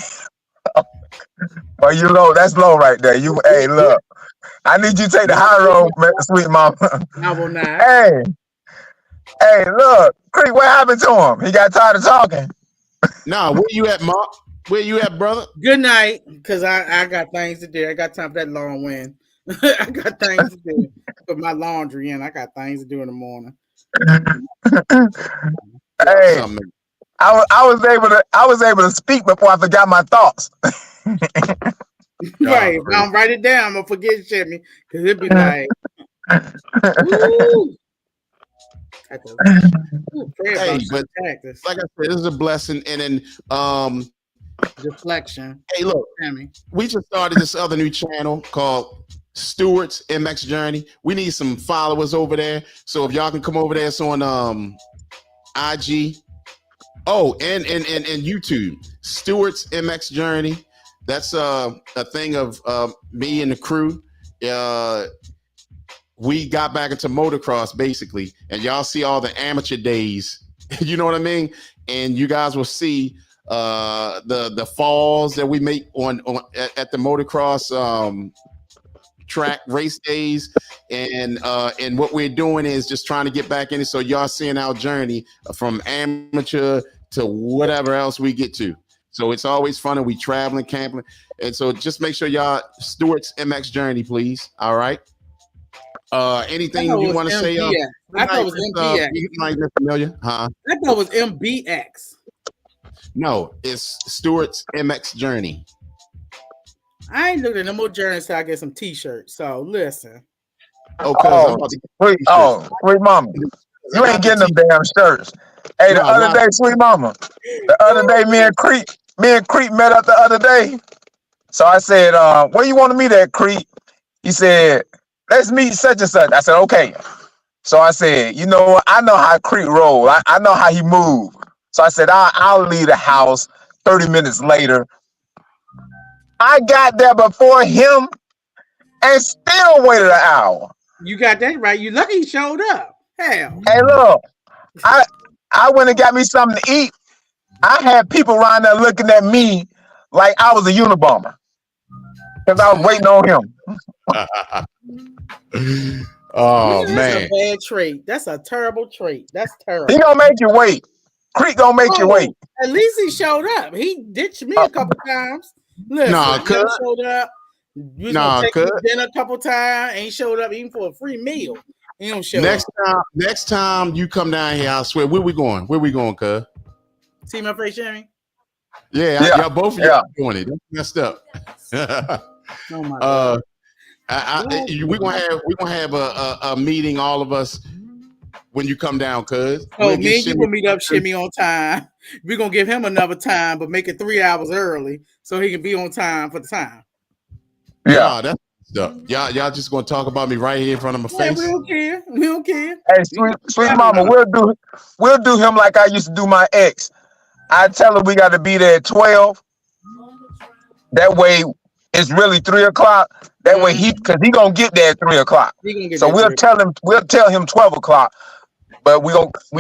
Speaker 9: Oh, you low. That's low right there. Hey, look. I need you to take the high road, sweet mama.
Speaker 5: I will not.
Speaker 9: Hey, look. Crete, what happened to him? He got tired of talking.
Speaker 2: Nah, where you at, Mark? Where you at, brother?
Speaker 5: Good night, because I got things to do. I got time for that long wind. I got things to do. Put my laundry in. I got things to do in the morning.
Speaker 9: Hey, I was able to speak before I forgot my thoughts.
Speaker 5: Right. If I don't write it down, I'm gonna forget shit me. Because it'd be like woo.
Speaker 2: Hey, but like I said, this is a blessing. And then
Speaker 5: deflection.
Speaker 2: Hey, look, we just started this other new channel called Stewart's MX Journey. We need some followers over there. So if y'all can come over there, it's on IG. Oh, and YouTube. Stewart's MX Journey. That's a thing of me and the crew. We got back into motocross basically, and y'all see all the amateur days. You know what I mean? And you guys will see the falls that we make at the motocross track race days, and what we're doing is just trying to get back in it. So y'all seeing our journey from amateur to whatever else we get to. So it's always fun, and we traveling, camping, and so just make sure y'all Stewart's MX Journey, please. All right. Anything you want to say?
Speaker 5: I thought it was MBX.
Speaker 2: You might be familiar, huh?
Speaker 5: I thought it was MBX.
Speaker 2: No, it's Stewart's MX Journey.
Speaker 5: I ain't looking at no more journeys till I get some t-shirts. So listen.
Speaker 9: Sweet mama. You ain't getting them damn shirts. Hey, the other day, sweet mama. The other day, me and Crete met up the other day. So I said, where you want to meet at, Crete? He said, let's meet such and such. I said, okay. So I said, you know what? I know how Crete roll. I know how he move. So I said, I'll leave the house 30 minutes later. I got there before him and still waited an hour.
Speaker 5: You got that right. You lucky he showed up. Hell.
Speaker 9: Hey, look, I went and got me something to eat. I had people around there looking at me like I was a Unabomber because I was waiting on
Speaker 2: him. Oh, man.
Speaker 5: That's a bad trait. That's a terrible trait. That's terrible.
Speaker 9: He gonna make you wait. Crete gonna make you wait.
Speaker 5: At least he showed up. He ditched me a couple times. Listen, showed up. You take dinner a couple times. Ain't showed up even for a free meal. He don't show up.
Speaker 2: Next time you come down here, I swear. Where we going? Where we going, cuz?
Speaker 5: See my face, Jamie?
Speaker 2: Yeah. Y'all both of y'all doing it. That's messed up.
Speaker 5: Oh my God.
Speaker 2: We're gonna have a meeting, all of us, when you come down, cuz.
Speaker 5: Oh, me and you will meet up Shimmy on time. We're gonna give him another time, but make it 3 hours early so he can be on time for the time.
Speaker 9: Yeah,
Speaker 2: that's stuff. Y'all just gonna talk about me right here in front of my face.
Speaker 5: We don't care. We don't care.
Speaker 9: Hey, sweet mama, we'll do him like I used to do my ex. I tell her we got to be there at 12. That way it's really 3 o'clock. That way because he gonna get there at 3 o'clock. So we'll tell him 12 o'clock, but we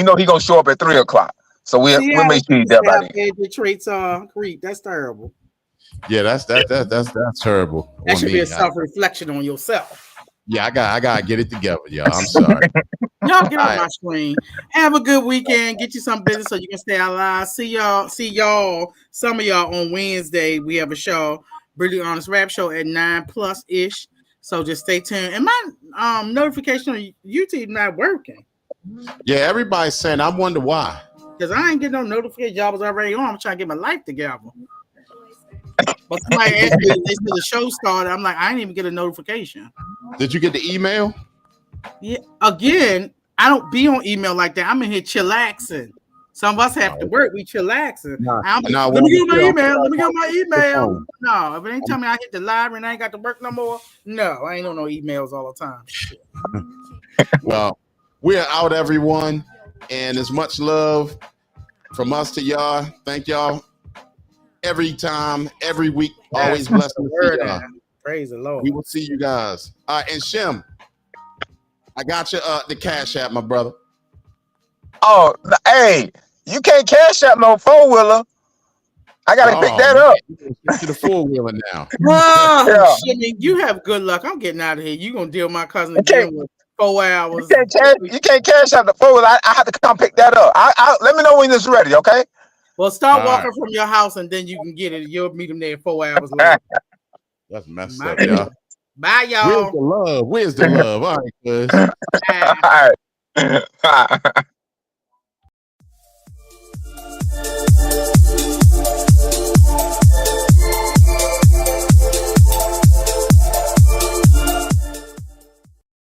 Speaker 9: know he gonna show up at 3 o'clock. So we'll make sure he's there by then.
Speaker 5: The traits are Crete. That's terrible.
Speaker 2: Yeah, that's terrible.
Speaker 5: That should be a self-reflection on yourself.
Speaker 2: Yeah, I gotta get it together, y'all. I'm sorry.
Speaker 5: Y'all get off my screen. Have a good weekend. Get you some business so you can stay alive. See y'all. Some of y'all on Wednesday. We have a show, Really Honest Rap Show at 9+ ish. So just stay tuned. And my notification on YouTube not working.
Speaker 2: Yeah, everybody's saying. I wonder why.
Speaker 5: Because I ain't getting no notification. Y'all was already on. I'm trying to get my life together. But somebody asked me, they said the show started. I'm like, I didn't even get a notification.
Speaker 2: Did you get the email?
Speaker 5: Yeah. Again, I don't be on email like that. I'm in here chillaxing. Some of us have to work. We chillaxing. Let me get my email. Let me get my email. No, if it ain't tell me I hit the library and I ain't got to work no more, no, I ain't on no emails all the time. Shit.
Speaker 2: Well, we're out, everyone, and as much love from us to y'all. Thank y'all every time, every week. Always blessed to see y'all.
Speaker 5: Praise the Lord.
Speaker 2: We will see you guys. And Shem, I got you the Cash App, my brother.
Speaker 9: Oh, hey, you can't cash out no 4-wheeler. I gotta pick that up.
Speaker 2: Get to the 4-wheeler now.
Speaker 5: Oh, shit, you have good luck. I'm getting out of here. You gonna deal with my cousin again with 4 hours.
Speaker 9: You can't cash out the 4-wheeler. I have to come pick that up. Let me know when it's ready, okay?
Speaker 5: Well, start walking from your house and then you can get it. You'll meet him there 4 hours later.
Speaker 2: That's messed up, y'all.
Speaker 5: Bye, y'all.
Speaker 2: Where's the love? Where's the love? All right, cuz.
Speaker 9: All right.